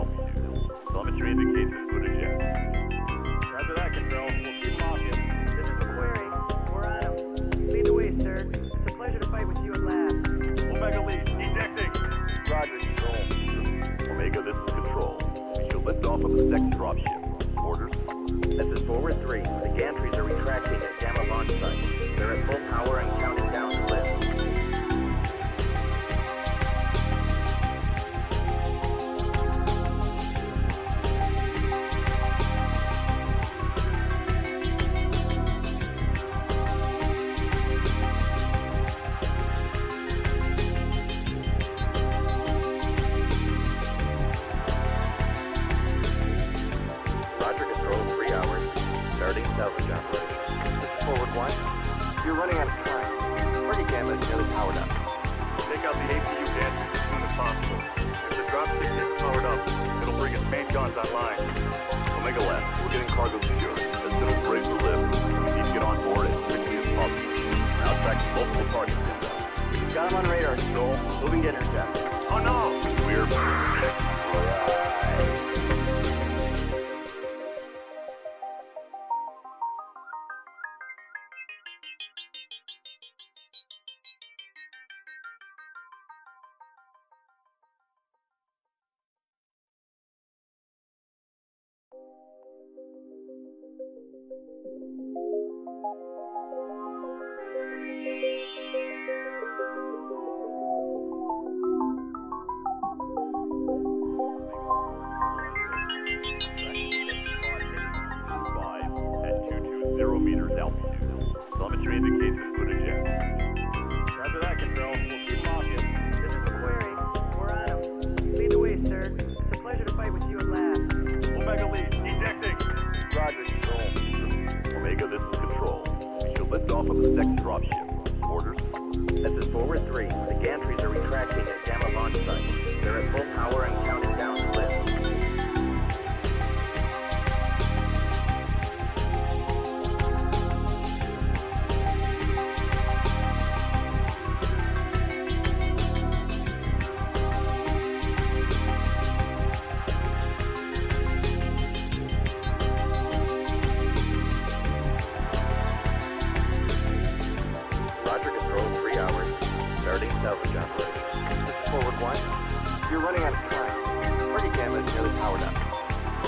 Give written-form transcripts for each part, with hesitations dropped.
altitude. Telemetry indicates input eject. Roger that, Control. We'll keep them off you. This is the query. We're on him. Lead the way, sir. It's a pleasure to fight with you at last. Omega lead, ejecting. Roger, Control. Omega, this is Control. We should lift off of the second dropship. Orders? This is Forward 3. The gantries are retracting at Gamma launch site. They're at full power and counting down to lift. Salvage operation. This is Forward 1. You're running out of time. Party Gamma is nearly powered up. Take out the APU gantries as soon as possible. If the dropship gets powered up, it'll bring its main guns online. Omega left. We're getting cargo secured. As soon as we're able to lift, we need to get on board as quickly as possible. We're now tracking multiple targets inbound. Got him on radar, Control. Moving to intercept. Oh no! We're... meters altitude. Telemetry indicates input eject. Roger that, Control. We'll keep them off you. This is the query. We're on him. Lead the way, sir. It's a pleasure to fight with you at last. Omega lead, ejecting. Roger, Control. Omega, this is Control. We should lift off of the second dropship. Orders? This is Forward 3. The gantries are retracting at Gamma launch site. They're at full power and counting down to lift. Salvage operation. This is Forward 1. You're running out of time. Party Gamma is nearly powered up.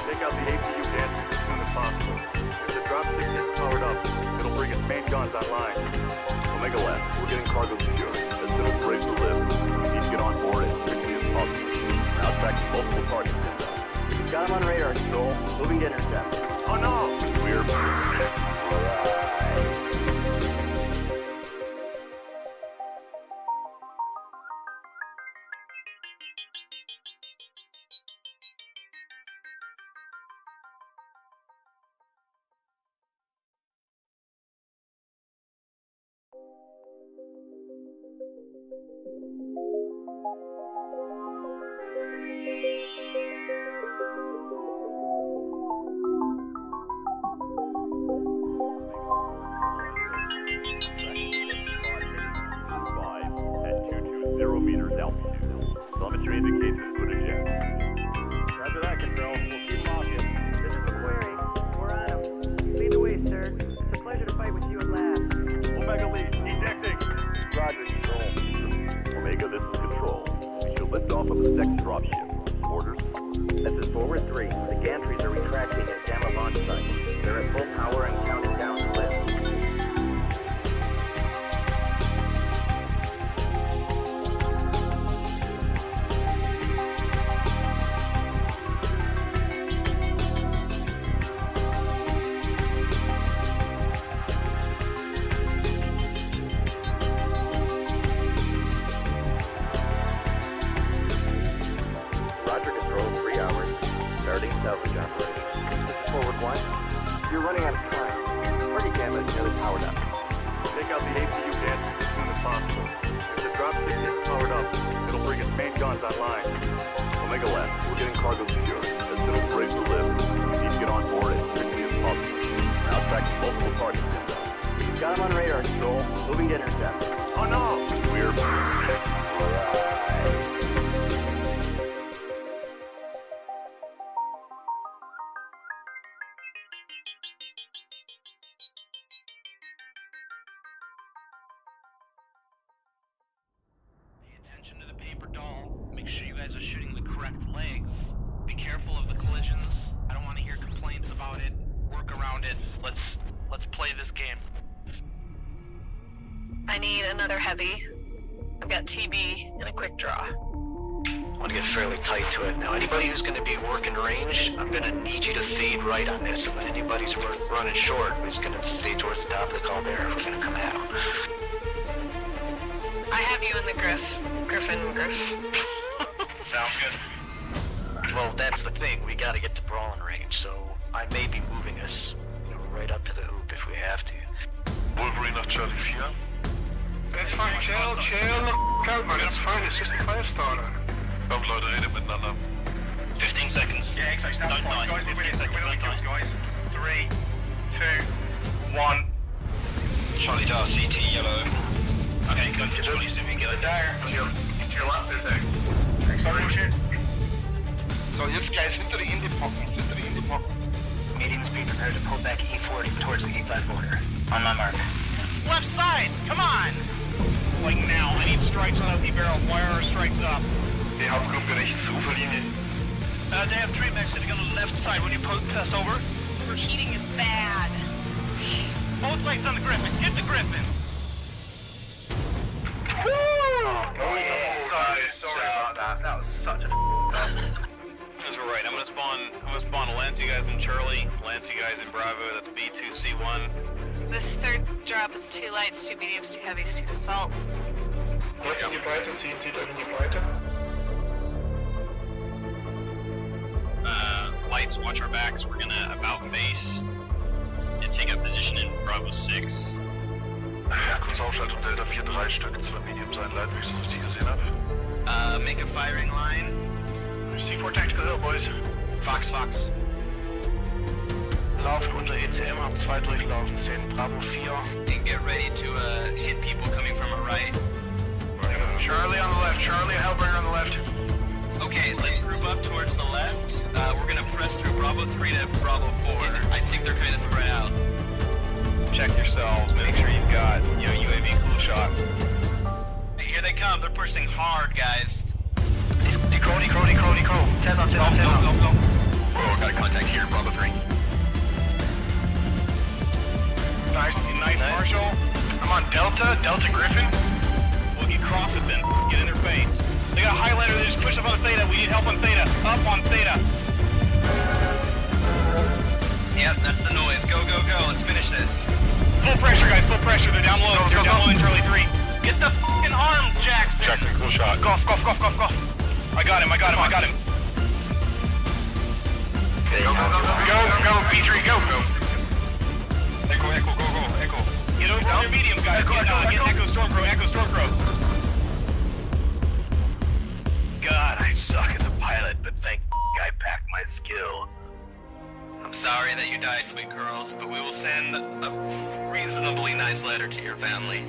Take out the APU gantries as soon as possible. If the dropship gets powered up, it'll bring its main guns online. Omega left. We're getting cargo secured. As soon as we're able to lift, we need to get on board as quickly as possible. We're now tracking multiple targets inbound. Got him on radar, Control. Moving to intercept. Oh no! We're... meters altitude. Telemetry indicates input eject. Roger that, Control. We'll keep them off you. This is the query. We're on him. Lead the way, sir. It's a pleasure to fight with you at last. Omega lead, ejecting. Roger, Control. Omega, this is Control. We should lift off of the second dropship. Orders? This is Forward 3. The gantries are retracting at Gamma launch site. They're at full power and counting down to lift. Salvage operation. This is Forward 1. You're running out of time. Party Gamma is nearly powered up. Take out the APU gantries as soon as possible. If the dropship gets powered up, it'll bring its main guns online. Omega left. We're getting cargo secured. As soon as we're able to lift, we need to get on board as quickly as possible. We're now tracking multiple targets inbound. Got him on radar, Control. Moving to intercept. Oh no! We're... make sure you guys are shooting the correct legs. Be careful of the collisions. I don't want to hear complaints about it. Work around it. Let's play this game. I need another heavy. I've got TB and a quick draw. I want to get fairly tight to it. Now, anybody who's going to be working range, I'm going to need you to fade right on this. And when anybody's running short, is going to stay towards the top of the caldera if we're going to come out. I have you in the Griffin. Sounds good. Well, that's the thing. We got to get to brawling range, so I may be moving us, right up to the hoop if we have to. Wolverine nach Charlie 4. It's fine, chill the f*** out, man, it's fine, it's just a 5-starter. Komm, Leute, redet miteinander. 15 seconds. Yeah, exactly, Don't die. 15 seconds, don't die. Guys. 3, 2, 1. Charlie Dar, CT, yellow. Okay, go to Charlie, see if we can get it. There, to your left is there. Sorry, shit. So, jetzt guys, hinter die Indie-Pocken. Mediums be prepared to pull back E40 towards the E5 border. On my mark. Left side, come on! Like now, I need strikes on empty barrel. Wire our strikes up. Die Hauptgruppe rechts, Uferlinie. They have 3 mechs sitting on the left side when you pass over. Overheating is bad. Both legs on the Griffin. Get the Griffin! Oh, yeah. Sorry about that. That was such a That's right. I'm gonna spawn Lance, you guys in Charlie, Lance, you guys in Bravo. That's B2C1. This third drop is 2 lights, 2 mediums, 2 heavies, 2 assaults. Jetzt in die Breite, ziehen Sie dann in die Breite. Lights, watch our backs. We're gonna about base and take up position in Bravo 6. Ja, kurz Aufschaltung Delta 4, 3 Stück, 2 Mediums, ein Light, wie ich es richtig gesehen habe. Make a firing line. C4 tactical hill, boys. Fox. Laufe unter ECM, hab 2 durchlaufen, 10 Bravo 4. And get ready to hit people coming from a right. Charlie on the left, Charlie, a Hellbringer on the left. Okay, let's group up towards the left. We're gonna press through Bravo 3 to Bravo 4. I think they're kind of spread out. Check yourselves. Make sure you've got, UAV cool shot. Here they come. They're pushing hard, guys. Deco. Tez on. Go. Oh, got a contact here, Bravo 3. Nice, Marshall. I'm on Delta Griffin. Well, you cross it then. Get in their face. They got a highlighter, they just pushed up on Theta. We need help on Theta. Up on Theta. Yep, that's the noise. Go. Let's finish this. Full pressure, guys, full pressure. They're down low. They're down low in Charlie 3. Get the f***ing arm, Jackson. Jackson, cool shot. Golf. I got him. Okay, go, B3, go. Echo, go. Get over your medium, guys. Get Echo Stormcrow. God, I suck as a pilot, but thank I packed my skill. I'm sorry that you died, sweet girls, but we will send a reasonably nice letter to your family.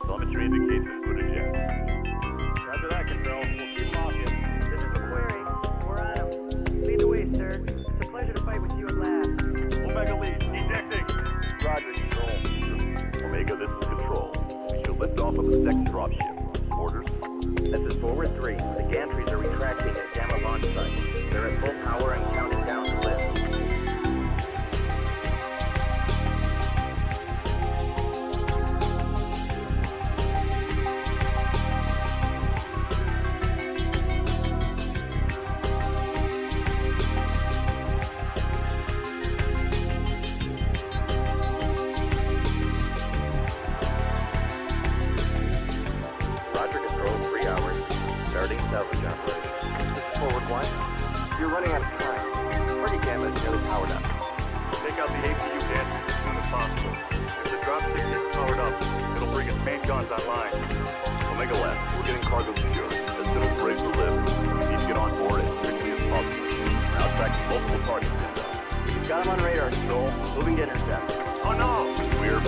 Telemetry indicates a good eject. Roger that, Control. We'll keep them off you. This is McQuarrie. We're on him. Lead the way, sir. It's a pleasure to fight with you at last. Omega lead, ejecting. Roger, Control. Omega, this is Control. We should lift off of the next dropship. Orders? This is Forward 3. The gantries are retracting at Gamma launch site. They're at full power and counting down to lift. Starting salvage operation. This is forward 1. You're running out of time. Party camera is nearly powered up. Take out the APU Dan as soon as possible. If the dropship gets powered up, it'll bring its main guns online. Omega Left, we're getting cargo secured. As soon as we're able to lift, we need to get on board as quickly as possible. We're now tracking multiple targets inbound. Got him on radar, Joel. Moving to intercept. Oh no! We're...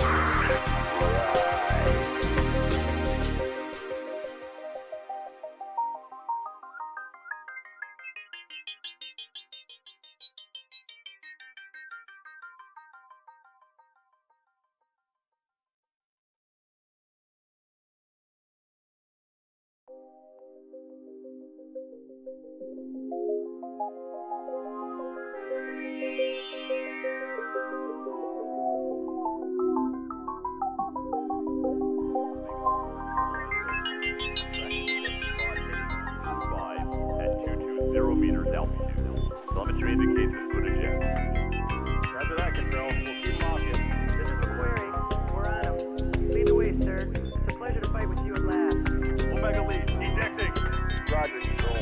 meters altitude. Telemetry indicates input eject. Roger that, Control. We'll keep them off you. This is the query. We're on him. Lead the way, sir. It's a pleasure to fight with you at last. Omega lead, ejecting. Roger, Control.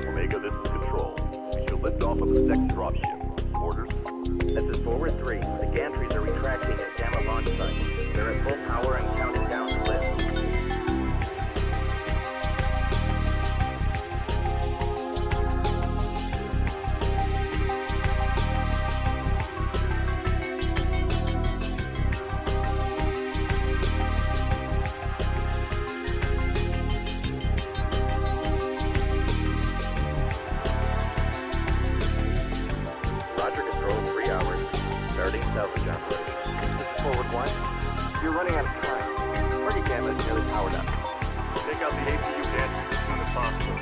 Omega, this is Control. We should lift off of the second dropship. Orders? This is forward 3. The gantries are retracting at Gamma launch site. They're at full power and counting down to lift. Salvage operation. This is forward 1. You're running out of time. Party camera is nearly powered up. Take out the APU Dan as soon as possible.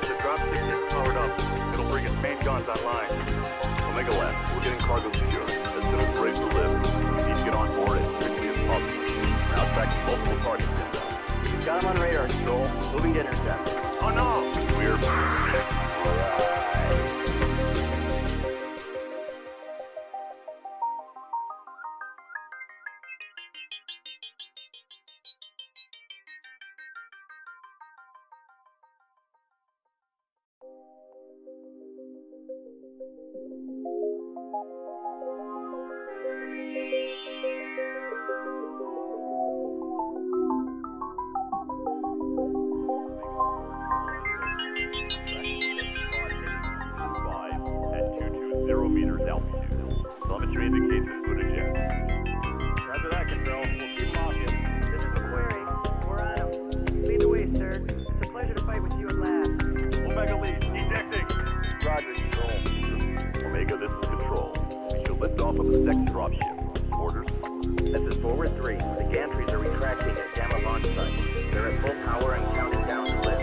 If the dropship gets powered up, it'll bring its main guns online. Omega Left, we're getting cargo secured. As soon as we're able to lift, we need to get on board as quickly as possible. We're now tracking multiple targets inbound. Got him on radar, Joel. Moving to intercept. Oh no! We're... meters altitude. Telemetry indicates input eject. Roger that, Control. We'll keep them off you. This is the query. We're on him. Lead the way, sir. It's a pleasure to fight with you at last. Omega lead, ejecting. Roger, Control. Omega, this is Control. We should lift off of the second dropship. Orders? This is forward 3. The gantries are retracting at Gamma launch site. They're at full power and counting down to lift.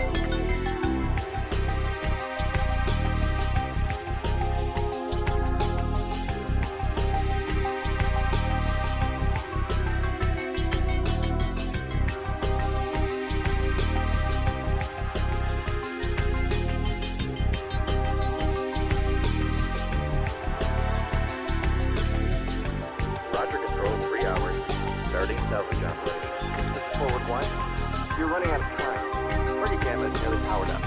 Salvage operation. This is forward 1. You're running out of time. Party camera is nearly powered up.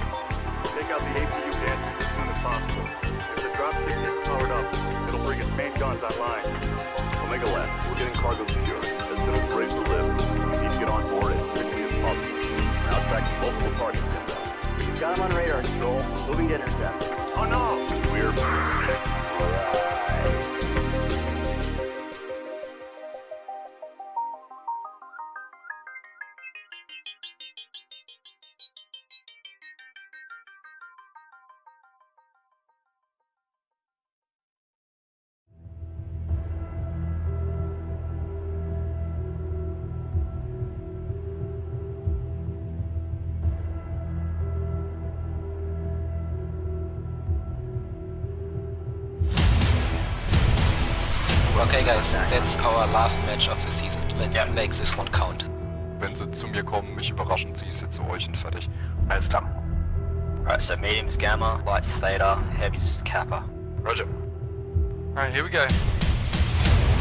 Take out the APU Dan as soon as possible. If the dropship gets powered up, it'll bring its main guns online. Omega Left, we're getting cargo secured. As soon as we're able to lift, we need to get on board as quickly as possible. We're now tracking multiple targets inbound. Got him on radar, Joel. Moving to intercept. Oh no! We're... Okay guys, that's our last match of the season. Let's make this one count. Wenn sie zu mir kommen, mich überraschen, ziehe ich sie zu euch und fertig. Alles klar. Alright, so medium's Gamma, light's Theta, heavy's Kappa. Roger. Alright, here we go.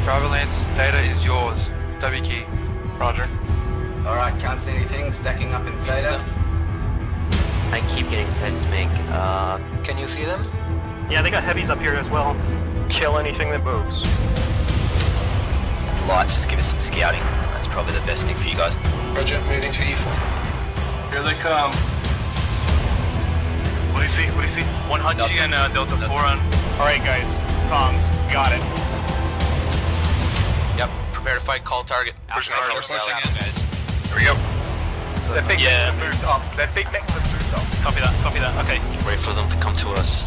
Bravo Lance, data is yours. W key. Roger. Alright, can't see anything. Stacking up in Theta. I keep getting seismic. Can you see them? Yeah, they got heavies up here as well. Kill anything that moves. Lights, just give us some scouting. That's probably the best thing for you guys. Roger, moving to E4. Here they come. What do you see? What do you see? 100 and Delta 4 on. Alright guys, comms, got it. Yep, prepare to fight, call target. Pushing Outside in, cell pushing out, in. guys. Here we go. That big mech moved up. That big mech moved up. Copy that, okay. Wait for them to come to us.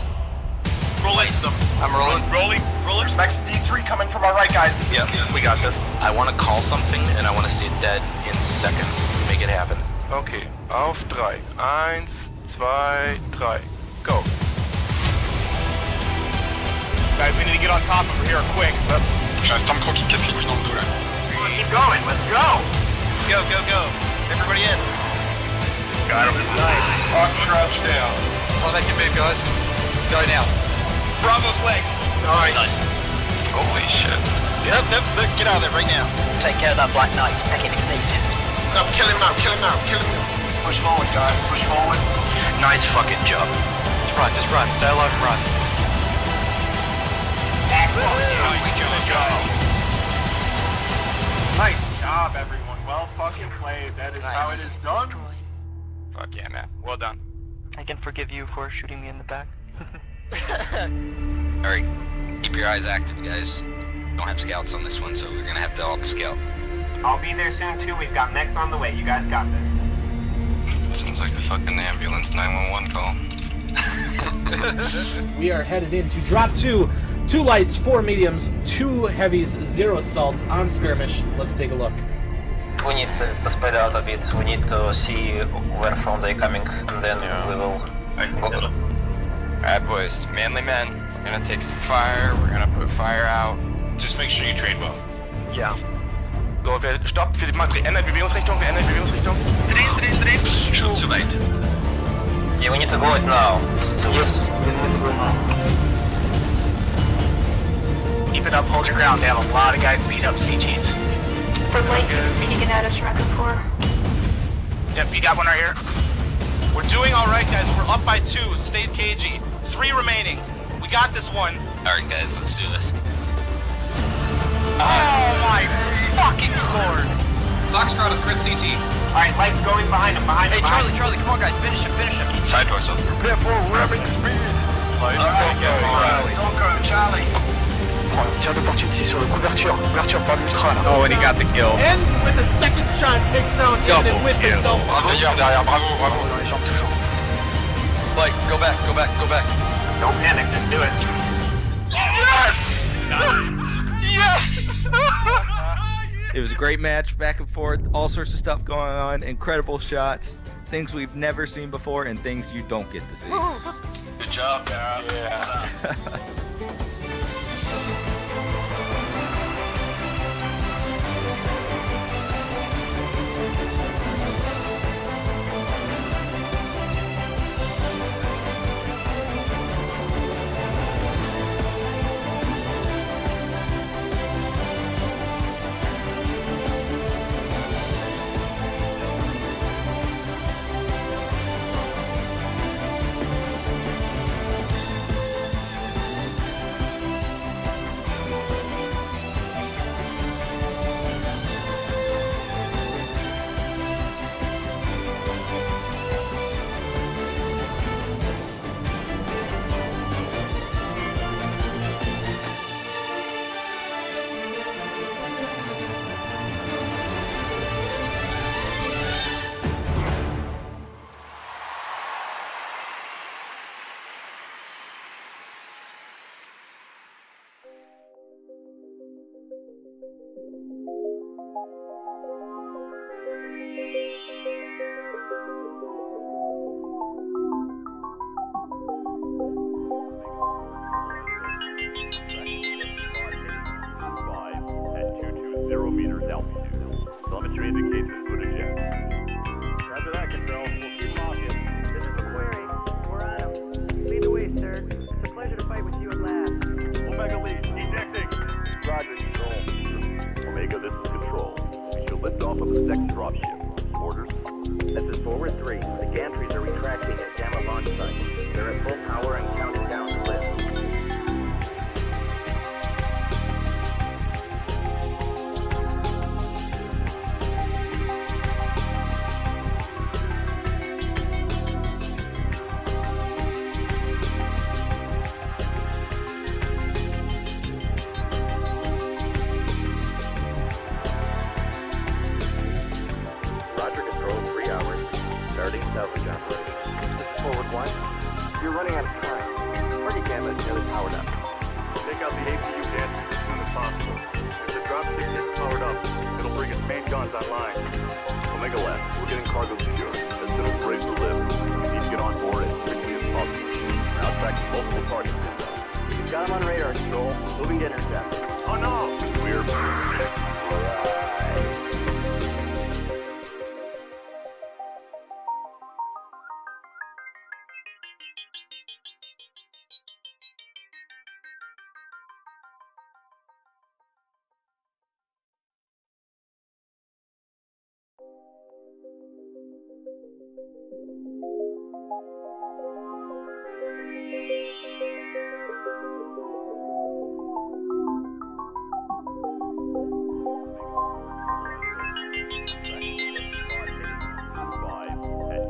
Roll into them. I'm rolling. Rolling. There's mechs D3 coming from our right, guys. Yeah, we got this. I want to call something and I want to see it dead in seconds. Make it happen. Okay, auf 3. 1, 2, 3. Go. Guys, we need to get on top over here quick. J'ai un Stormcrow qui casse les couilles dans le dos là. Keep going, let's go! Go, go, go. Everybody in. Got him. Nice. Hawk crouch down. That's all they can move, guys. Go now. Bravo's leg. Nice. Holy shit. Yep, get out of there right now. Take care of that Black Knight. Telekinesis. What's up? Kill him out, kill him out, kill him out. Push forward, guys. Push forward. Nice fucking job. Just run. Stay alive and run. Nice job, everyone. Well fucking played. That is how it is done. Fuck yeah, man. Well done. I can forgive you for shooting me in the back. Alright, keep your eyes active, guys. Don't have scouts on this one, so we're gonna have to all scout. I'll be there soon too. We've got mechs on the way. You guys got this. Seems like a fucking ambulance 911 call. We are headed into drop 2. 2 lights, 4 mediums, 2 heavies, 0 assaults on skirmish. Let's take a look. We need to spread out a bit. We need to see where from they're coming, and then we will. Alright boys, manly men. We're gonna take some fire, we're gonna put fire out. Just make sure you trade well. Ja. So, wer stoppt, ändert Bewegungsrichtung, Schon zu weit. Yeah, we need to go it now. Yes. Keep it up, hold your ground. They have a lot of guys beat up CGs. The light is peeking at us, Record 4. Yep, you got one right here. We're doing alright, guys. We're up by 2. Stay cagey. 3 remaining. We got this one. Alright, guys, let's do this. Oh my fucking lord. Foxtrot is crit CT. Alright, lights going behind him. Hey, Charlie, come on, guys. Finish him. Sideways up. Prepare for ramming speed. Stormcrow, Charlie. Tir d'opportunité sur le couverture par l'ultra là. Oh, and he got the kill. And with a second shot takes down Aiden with himself. D'ailleurs, derrière, bravo. Dans les jambes toujours. Like, go back. Don't panic, just do it. Yes! It was a great match, back and forth, all sorts of stuff going on, incredible shots, things we've never seen before, and things you don't get to see. Good job, Dara. Yeah. Telemetry indicates it's good eject. Roger that, Control. We'll keep them off you. This is the query. We're on him. Lead the way, sir. It's a pleasure to fight with you at last. Omega lead, ejecting. Roger, Control. Omega, this is Control. We should lift off of the second dropship. Orders? This is Forward 3. The gantries are retracting at You're running out of time. Party camera is nearly powered up. Take out the APU gantry as soon as possible. If the dropstick gets powered up, it'll bring its main guns online. Omega Left, we're getting cargo secured. As soon as we're ready to lift, we need to get on board as quickly as possible. We're now tracking multiple targets inbound. We've got him on radar, Control. Moving to intercept. Oh no! We're at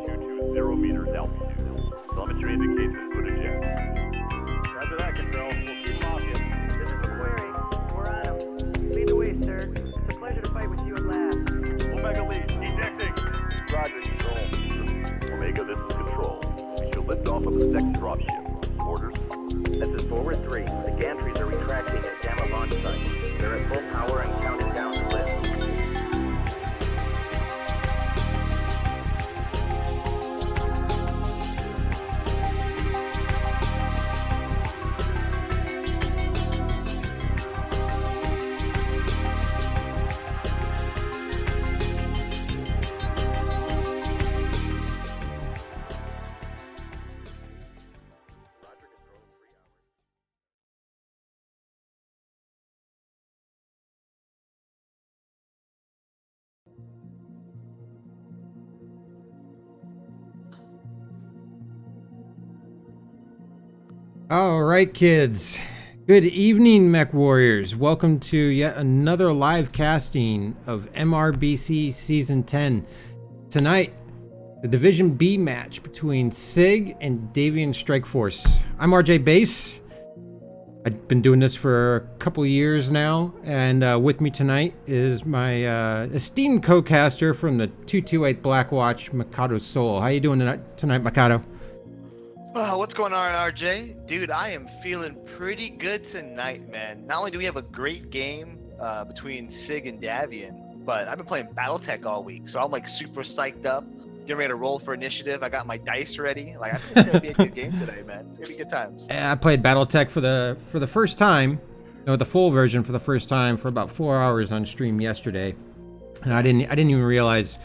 220 meters altitude. Telemetry indicates input eject. Roger that, Control. We'll keep him off you. This is the query. We're on him. Lead the way, sir. It's a pleasure to fight with you at last. Omega lead, ejecting. Roger, Control. Omega, this is Control. We should lift off of the second dropship. Orders? This is Forward 3. The gantries are retracting at Gamma launch site. They're at full power and counted down to lift. All right, kids. Good evening, Mech Warriors. Welcome to yet another live casting of MRBC Season 10. Tonight, the Division B match between SIG and Davian Strike Force. I'm RJ Base. I've been doing this for a couple years now, and with me tonight is my esteemed co-caster from the 228 Black Watch, Mikado Soul. How you doing tonight, Mikado? What's going on, RJ? Dude, I am feeling pretty good tonight, man. Not only do we have a great game between SIG and Davian, but I've been playing BattleTech all week, so I'm like super psyched up, getting ready to roll for initiative. I got my dice ready. Like, I think it's gonna be a good game today, man. It's gonna be good times. I played BattleTech for the first time, the full version for the first time for about 4 hours on stream yesterday, and I didn't even realize.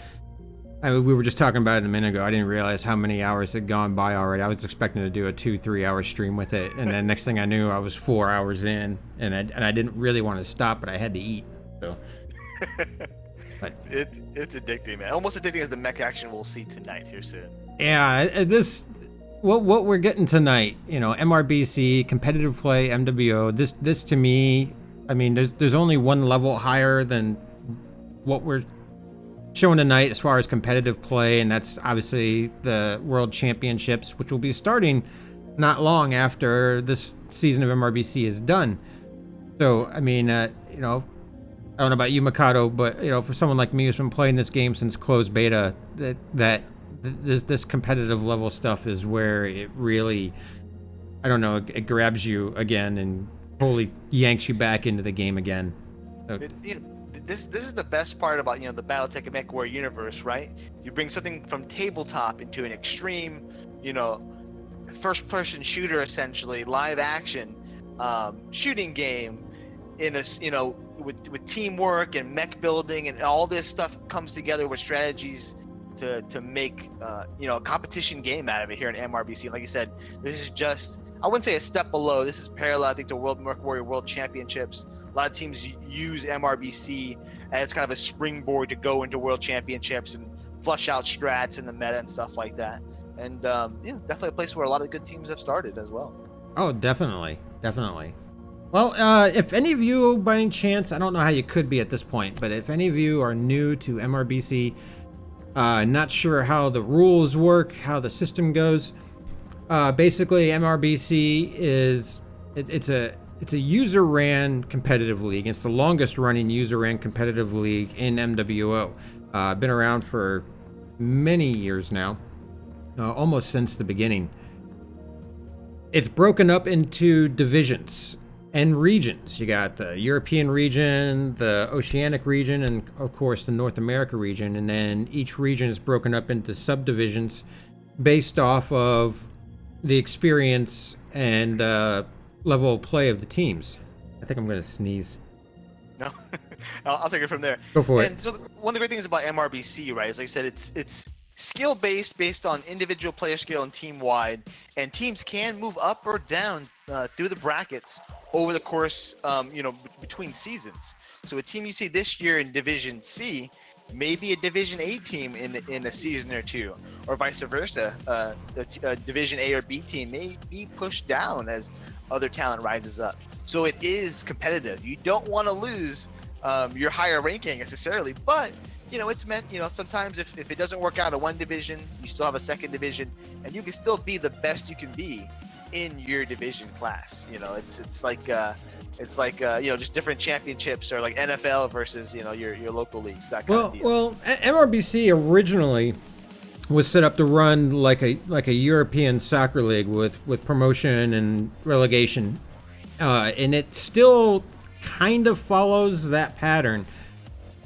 We were just talking about it a minute ago. I didn't realize how many hours had gone by already. I was expecting to do a 2-3 hour stream with it, and then next thing I knew, I was 4 hours in, and I didn't really want to stop, but I had to eat. So, but it's addicting, man. Almost addicting as the mech action we'll see tonight here soon. Yeah, what we're getting tonight, MRBC competitive play, MWO. This to me, I mean, there's only one level higher than what we're showing tonight as far as competitive play, and that's obviously the World Championships, which will be starting not long after this season of MRBC is done. So, I mean, I don't know about you, Mikado, but for someone like me who's been playing this game since closed beta, this competitive level stuff is where it really, I don't know, it grabs you again and totally yanks you back into the game again. So, This is the best part about the BattleTech and MechWarrior universe, right? You bring something from tabletop into an extreme, first-person shooter, essentially live action shooting game in a with teamwork and mech building, and all this stuff comes together with strategies to make a competition game out of it here in MRBC. Like you said, this is just, I wouldn't say a step below. This is parallel, I think, to MechWarrior World Championships. A lot of teams use MRBC as kind of a springboard to go into World Championships and flush out strats in the meta and stuff like that. And definitely a place where a lot of good teams have started as well. Oh, definitely. Well, if any of you, by any chance, I don't know how you could be at this point, but if any of you are new to MRBC, not sure how the rules work, how the system goes, basically MRBC is it's a user-ran competitive league. It's the longest-running user-ran competitive league in MWO. Been around for many years now, almost since the beginning. It's broken up into divisions and regions. You got the European region, the Oceanic region, and of course the North America region. And then each region is broken up into subdivisions based off of the experience and level of play of the teams. I think I'm going to sneeze. No, I'll take it from there. Go for and so one of the great things about MRBC, right, is like I said, it's skill based on individual player skill and team wide, and teams can move up or down through the brackets over the course, between seasons. So a team you see this year in Division C may be a Division A team in a season or two, or vice versa. A Division A or B team may be pushed down as other talent rises up. So it is competitive. You don't want to lose your higher ranking necessarily, but it's meant, sometimes if it doesn't work out in one division, you still have a second division, and you can still be the best you can be in your division class. It's like just different championships, or like NFL versus your local leagues, that kind of deal. Well, MRBC originally was set up to run like a European soccer league with promotion and relegation, and it still kind of follows that pattern.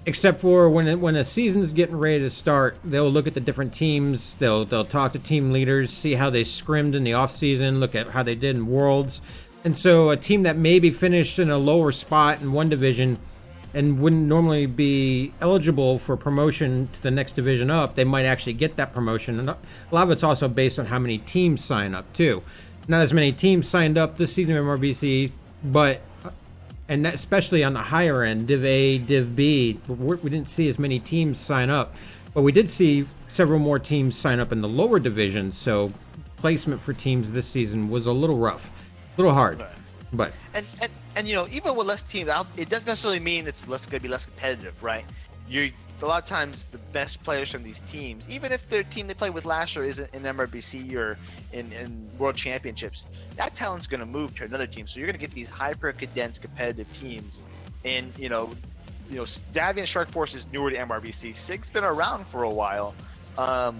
Except for when a season's getting ready to start, they'll look at the different teams. They'll talk to team leaders, see how they scrimmed in the off season, look at how they did in Worlds, and so a team that maybe finished in a lower spot in one division and wouldn't normally be eligible for promotion to the next division up, they might actually get that promotion. And a lot of it's also based on how many teams sign up too. Not as many teams signed up this season of MRBC, but. And that, especially on the higher end, Div A, Div B, we didn't see as many teams sign up. But we did see several more teams sign up in the lower divisions, so placement for teams this season was a little rough, a little hard. Right. But and even with less teams out, it doesn't necessarily mean it's going to be less competitive, right? A lot of times the best players from these teams, even if their team they played with last year isn't in MRBC or in World Championships, that talent's going to move to another team. So you're going to get these hyper condensed competitive teams. And Davian Strike Force is newer to MRBC. SIG's been around for a while. I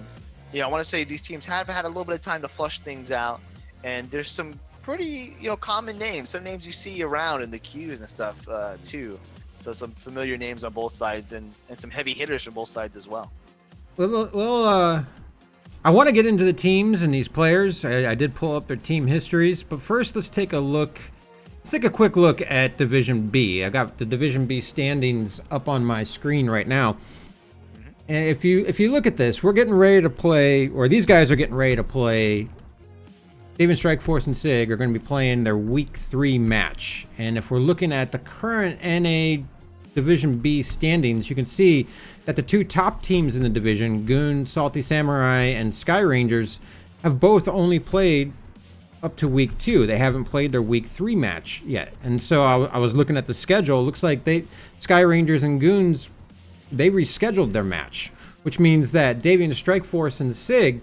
want to say these teams have had a little bit of time to flush things out, and there's some pretty common names, some names you see around in the queues and stuff too. So some familiar names on both sides, and some heavy hitters from both sides as well. Well, I want to get into the teams and these players. I did pull up their team histories, but first let's take a quick look at Division B. I got the Division B standings up on my screen right now. And if you look at this, we're getting ready to play, or these guys are getting ready to play. Davian Strike Force and SIG are going to be playing their Week 3 match. And if we're looking at the current NA Division B standings, you can see that the two top teams in the division, Goon, Salty Samurai, and Sky Rangers, have both only played up to Week 2. They haven't played their Week 3 match yet. And so I was looking at the schedule. It looks like Sky Rangers and Goons, they rescheduled their match, which means that Davian Strike Force and SIG,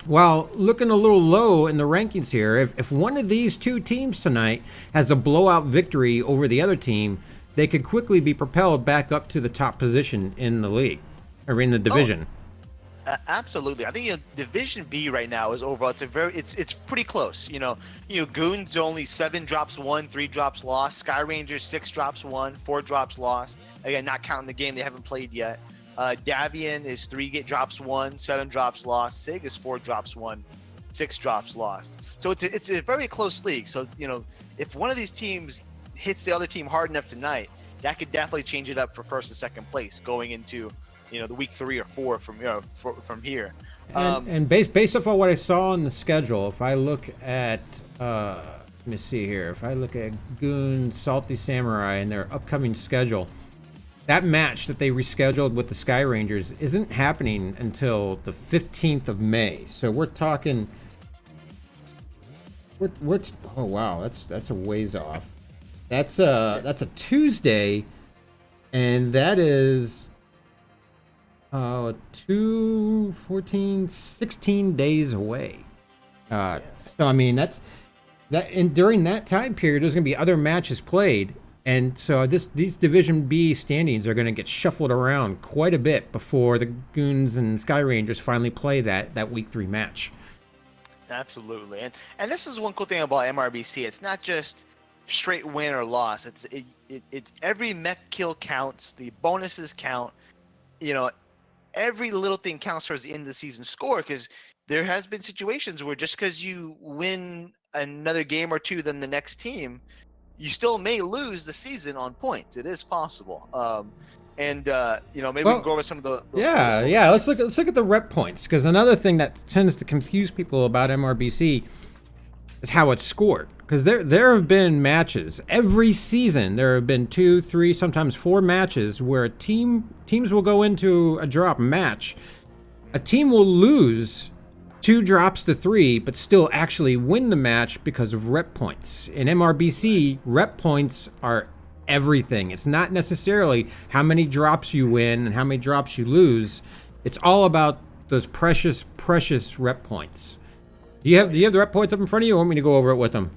while looking a little low in the rankings here, if one of these two teams tonight has a blowout victory over the other team, they could quickly be propelled back up to the top position in the league, or in the division. Absolutely. I think Division B right now is overall it's pretty close. Goons only 7 drops won, 3 drops lost. Sky Rangers 6 drops won, 4 drops lost. Again, not counting the game they haven't played yet. Davian is 3 drops won, 7 drops lost. SIG is 4 drops won, 6 drops lost. So it's a very close league. So if one of these teams hits the other team hard enough tonight, that could definitely change it up for first and second place going into the Week 3 or 4 from here. And based off of what I saw on the schedule, if I look at let me see here, if I look at Goon, Salty Samurai, and their upcoming schedule, that match that they rescheduled with the Sky Rangers isn't happening until the 15th of May. So we're talking. Oh wow, that's a ways off. That's a Tuesday, and that is 2, 14, 16 days away. So I mean and during that time period, there's going to be other matches played. And so these Division B standings are going to get shuffled around quite a bit before the Goons and Sky Rangers finally play that Week 3 match. Absolutely, and this is one cool thing about MRBC. It's not just straight win or loss. It's every mech kill counts. The bonuses count. You know, every little thing counts towards the end of the season score, because there has been situations where just because you win another game or two than the next team, you still may lose the season on points. It is possible. And you know, maybe we can go over some of the. Yeah. Let's look at the rep points, because another thing that tends to confuse people about MRBC is how it's scored. Because there have been matches every season. There have been 2, 3, sometimes 4 matches where teams will go into a drop match. A team will lose 2 drops to 3, but still actually win the match because of rep points. In MRBC, rep points are everything. It's not necessarily how many drops you win and how many drops you lose. It's all about those precious rep points. Do you have the rep points up in front of you, or want me to go over it with them?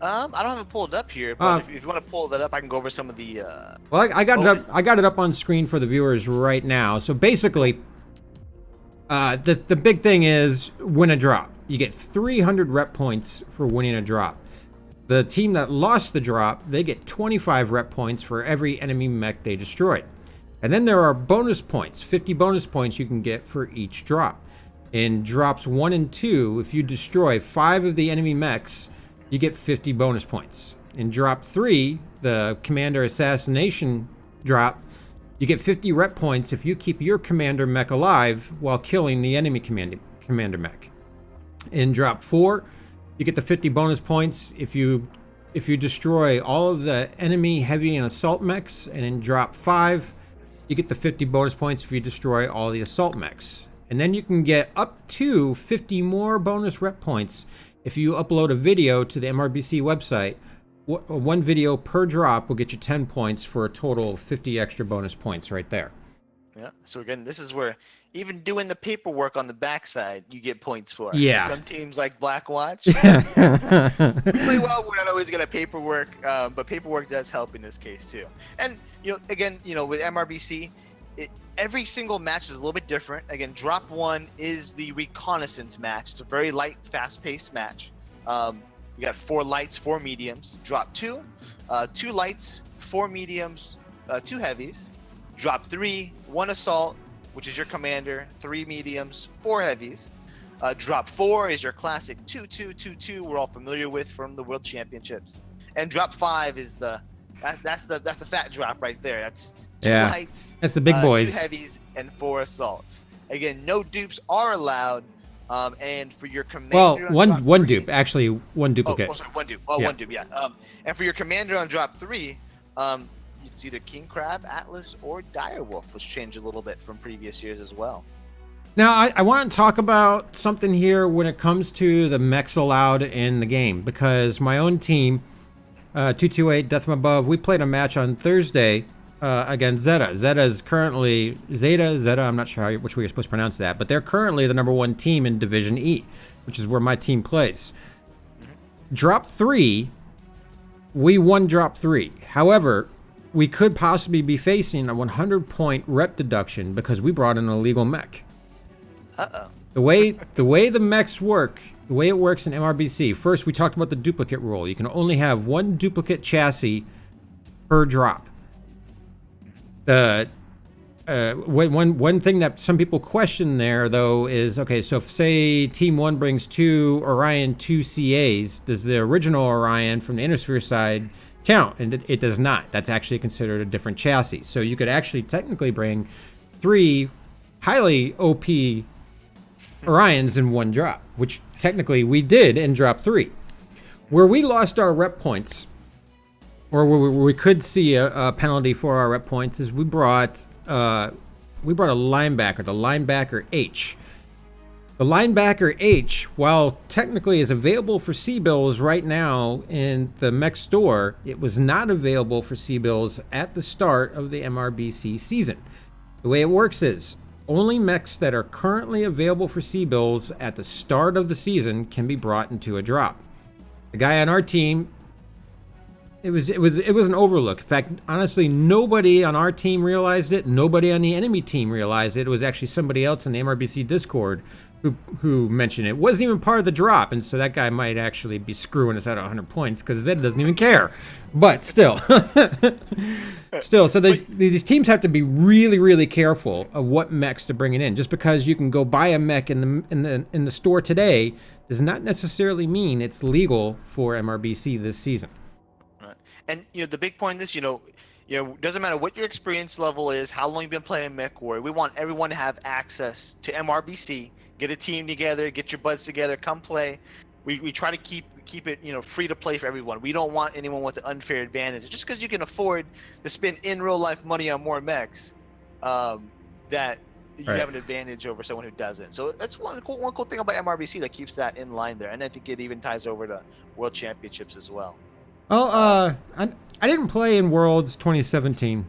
I don't have it pulled up here, but if you want to pull that up, I can go over some of the. Well, I got it up. I got it up on screen for the viewers right now. So basically, the big thing is win a drop. You get 300 rep points for winning a drop. The team that lost the drop, they get 25 rep points for every enemy mech they destroyed. And then there are bonus points, 50 bonus points you can get for each drop. In drops 1 and 2, if you destroy 5 of the enemy mechs, you get 50 bonus points. In drop 3, the commander assassination drop, you get 50 rep points if you keep your commander mech alive while killing the enemy commander mech. In drop 4, you get the 50 bonus points if you destroy all of the enemy heavy and assault mechs. And in drop 5, you get the 50 bonus points if you destroy all the assault mechs. And then you can get up to 50 more bonus rep points if you upload a video to the MRBC website. One video per drop will get you 10 points for a total of 50 extra bonus points right there. Yeah. So again, this is where even doing the paperwork on the backside, you get points for. Yeah. Some teams like Blackwatch, we play well. We're not always gonna paperwork, but paperwork does help in this case too. And you know, again, you know, with MRBC, every single match is a little bit different. Again, drop 1 is the reconnaissance match. It's a very light, fast-paced match. We got 4 lights, 4 mediums. Drop 2, 2 lights, 4 mediums, 2 heavies. Drop 3, 1 assault, which is your commander, 3 mediums, 4 heavies. Drop 4 is your classic 2-2-2-2 we're all familiar with from the World Championships. And drop 5 is that's the fat drop right there. That's 2 lights, that's the big boys. 2 heavies, and 4 assaults. Again, no dupes are allowed. And for your commander, well, one dupe, actually, one duplicate. Oh, sorry, one dupe. Oh, yeah. One dupe, yeah. And for your commander on drop 3, it's either King Crab, Atlas, or Direwolf, which changed a little bit from previous years as well. Now, I want to talk about something here when it comes to the mechs allowed in the game, because my own team, 228 Death from Above, we played a match on Thursday against Zeta. Zeta's currently Zeta. I'm not sure which way you're supposed to pronounce that, but they're currently the #1 team in Division E, which is where my team plays. Drop 3, we won drop 3. However, we could possibly be facing a 100-point rep deduction because we brought in an illegal mech. The way the mechs work, the way it works in MRBC. First, we talked about the duplicate rule. You can only have 1 duplicate chassis per drop. One thing that some people question there, though, is, okay, so if, say, Team 1 brings 2 Orion 2 CAs, does the original Orion from the Innersphere side count? And it does not. That's actually considered a different chassis. So you could actually technically bring 3 highly OP Orions in 1 drop, which technically we did in drop 3. Where we lost our rep points, or where we could see a penalty for our rep points, is we brought a linebacker, the linebacker H. The linebacker H, while technically is available for C-bills right now in the mech store, it was not available for C-bills at the start of the MRBC season. The way it works is, only mechs that are currently available for C-bills at the start of the season can be brought into a drop. The guy on our team, it was an overlook. In fact, honestly, nobody on our team realized it. Nobody on the enemy team realized it. It was actually somebody else in the MRBC Discord who mentioned it wasn't even part of the drop, and so that guy might actually be screwing us out of 100 points because Zed doesn't even care. But still, so these teams have to be really, really careful of what mechs to bring it in. Just because you can go buy a mech in the store today does not necessarily mean it's legal for MRBC this season. Right. And the big point is, doesn't matter what your experience level is, how long you've been playing mech war. We want everyone to have access to MRBC. Get a team together, get your buds together, come play. We try to keep it free to play for everyone. We don't want anyone with an unfair advantage. Just because you can afford to spend in real life money on more mechs, that you have an advantage over someone who doesn't. So that's one cool thing about MRBC that keeps that in line there, and I think it even ties over to World Championships as well. Well, I didn't play in Worlds 2017.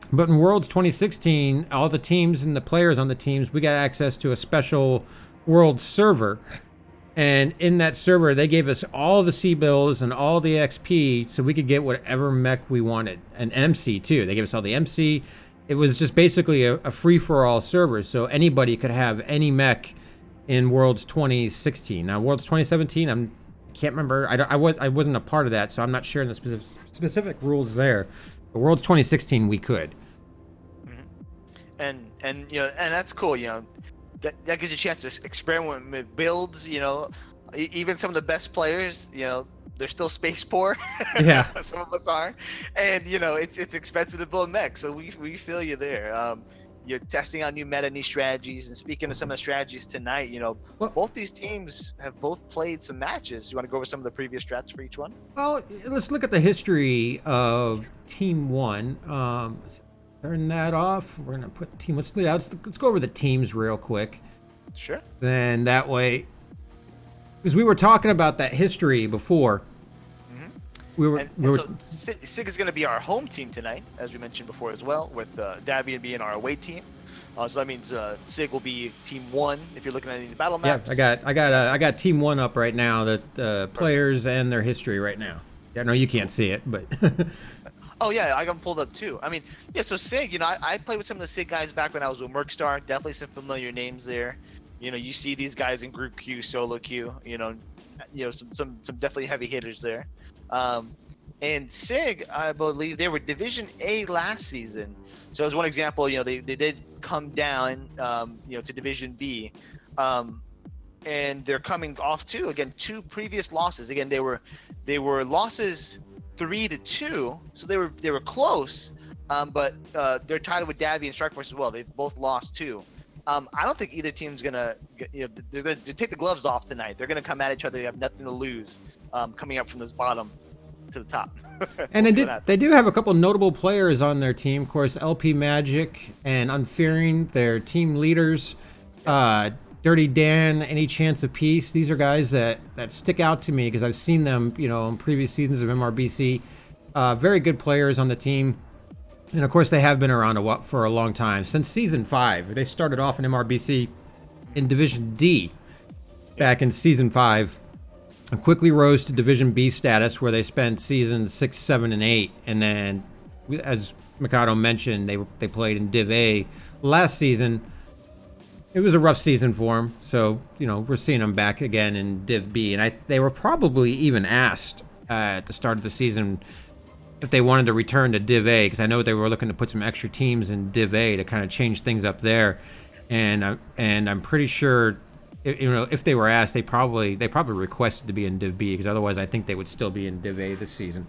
But in Worlds 2016, all the teams and the players on the teams, we got access to a special World server. And in that server, they gave us all the C-bills and all the XP so we could get whatever mech we wanted. And MC, too. They gave us all the MC. It was just basically a free-for-all server, so anybody could have any mech in Worlds 2016. Now, Worlds 2017, I can't remember. I wasn't a part of that, so I'm not sure in the specific rules there. But Worlds 2016, we could. And that's cool. That gives you a chance to experiment with builds. Even some of the best players, they're still space poor. Yeah. Some of us are, and it's expensive to build mechs. So we feel you there. You're testing out new meta, new strategies. And speaking of some of the strategies tonight, both these teams have both played some matches. You want to go over some of the previous strats for each one? Well, let's look at the history of Team 1. Turn that off. We're gonna put team. Let's go over the teams real quick. Sure. Then that way, because we were talking about that history before. So SIG is going to be our home team tonight, as we mentioned before as well, with Davian being our away team. So that means SIG will be Team 1 if you're looking at any battle maps. Yeah, I got Team 1 up right now. The players and their history right now. Yeah, no, you can't see it, but. Oh yeah, I got them pulled up too. I mean, yeah. So SIG, I played with some of the SIG guys back when I was with Mercstar. Definitely some familiar names there. You see these guys in Group Q, Solo Q. Some definitely heavy hitters there. And SIG, I believe they were Division A last season. So as one example, they did come down, to Division B, and they're coming off too. Again, 2 previous losses. Again, they were losses 3-2, so they were close. But they're tied with Davy and Strikeforce as well. They both lost 2. I don't think either team's gonna, they're gonna take the gloves off tonight. They're gonna come at each other. They have nothing to lose, coming up from this bottom to the top. And they do have a couple notable players on their team. Of course, LP Magic and Unfearing, their team leaders. Dirty Dan, Any Chance of Peace. These are guys that stick out to me because I've seen them, in previous seasons of MRBC. Very good players on the team. And of course, they have been around for a long time. Since Season 5. They started off in MRBC in Division D back in Season 5. And quickly rose to Division B status where they spent Seasons 6, 7, and 8. And then, as Mikado mentioned, they played in Div A last season. It was a rough season for them, so we're seeing them back again in Div B, and they were probably even asked at the start of the season if they wanted to return to Div A, because I know they were looking to put some extra teams in Div A to kind of change things up there, and I'm pretty sure if they were asked, they probably requested to be in Div B, because otherwise I think they would still be in Div A this season.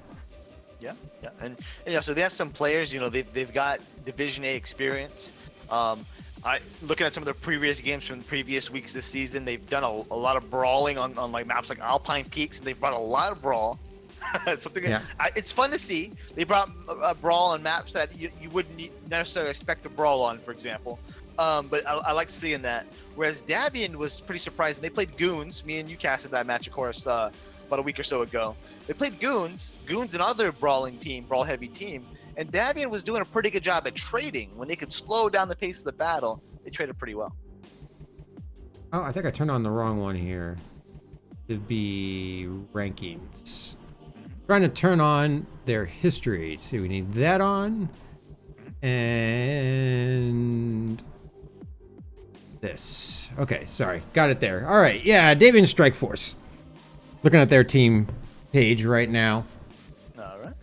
Yeah, and so they have some players. They've got Division A experience. Looking at some of the previous games from previous weeks this season, they've done a lot of brawling on like maps like Alpine Peaks, and they've brought a lot of brawl. It's fun to see. They brought a brawl on maps that you wouldn't necessarily expect to brawl on, for example. But I like seeing that. Whereas Davian was pretty surprising. They played Goons. Me and you casted that match, of course, about a week or so ago. They played Goons, another brawl heavy team. And Davian was doing a pretty good job at trading. When they could slow down the pace of the battle, they traded pretty well. Oh, I think I turned on the wrong one here. It'd be rankings. Trying to turn on their history. See, we need that on. And this. Okay, sorry. Got it there. All right. Yeah, Davian Strike Force. Looking at their team page right now. All right.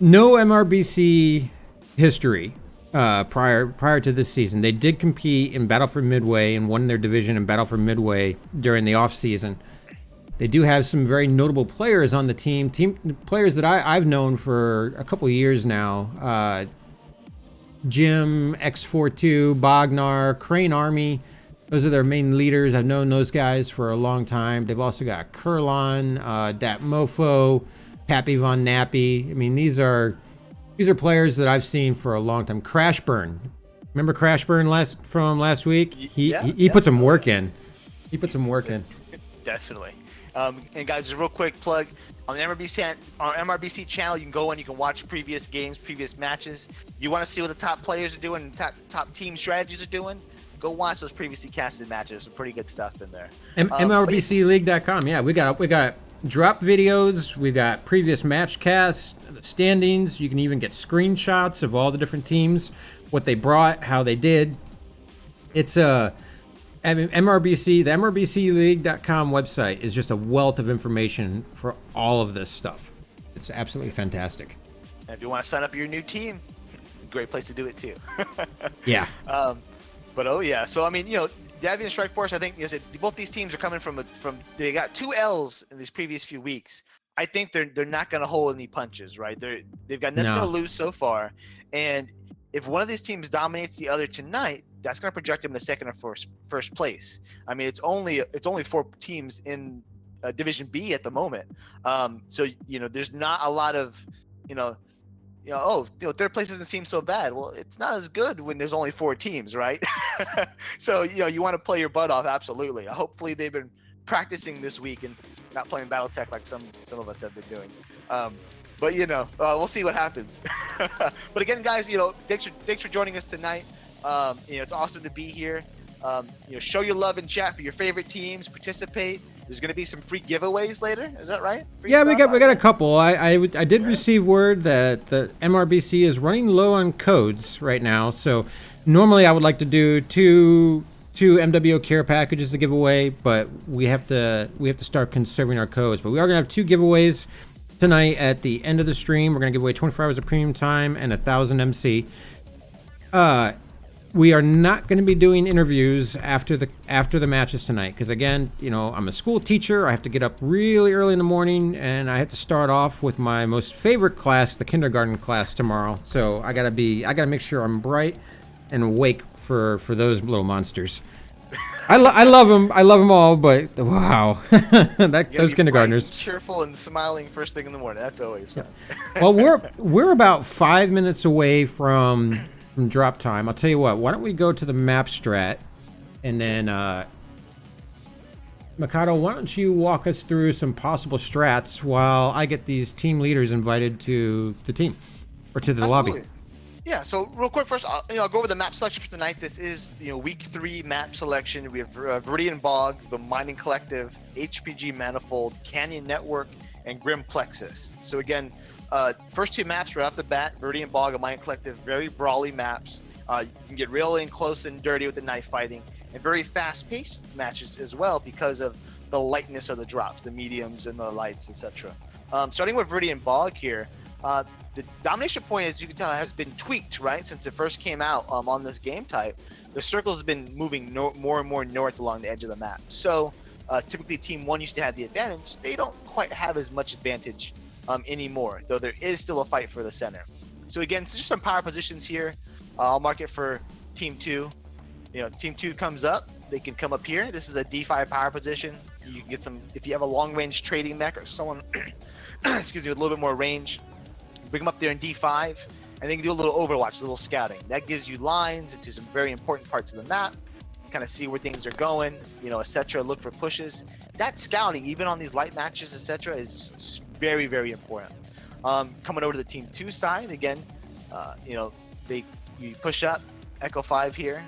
No MRBC history prior to this season. They did compete in Battle for Midway and won their division in Battle for Midway during the off season. They do have some very notable players on the team. Players that I've known for a couple of years now. Jim, X42, Bognar, Crane Army. Those are their main leaders. I've known those guys for a long time. They've also got Kurlon, Dat Mofo, Pappy Von Nappy. I mean, these are players that I've seen for a long time. Crashburn. Remember Crashburn from last week? He put some work in. He put some work in. Definitely. And guys, just a real quick plug on the MRBC channel. You can go and you can watch previous games, previous matches. You want to see what the top players are doing, top team strategies are doing. Go watch those previously casted matches. Some pretty good stuff in there. MRBCleague.com. Yeah, we got drop videos. We got previous match casts, the standings. You can even get screenshots of all the different teams, what they brought, how they did. It's the MRBCleague.com website is just a wealth of information for all of this stuff. It's absolutely fantastic. And if you want to sign up your new team, great place to do it too. Yeah. But oh yeah, so I mean, Davian Strike Force, I think both these teams are coming from they got 2 L's in these previous few weeks. I think they're not going to hold any punches, right? They've got nothing to lose so far, and if one of these teams dominates the other tonight, that's going to project them to second or first place. I mean, it's only 4 teams in Division B at the moment, so there's not a lot of third place doesn't seem so bad. Well, it's not as good when there's only 4 teams, right? So you want to play your butt off, absolutely. Hopefully they've been practicing this week and not playing BattleTech like some of us have been doing. But we'll see what happens. But again, guys, thanks for joining us tonight. It's awesome to be here. Show your love in chat for your favorite teams. Participate. There's going to be some free giveaways later. Is that right? Free yeah, we stuff? got a couple. I did receive word that the MRBC is running low on codes right now. So normally I would like to do two MWO care packages to give away, but we have to start conserving our codes. But we are going to have 2 giveaways tonight at the end of the stream. We're going to give away 24 hours of premium time and 1,000 MC. We are not going to be doing interviews after the matches tonight because, again, I'm a school teacher. I have to get up really early in the morning, and I have to start off with my most favorite class, the kindergarten class, tomorrow. So I gotta make sure I'm bright and awake for those little monsters. I love them. I love them all, but wow, those kindergartners. Cheerful and smiling first thing in the morning. That's always fun. Well, we're about 5 minutes away from drop time. I'll tell you what, why don't we go to the map strat, and then Mikado, why don't you walk us through some possible strats while I get these team leaders invited to the team or to the lobby. Yeah, so real quick first, I'll go over the map selection for tonight. This is week 3 map selection. We have Viridian Bog, the Mining Collective, HPG Manifold, Canyon Network, and Grim Plexus. So again, first 2 maps right off the bat, Viridian Bog and Mining Collective, very brawly maps. You can get real in close and dirty with the knife fighting, and very fast-paced matches as well because of the lightness of the drops, the mediums and the lights, etc. Starting with Viridian Bog here, the domination point, as you can tell, has been tweaked, right? Since it first came out on this game type, the circle has been moving more and more north along the edge of the map. So typically Team 1 used to have the advantage. They don't quite have as much advantage anymore, though there is still a fight for the center. So again, just some power positions here. I'll mark it for Team 2. Team 2 comes up, they can come up here. This is a D5 power position. You can get some, if you have a long-range trading mech or someone, excuse me, with a little bit more range, bring them up there in D5, and they can do a little overwatch, a little scouting. That gives you lines into some very important parts of the map, kind of see where things are going, etc. Look for pushes. That scouting, even on these light matches, etc., is very, very important. Coming over to the Team 2 side, again, you push up, Echo 5 here.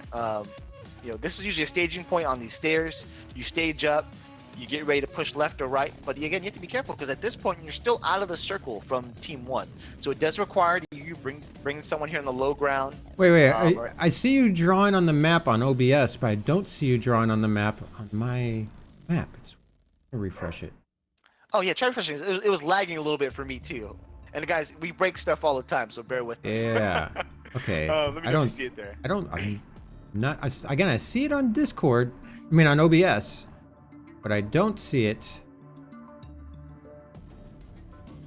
This is usually a staging point on these stairs. You stage up, you get ready to push left or right, but again, you have to be careful because at this point you're still out of the circle from Team 1. So it does require you bring someone here on the low ground. Wait. I see you drawing on the map on OBS, but I don't see you drawing on the map on my map. I'll refresh it. Oh yeah, try refreshing. It was lagging a little bit for me too. And guys, we break stuff all the time, so bear with us. Yeah. Okay. Let me know if you see it there. I'm not. Again, I see it on Discord. I mean on OBS, but I don't see it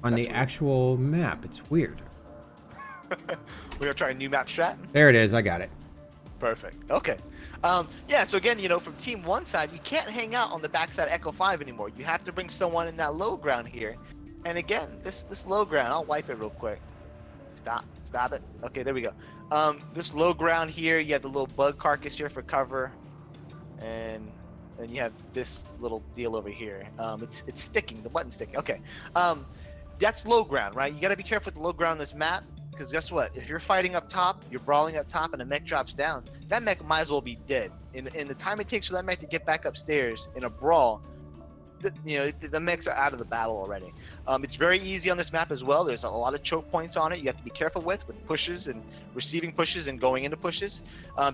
on the actual map. It's weird. We're gonna try a new map strat. There it is. I got it. Perfect. Okay. Yeah, so again, from Team 1 side, you can't hang out on the backside Echo 5 anymore. You have to bring someone in that low ground here. And again, this low ground, I'll wipe it real quick. Stop it. Okay, there we go. This low ground here, you have the little bug carcass here for cover. And then you have this little deal over here. It's sticking, the button's sticking. Okay. That's low ground, right? You gotta be careful with the low ground on this map. Because guess what? If you're fighting up top, you're brawling up top, and a mech drops down, that mech might as well be dead. In the time it takes for that mech to get back upstairs in a brawl, the mech's out of the battle already. It's very easy on this map as well. There's a lot of choke points on it. You have to be careful with pushes and receiving pushes and going into pushes.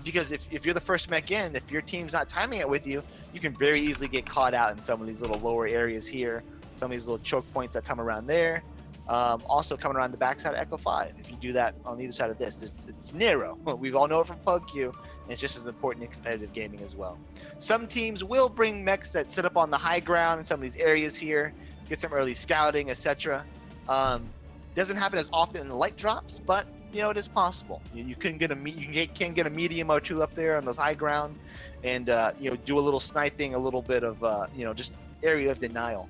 Because if you're the first mech in, if your team's not timing it with you, you can very easily get caught out in some of these little lower areas here. Some of these little choke points that come around there. Also coming around the backside of Echo 5. If you do that on either side of this, it's narrow. We all know it from PUBG, and it's just as important in competitive gaming as well. Some teams will bring mechs that sit up on the high ground in some of these areas here, get some early scouting, etc. Doesn't happen as often in the light drops, but it is possible. You can get a medium or two up there on those high ground, and do a little sniping, a little bit of just area of denial.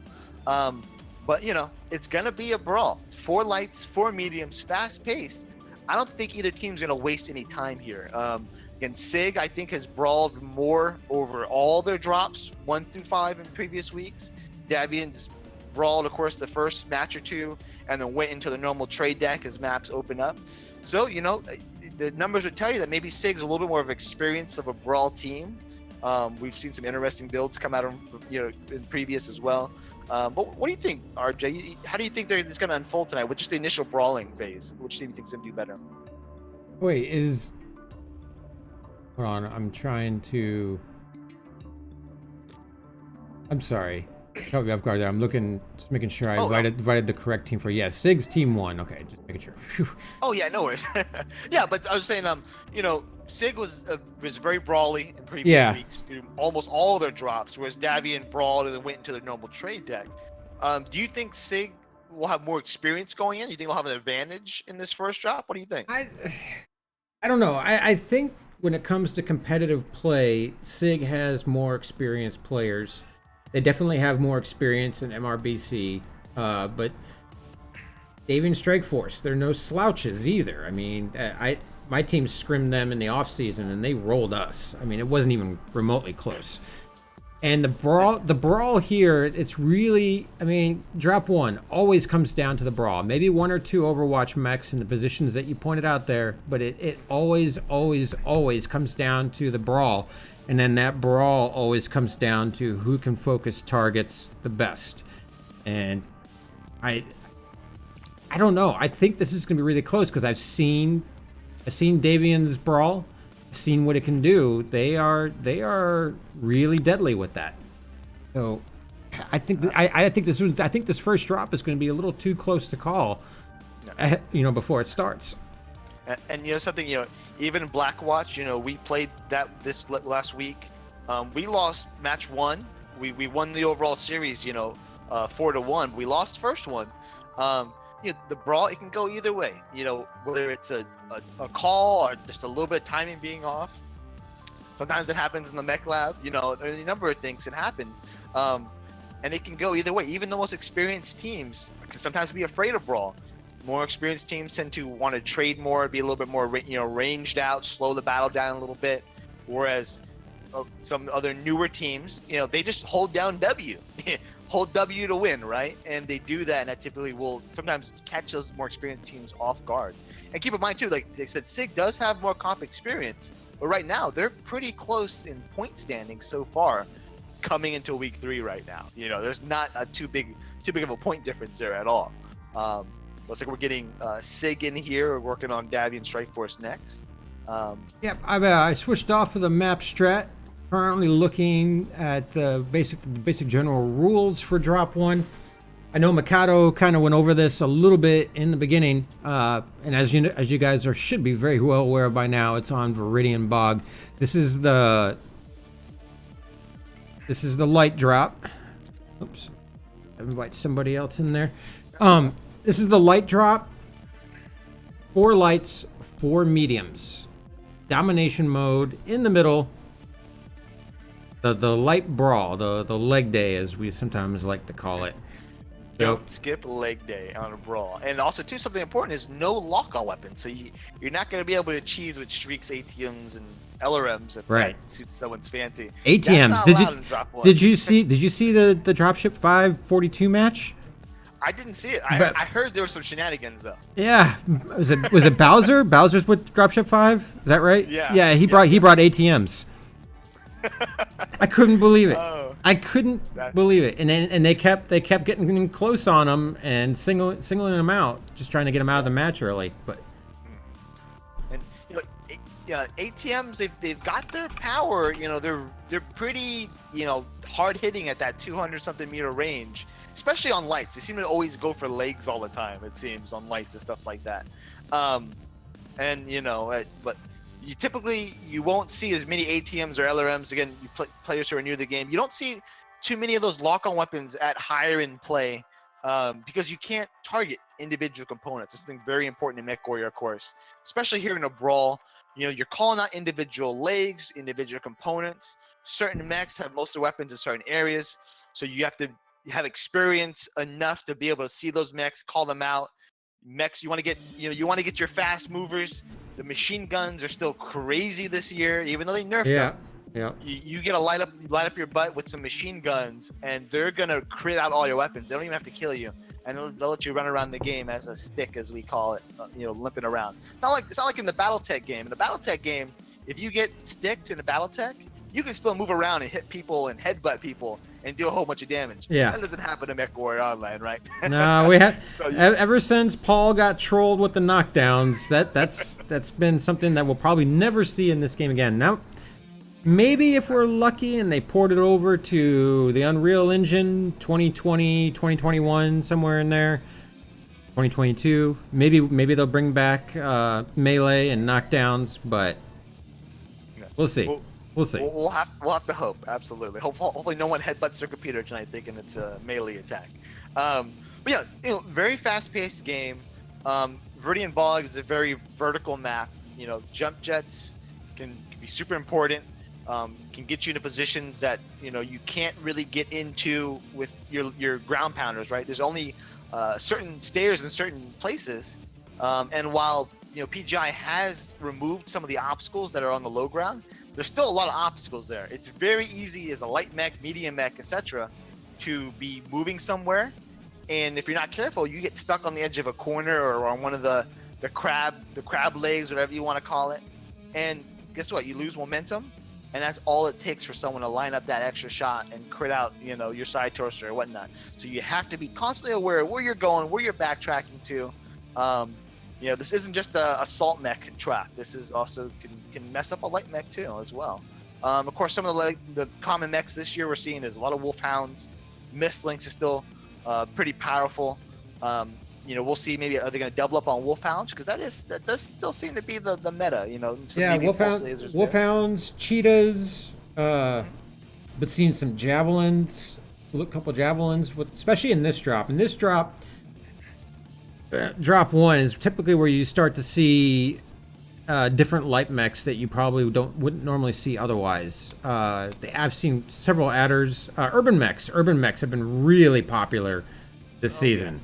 But it's gonna be a brawl. 4 lights, 4 mediums, fast paced. I don't think either team's gonna waste any time here. Again, SIG I think has brawled more over all their drops 1 through 5 in previous weeks. Davian's brawled, of course, the first match or two, and then went into the normal trade deck as maps open up. So the numbers would tell you that maybe SIG's a little bit more of experience of a brawl team. We've seen some interesting builds come out of in previous as well. But what do you think, RJ? How do you think it's going to unfold tonight with just the initial brawling phase? Which team do you think is going to do better? Wait, hold on. I'm trying to. I'm sorry. Caught me off guard there. I'm just making sure I invited the correct team for. Yeah, SIG's team 1. Okay, just making sure. Whew. Oh yeah, no worries. Yeah, but I was saying, SIG was very brawly in previous weeks through almost all their drops, whereas Davian brawled and then went into the normal trade deck. Do you think SIG will have more experience going in? Do you think they'll have an advantage in this first drop? What do you think? I don't know. I think when it comes to competitive play, SIG has more experienced players. They definitely have more experience in MRBC, but Davian Strike Force, they're no slouches either. I mean, my team scrimmed them in the offseason and they rolled us. I mean, it wasn't even remotely close. And the brawl here, it's really, drop 1 always comes down to the brawl. Maybe 1 or 2 Overwatch mechs in the positions that you pointed out there, but it always comes down to the brawl. And then that brawl always comes down to who can focus targets the best. And I don't know. I think this is going to be really close because I've seen Davian's brawl, seen what it can do. They are really deadly with that. So I think this first drop is going to be a little too close to call, before it starts. And something, even Blackwatch, we played this last week. We lost match 1. We won the overall series, 4-1. We lost first one. The brawl, it can go either way. Whether it's a call or just a little bit of timing being off. Sometimes it happens in the mech lab. A number of things can happen. And it can go either way. Even the most experienced teams can sometimes be afraid of brawl. More experienced teams tend to want to trade more, be a little bit more, ranged out, slow the battle down a little bit. Whereas some other newer teams, they just hold down W, hold W to win, right? And they do that, and that typically will sometimes catch those more experienced teams off guard. And keep in mind too, like they said, SIG does have more comp experience, but right now they're pretty close in point standing so far, coming into week 3 right now. There's not a too big of a point difference there at all. Looks like we're getting SIG in here. We're working on Davian Strike Force next. Yep, I switched off of the map strat. Currently looking at the basic general rules for Drop 1. I know Mikado kind of went over this a little bit in the beginning, and as you guys should be very well aware by now, it's on Viridian Bog. This is the light drop. Oops, invite somebody else in there. This is the light drop. 4 lights, 4 mediums. Domination mode in the middle. The light brawl, the leg day as we sometimes like to call it. Don't skip leg day on a brawl. And also too, something important is no lock-on weapons. So you're not going to be able to cheese with streaks, ATMs, and LRMs if that suits someone's fancy. ATMs. Did you see the Dropship 542 match? I didn't see it. I heard there were some shenanigans though. Yeah, was it Bowser? Bowser's with Dropship 5. Is that right? Yeah. Yeah, he brought ATMs. I couldn't believe it. I couldn't believe it. And they kept getting close on him and singling him out, just trying to get him out of the match early. But and ATMs, they've got their power. They're pretty hard hitting at that 200 something meter range. Especially on lights, they seem to always go for legs all the time. It seems on lights and stuff like that, but you won't see as many ATMs or LRMs. Again, players who are new to the game, you don't see too many of those lock-on weapons at higher end play because you can't target individual components. It's something very important in Mech Warrior, of course, especially here in a brawl. You're calling out individual legs, individual components. Certain mechs have most of the weapons in certain areas, so you have to have experience enough to be able to see those mechs, call them out. Mechs, you want to get your fast movers. The machine guns are still crazy this year, even though they nerfed them. Yeah. You get to light up your butt with some machine guns, and they're gonna crit out all your weapons. They don't even have to kill you, and they'll let you run around the game as a stick, as we call it, limping around. It's not like in the BattleTech game. In the BattleTech game, if you get sticked in a BattleTech, you can still move around and hit people and headbutt people and do a whole bunch of damage. Yeah. That doesn't happen to Mech Warrior Online, right? No, we have. Ever since Paul got trolled with the knockdowns, that's been something that we'll probably never see in this game again. Now, maybe if we're lucky and they port it over to the Unreal Engine 2020, 2021, somewhere in there, 2022, maybe they'll bring back melee and knockdowns, but we'll see. We'll see. We'll have to hope. Absolutely. Hopefully no one headbutts their computer tonight thinking it's a melee attack. But yeah, very fast-paced game. Viridian Bog is a very vertical map. Jump jets can be super important. Can get you into positions that you can't really get into with your ground pounders. Right? There's only certain stairs in certain places, and while PGI has removed some of the obstacles that are on the low ground, there's still a lot of obstacles there. It's very easy as a light mech, medium mech, etc. to be moving somewhere, and if you're not careful, you get stuck on the edge of a corner or on one of the crab legs, whatever you want to call it, and guess what? You lose momentum, and that's all it takes for someone to line up that extra shot and crit out your side torso or whatnot. So you have to be constantly aware of where you're going, where you're backtracking to. This isn't just a assault mech trap. This is also can mess up a light mech too as well. Of course, some of the common mechs this year we're seeing is a lot of Wolfhounds. Mistlinks is still pretty powerful. We'll see. Maybe are they going to double up on Wolfhounds, because that does still seem to be the meta. Yeah, Wolfhounds, cheetahs, but seeing some javelins, a couple javelins, especially in this drop. In this drop. Drop 1 is typically where you start to see different light mechs that you probably wouldn't normally see otherwise. I've seen several adders. Urban mechs have been really popular this season.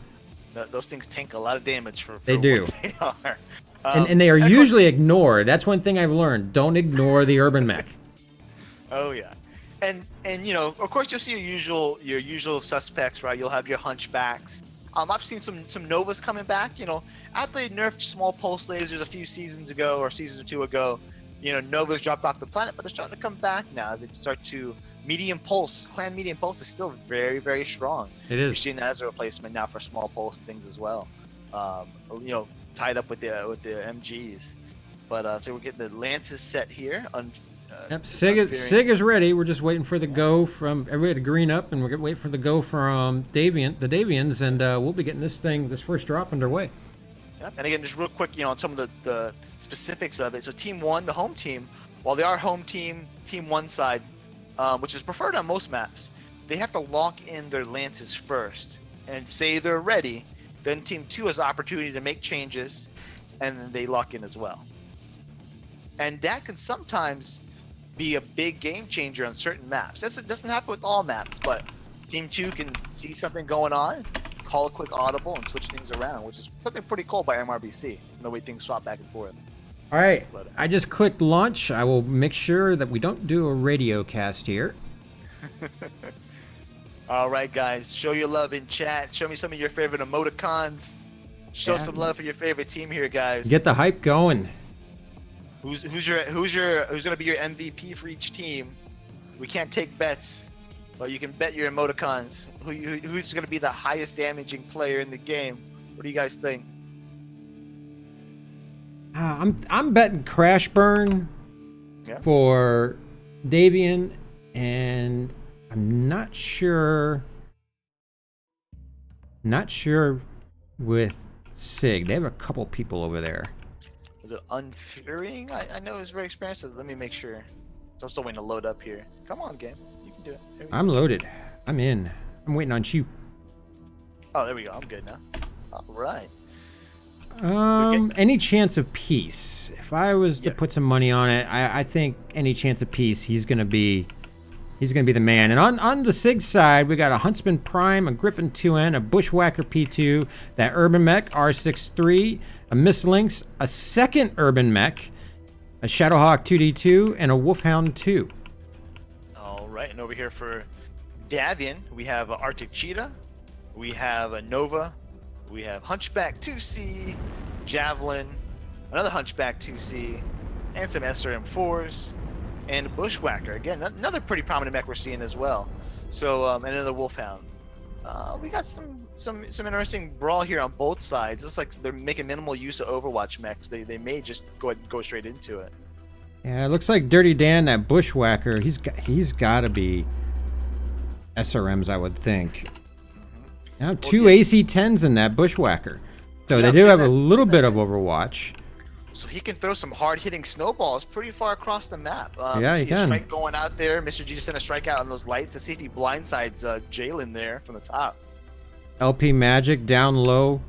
Yeah. Those things tank a lot of damage for they do. What they are. And they are usually ignored. That's one thing I've learned. Don't ignore the urban mech. Oh yeah, and of course you'll see your usual suspects, right? You'll have your hunchbacks. I've seen some Novas coming back. After they nerfed small pulse lasers a few seasons ago or seasons or two ago, Novas dropped off the planet, but they're starting to come back now as they start to medium pulse. Clan medium pulse is still very, very strong. It is. You're seeing that as a replacement now for small pulse things as well. you know, tied up with the MGs. But so we're getting the Lances set here. Yep, SIG is ready. We're just waiting for the go from everybody to green up, and we're gonna wait for the go from the Davians, and we'll be getting this first drop underway. Yep. And again, just real quick, you know, on some of the specifics of it. So Team 1, the home team, while they are home team, Team 1 side, which is preferred on most maps, they have to lock in their Lances first and say they're ready. Then Team 2 has the opportunity to make changes, and then they lock in as well. And that can sometimes be a big game changer on certain maps. It doesn't happen with all maps, but Team 2 can see something going on, call a quick audible, and switch things around, which is something pretty cool by MRBC, the way things swap back and forth. All right, I just clicked launch. I will make sure that we don't do a radio cast here. All right, guys, show your love in chat. Show me some of your favorite emoticons. Show some love for your favorite team here, guys. Get the hype going. Who's gonna be your MVP for each team? We can't take bets, but you can bet your emoticons. Who's gonna be the highest damaging player in the game? What do you guys think? I'm betting Crash Burn for Davian, and I'm not sure with SIG. They have a couple people over there. Is it Unfearing? I know it's very expensive. Let me make sure. So I'm still waiting to load up here. Come on, game. You can do it. I'm loaded. I'm in. I'm waiting on you. Oh, there we go. I'm good now. All right. Any chance of peace? If I was to put some money on it, I think any chance of peace, he's gonna be the man. And on the SIG side, we got a Huntsman Prime, a Griffin 2N, a Bushwhacker P2, that Urban Mech R63, a Mislinks, a second Urban Mech, a Shadowhawk 2D2, and a Wolfhound 2. All right, and over here for Davian, we have a Arctic Cheetah, we have a Nova, we have Hunchback 2C, Javelin, another Hunchback 2C, and some SRM4s, and Bushwhacker. Again, another pretty prominent mech we're seeing as well. So, and another Wolfhound. We got some interesting brawl here on both sides. It's like they're making minimal use of Overwatch mechs. They may just go straight into it. Yeah, it looks like Dirty Dan, that Bushwhacker, he's got to be SRMs, I would think. Now, two AC-10s in that Bushwhacker. So they do have a little bit of Overwatch. So he can throw some hard-hitting snowballs pretty far across the map. Yeah, he can. Strike going out there. Mr. G just sent a strike out on those lights to see if he blindsides Jalen there from the top. LP Magic down low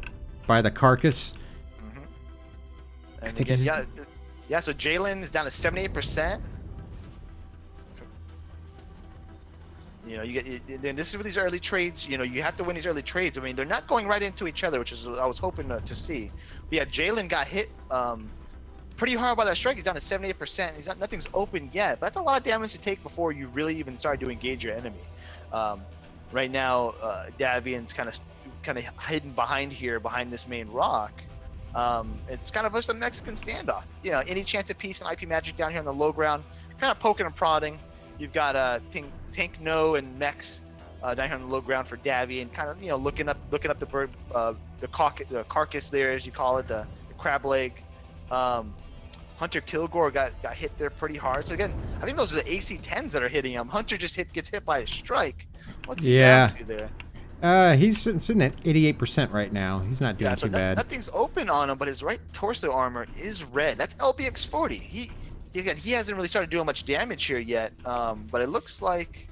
by the carcass. And again, yeah. So Jalen is down to 78%. You know, then this is with these early trades. You know, you have to win these early trades. I mean, they're not going right into each other, which is I was hoping to see. But yeah, Jalen got hit pretty hard by that strike. He's down to 78%. Nothing's open yet, but that's a lot of damage to take before you really even start to engage your enemy. Right now, Davian's kind of hidden behind this main rock. It's kind of just a Mexican standoff. You know, any chance of peace and IP Magic down here on the low ground, kind of poking and prodding. You've got Tank No and Mex down here on the low ground for Davian, kind of looking up the bird, the carcass there, as you call it, the crab leg. Hunter Kilgore got hit there pretty hard. So again, I think those are the AC-10s that are hitting him. Hunter just gets hit by a strike. What's he down to there? He's sitting at 88% right now. He's not doing too bad. Nothing's open on him, but his right torso armor is red. That's LBX40. He hasn't really started doing much damage here yet, but it looks like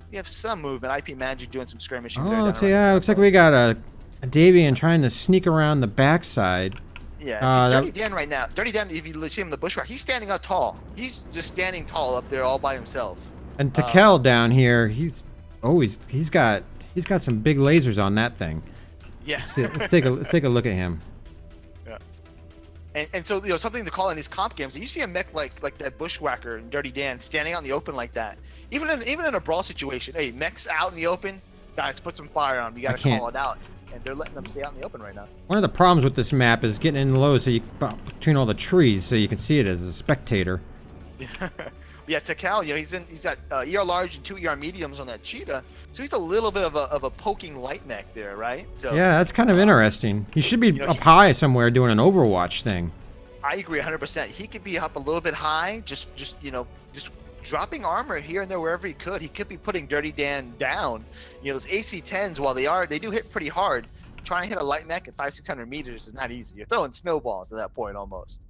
we have some movement. IP Magic doing some skirmishing there. Looks like we got a Davian trying to sneak around the backside. Yeah, Dirty Dan right now. Dirty Dan, if you see him in the bushwhack, he's standing up tall. He's just standing tall up there all by himself. And Takel down here, he's got some big lasers on that thing. Yeah. Let's take a look at him. Yeah. And so something to call in these comp games. You see a mech like that Bushwhacker and Dirty Dan standing out in the open like that. Even in a brawl situation, hey, mech's out in the open, guys, put some fire on him. You gotta call it out. And they're letting them stay out in the open right now. One of the problems with this map is getting in low, so you between all the trees, so you can see it as a spectator. Yeah. Yeah, Takal, he's got ER large and 2 ER mediums on that cheetah, so he's a little bit of a poking light mech there, right? So yeah, that's kind of interesting. He should be up high somewhere doing an Overwatch thing. I agree 100%. He could be up a little bit high, just dropping armor here and there wherever he could. He could be putting Dirty Dan down. Those AC-10s, while they do hit pretty hard, trying to hit a light mech at 500-600 meters is not easy. You're throwing snowballs at that point almost.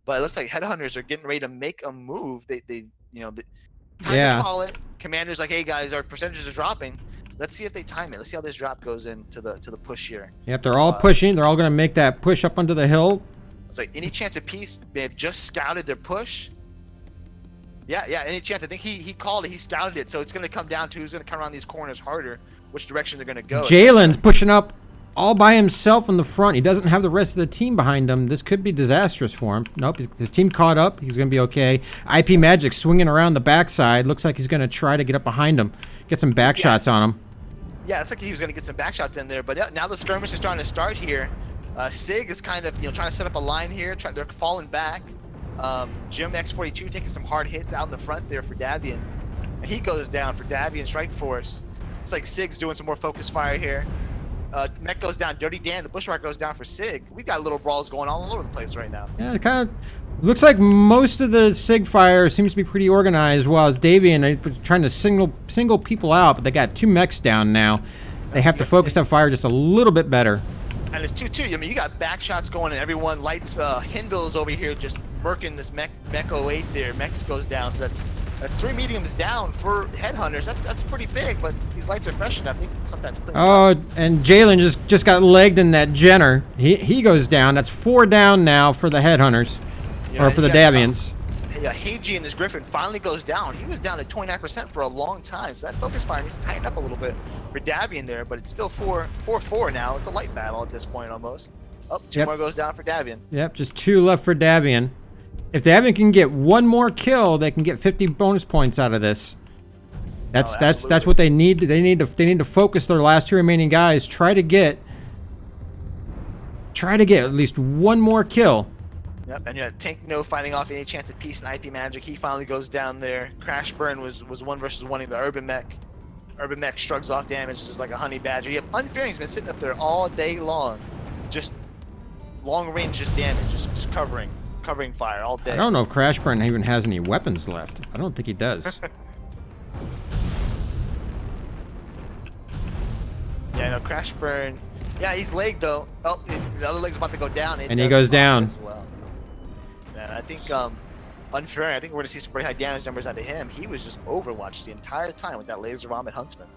But it looks like headhunters are getting ready to make a move. Time to call it. Commander's like, hey guys, our percentages are dropping. Let's see if they time it. Let's see how this drop goes into the push here. Yep, they're all pushing. They're all going to make that push up onto the hill. It's like any chance of peace. They have just scouted their push. Yeah, any chance. I think he called it. He scouted it. So it's going to come down to who's going to come around these corners harder, which direction they're going to go. Jalen's pushing up all by himself in the front. He doesn't have the rest of the team behind him. This could be disastrous for him. Nope, his team caught up. He's going to be okay. IP Magic swinging around the backside. Looks like he's going to try to get up behind him, get some back shots on him. Yeah, it's like he was going to get some back shots in there. But now the skirmish is starting to start here. SIG is kind of trying to set up a line here. They're falling back. Jim X42 taking some hard hits out in the front there for Davian. And he goes down for Davian Strike Force. It's like SIG's doing some more focus fire here. Mech goes down, Dirty Dan, the Bushwhack goes down for SIG. We've got little brawls going all over the place right now. Yeah, it kind of looks like most of the SIG fire seems to be pretty organized, while Davian was trying to single people out, but they got 2 mechs down now. They have to focus that fire just a little bit better. And it's 2-2. I mean, you got back shots going, and everyone lights Hindle's over here just murking this mech 08 there. Mex goes down, so that's 3 mediums down for headhunters. That's pretty big, but these lights are fresh enough. They can sometimes clean up. And Jalen just got legged in that Jenner. He goes down. That's 4 down now for the headhunters, or for the Davians. Yeah, Heiji and this Griffin finally goes down. He was down at 29% for a long time, so that focus fire needs to tighten up a little bit for Davian there, but it's still 4-4 now. It's a light battle at this point almost. Oh, 2 more goes down for Davian. Yep, just 2 left for Davian. If Davian can get 1 more kill, they can get 50 bonus points out of this. That's what they need. They need to focus their last 2 remaining guys. Try to get at least 1 more kill. Yep, and Tank No fighting off any chance of peace and IP Magic. He finally goes down there. Crash Burn was 1 versus 1 in the Urban Mech. Urban Mech shrugs off damage just like a honey badger. You have Unfearing's been sitting up there all day long, just long range, just damage, just covering fire all day. I don't know if Crash Burn even has any weapons left. I don't think he does. Yeah, no, Crash Burn. Yeah, he's legged though. Oh, the other leg's about to go down. And he goes down. As well. And I think Unfairing, I think we're gonna see some pretty high damage numbers out of him. He was just Overwatch the entire time with that laser vomit huntsman.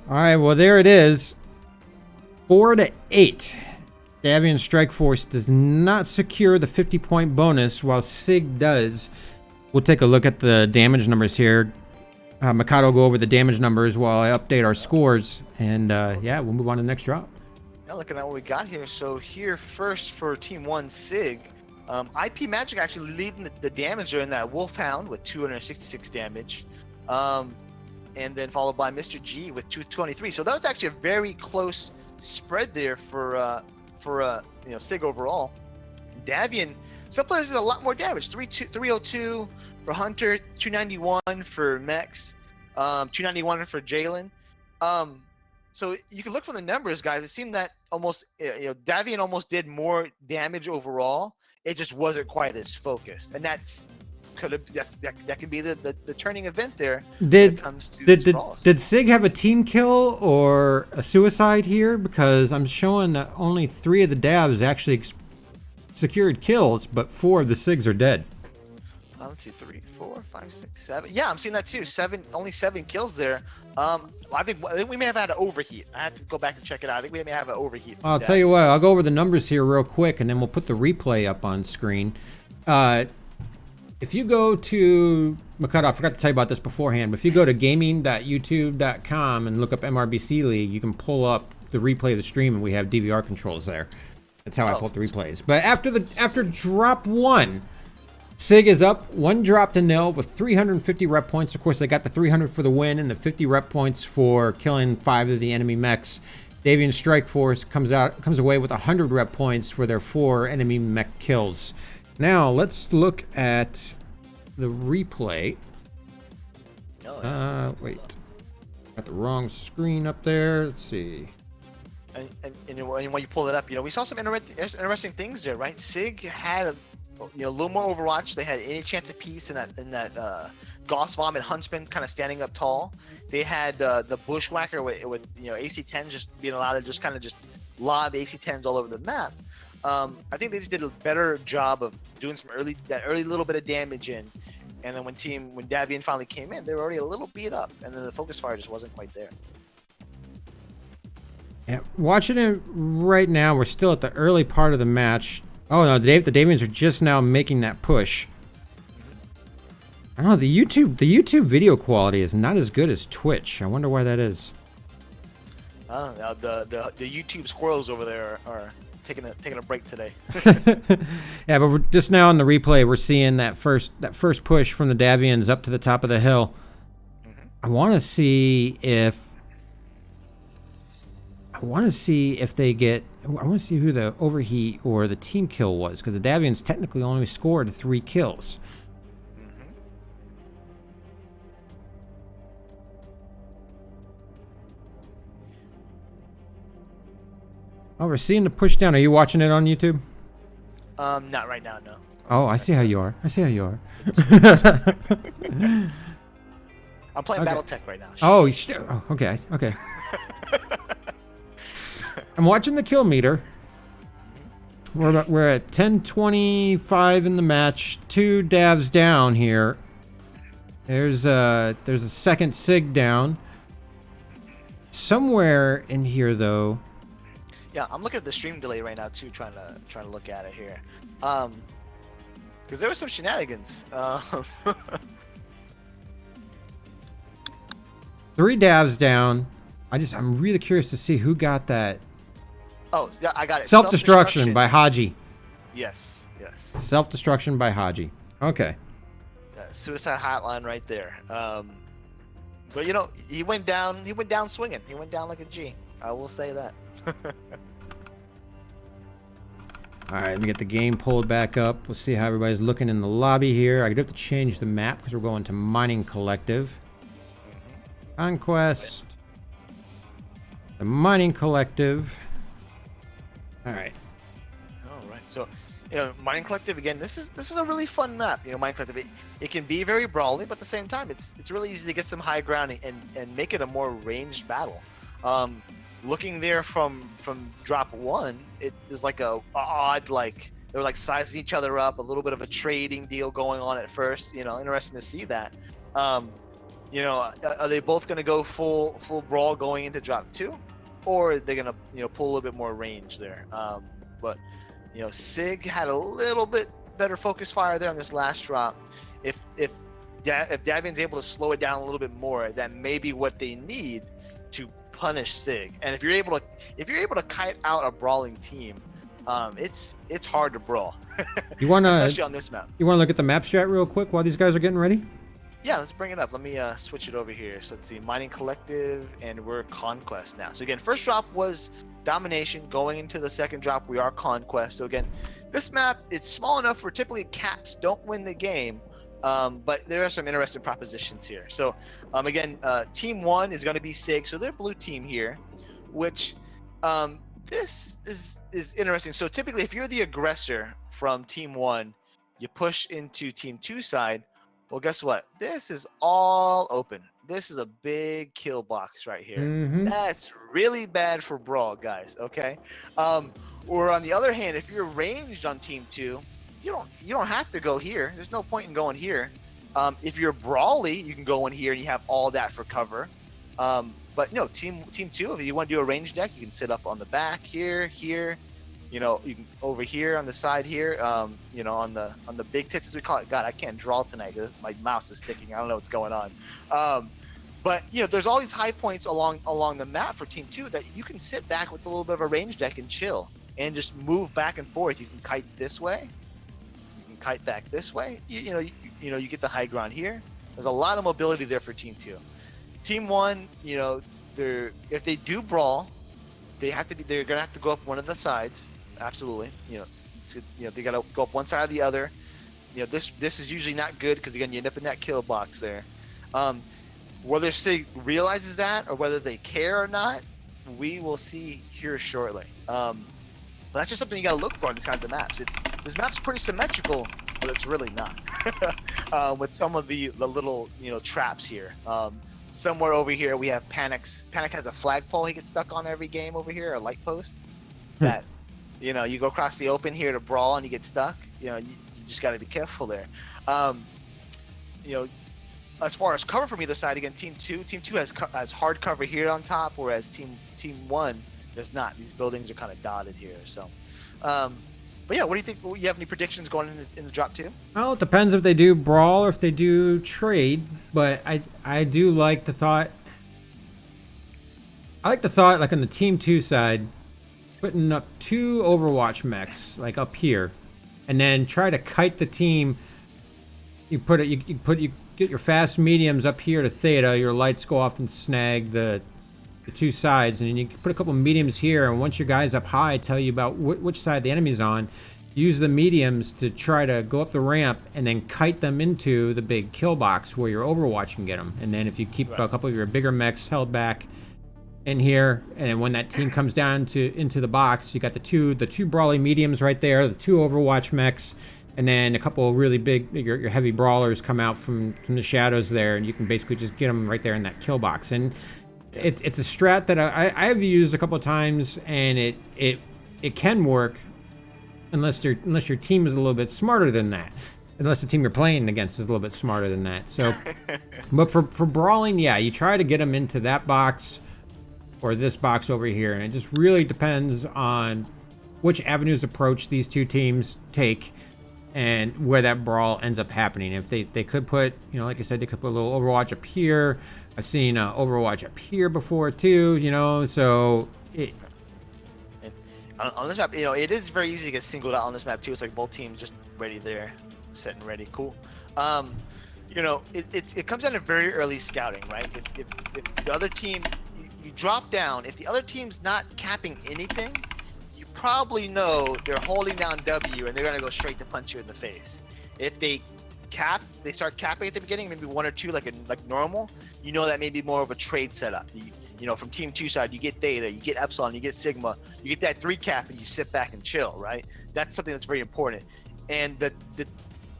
All right, well there it is. 4-8. Davian Strike Force does not secure the 50-point bonus, while SIG does. We'll take a look at the damage numbers here. Mikado will go over the damage numbers while I update our scores, and yeah, we'll move on to the next drop. Now looking at what we got here, so here first for Team 1 SIG, IP Magic actually leading the damage in that Wolfhound with 266 damage, and then followed by Mr. G with 223. So that was actually a very close spread there for SIG overall. Davian, some players did a lot more damage. 302 for Hunter, 291 for Mex, 291 for Jalen. So you can look from the numbers, guys. It seemed that almost Davian almost did more damage overall. It just wasn't quite as focused, and that could be the turning event there. Did SIG have a team kill or a suicide here? Because I'm showing that only 3 of the Davs actually secured kills, but 4 of the SIGs are dead. 1, 2, 3, 4, 5, 6, 7. Yeah, I'm seeing that too. Only 7 kills there. I think we may have had an overheat. I have to go back and check it out. I think we may have an overheat. I'll tell you what. I'll go over the numbers here real quick, and then we'll put the replay up on screen. If you go to Mikado, I forgot to tell you about this beforehand, but if you go to gaming.youtube.com and look up MRBC League, you can pull up the replay of the stream, and we have DVR controls there. That's how I pull up the replays. But after drop 1, SIG is up 1 drop to 0 with 350 rep points. Of course, they got the 300 for the win and the 50 rep points for killing 5 of the enemy mechs. Davian Strike Force comes away with 100 rep points for their 4 enemy mech kills. Now let's look at the replay. Oh, wait. Got the wrong screen up there. Let's see. And when you pull it up, we saw some interesting things there, right? SIG had a little more Overwatch. They had any chance of peace in that Gauss Vomit Huntsman kind of standing up tall. They had the Bushwhacker with AC-10s just being allowed to just lob AC-10s all over the map. I think they just did a better job of doing that early little bit of damage in, and then when Davian finally came in, they were already a little beat up, and then the focus fire just wasn't quite there. Yeah, watching it right now, we're still at the early part of the match. Oh no, the Davians are just now making that push. I don't know, the YouTube video quality is not as good as Twitch. I wonder why that is. The YouTube squirrels over there are taking a break today. Yeah, but we're just now in the replay, we're seeing that first push from the Davians up to the top of the hill. I want to see if they get. I want to see who the overheat or the team kill was, because the Davians technically only scored 3 kills. Oh, we're seeing the push down. Are you watching it on YouTube? Not right now, no. Oh, I see how you are. I'm playing BattleTech right now. Oh, okay. I'm watching the kill meter. We're at 10:25 in the match. 2 davs down here. There's a second SIG down. Somewhere in here though. Yeah, I'm looking at the stream delay right now too, trying to look at it here. Because there was some shenanigans. 3 davs down. I'm really curious to see who got that. Oh, yeah, I got it. Self-destruction by Haji. Yes. Self-destruction by Haji. Okay. Suicide hotline right there. But he went down swinging. He went down like a G. I will say that. All right, let me get the game pulled back up. We'll see how everybody's looking in the lobby here. I do have to change the map because we're going to Mining Collective. Conquest. The Mining Collective. All right. So, Mining Collective again. This is a really fun map. Mining Collective. It can be very brawly, but at the same time, it's really easy to get some high ground and make it a more ranged battle. Looking there from drop 1, it is like a odd, they were sizing each other up, a little bit of a trading deal going on at first. Interesting to see that. Are they both going to go full brawl going into drop 2, or are they going to pull a little bit more range there? But SIG had a little bit better focus fire there on this last drop. If Davian's able to slow it down a little bit more, that may be what they need to punish SIG. And if you're able to kite out a brawling team, it's hard to brawl. Especially on this map. You want to look at the map strat real quick while these guys are getting ready? Yeah, let's bring it up. Let me switch it over here. So let's see, Mining Collective, and we're Conquest now. So again, first drop was Domination. Going into the second drop, we are Conquest. So again, this map, it's small enough where typically caps don't win the game. But there are some interesting propositions here. So again, team 1 is going to be SIG, so they're blue team here, which this is interesting. So typically, if you're the aggressor from team 1, you push into team 2 side. Well, guess what? This is all open. This is a big kill box right here. That's really bad for brawl, guys. Okay. Or on the other hand, if you're ranged on team 2, you don't have to go here. There's no point in going here. If you're brawly, you can go in here and you have all that for cover. But team 2, if you want to do a range deck, you can sit up on the back here. You can over here on the side here. On the big tips as we call it. God, I can't draw tonight because my mouse is sticking. I don't know what's going on. But there's all these high points along the map for team 2 that you can sit back with a little bit of a range deck and chill and just move back and forth. You can kite this way. Kite back this way. You get the high ground here. There's a lot of mobility there for team 2. Team 1, if they do brawl, they're gonna have to go up one of the sides. Absolutely. They gotta go up one side or the other. this is usually not good because again you end up in that kill box there. Whether SIG realizes that or whether they care or not, we will see here shortly. But that's just something you got to look for in these kinds of maps. This map's pretty symmetrical, but it's really not. With some of the little traps here. Somewhere over here we have Panic's. Panic has a flagpole he gets stuck on every game over here, a light post. That you go across the open here to brawl and you get stuck. You just got to be careful there. As far as cover from either side, again, Team 2 has hard cover here on top, whereas Team 1 does not. These buildings are kind of dotted here. So, but yeah, what do you think? You have any predictions going in the drop 2? Well, it depends if they do brawl or if they do trade. But I do like the thought. I like the thought, like on the Team 2 side, putting up 2 Overwatch mechs like up here, and then try to kite the team. You get your fast mediums up here to Theta. Your lights go off and snag the 2 sides, and then you can put a couple mediums here. And once your guys up high tell you about which side the enemy's on, use the mediums to try to go up the ramp and then kite them into the big kill box where your Overwatch can get them. And then if you keep a couple of your bigger mechs held back in here, and then when that team comes down into the box, you got the two brawly mediums right there, the 2 Overwatch mechs. And then a couple of really big, your heavy brawlers come out from the shadows there, and you can basically just get them right there in that kill box. And it's a strat that I have used a couple of times, and it can work unless your team is a little bit smarter than that. Unless the team you're playing against is a little bit smarter than that. So, but for brawling, yeah, you try to get them into that box or this box over here, and it just really depends on which avenues approach these 2 teams take, and where that brawl ends up happening. If they could put, like I said, they could put a little Overwatch up here. I've seen Overwatch up here before too, so on this map, it is very easy to get singled out on this map too. It's like both teams just ready there, set and ready. Cool. It comes down to very early scouting, right? If the other team, you drop down, if the other team's not capping anything, probably know they're holding down W and they're gonna go straight to punch you in the face. If they start capping at the beginning, maybe 1 or 2 like normal, that may be more of a trade setup. From Team 2 side, you get Theta, you get Epsilon, you get Sigma, you get that 3 cap, and you sit back and chill, right? That's something that's very important. And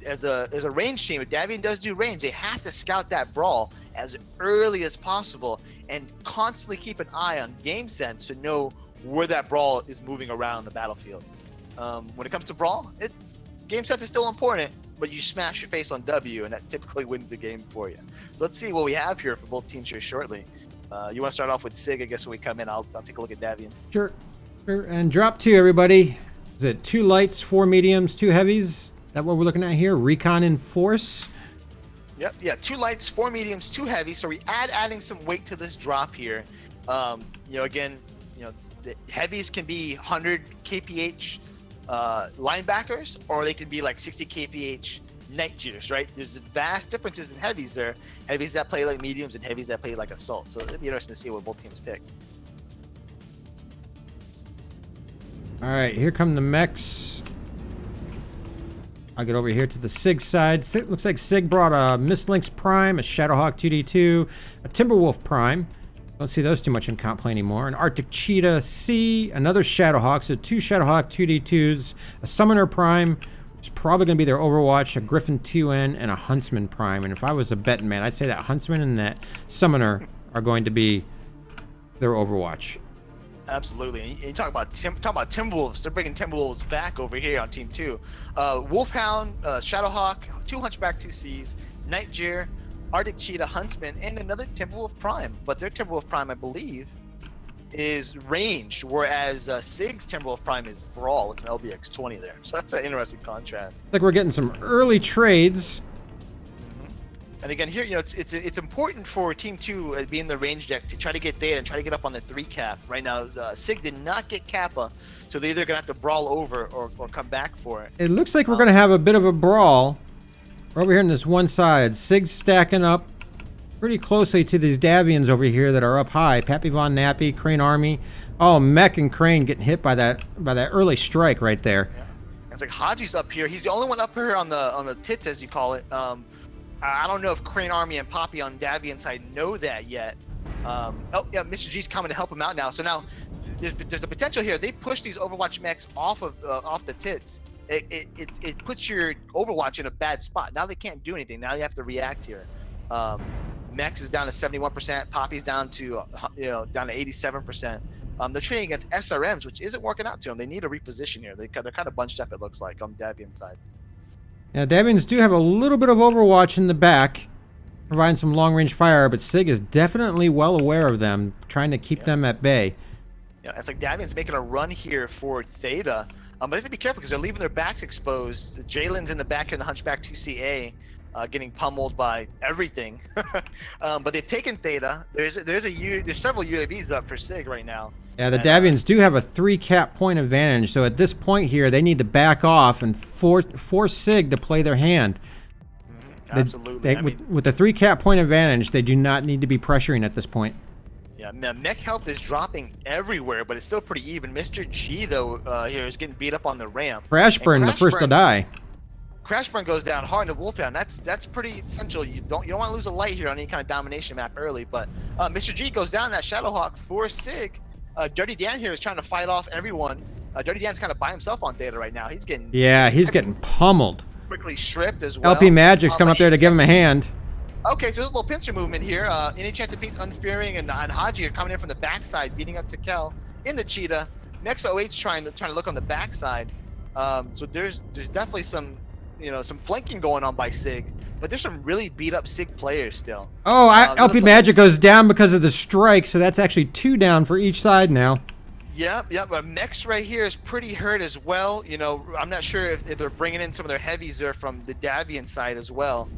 as a range team, if Davian does do range, they have to scout that brawl as early as possible and constantly keep an eye on game sense to know where that brawl is moving around the battlefield. When it comes to brawl, game sense is still important, but you smash your face on W, and that typically wins the game for you. So let's see what we have here for both teams here shortly. You want to start off with SIG? I guess when we come in, I'll take a look at Davian. Sure. And drop 2, everybody. Is it 2 lights, 4 mediums, 2 heavies? That what we're looking at here? Recon and Force. Yep. Yeah. 2 lights, 4 mediums, 2 heavies. So we adding some weight to this drop here. The heavies can be 100 kph linebackers, or they can be like 60 kph night shooters, right? There's vast differences in heavies there. Heavies that play like mediums and heavies that play like assault. So it'd be interesting to see what both teams pick. All right, here come the mechs. I'll get over here to the SIG side. Looks like SIG brought a Mistlynx Prime, a Shadowhawk 2D2, a Timberwolf Prime. Don't see those too much in comp play anymore. An Arctic Cheetah C, another Shadowhawk, so 2 Shadowhawk 2D2s, a Summoner Prime, which is probably going to be their Overwatch, a Griffin 2N, and a Huntsman Prime. And if I was a betting man, I'd say that Huntsman and that Summoner are going to be their Overwatch. Absolutely. And you talk about Timberwolves. They're bringing Timberwolves back over here on Team 2. Wolfhound, Shadowhawk, 2 Hunchback 2Cs, Nightjar, Arctic Cheetah, Huntsman, and another Timberwolf Prime. But their Timberwolf Prime, I believe, is ranged, whereas SIG's Timberwolf Prime is Brawl with an LBX 20 there. So that's an interesting contrast. Like we're getting some early trades. And again, here, it's important for Team 2 being the range deck to try to get Theta and try to get up on the 3 cap. Right now, SIG did not get Kappa, so they're either going to have to brawl over or come back for it. It looks like we're going to have a bit of a brawl. We're over here on this one side. SIG's stacking up pretty closely to these Davians over here that are up high. Pappy Von Nappy, Crane Army. Oh, Mech and Crane getting hit by that early strike right there. Yeah. It's like Haji's up here. He's the only one up here on the tits, as you call it. I don't know if Crane Army and Poppy on Davian side know that yet. Oh yeah, Mr. G's coming to help him out now. So now there's the potential here. They push these Overwatch mechs off the tits. It puts your Overwatch in a bad spot. Now they can't do anything. Now you have to react here. Mex is down to 71%. Poppy's down to down to 87%. They're trading against SRMs, which isn't working out to them. They need a reposition here. They're kind of bunched up, it looks like, on Davian's side. Yeah, Davians do have a little bit of Overwatch in the back, providing some long-range fire, but SIG is definitely well aware of them, trying to keep them at bay. Yeah, it's like Davian's making a run here for Theta. But they have to be careful because they're leaving their backs exposed. Jalen's in the back here in the Hunchback 2CA, getting pummeled by everything. But they've taken Theta. There's several UAVs up for SIG right now. Yeah, the Davians do have a 3-cap point advantage, so at this point here, they need to back off and force SIG to play their hand. Absolutely. With the 3-cap point advantage, they do not need to be pressuring at this point. Yeah, mech health is dropping everywhere, but it's still pretty even. Mr. G, though, here is getting beat up on the ramp. Crashburn, the first to die. Crashburn goes down hard in the Wolfhound. That's pretty essential. You don't want to lose a light here on any kind of domination map early. But Mr. G goes down that Shadowhawk for SIG. Dirty Dan here is trying to fight off everyone. Dirty Dan's kind of by himself on Theta right now. He's getting he's getting pummeled. Quickly stripped as well. LP Magic's coming up there to give him a hand. Okay, so there's a little pincer movement here. Any chance of Pete's Unfearing and Haji are coming in from the backside, beating up Tekel in the Cheetah. Next 08's trying to look on the backside. So there's definitely some flanking going on by SIG, but there's some really beat up SIG players still. Oh, LP Magic goes down because of the strike, so that's actually 2 down for each side now. Yep. But Mex right here is pretty hurt as well. I'm not sure if they're bringing in some of their heavies there from the Davian side as well.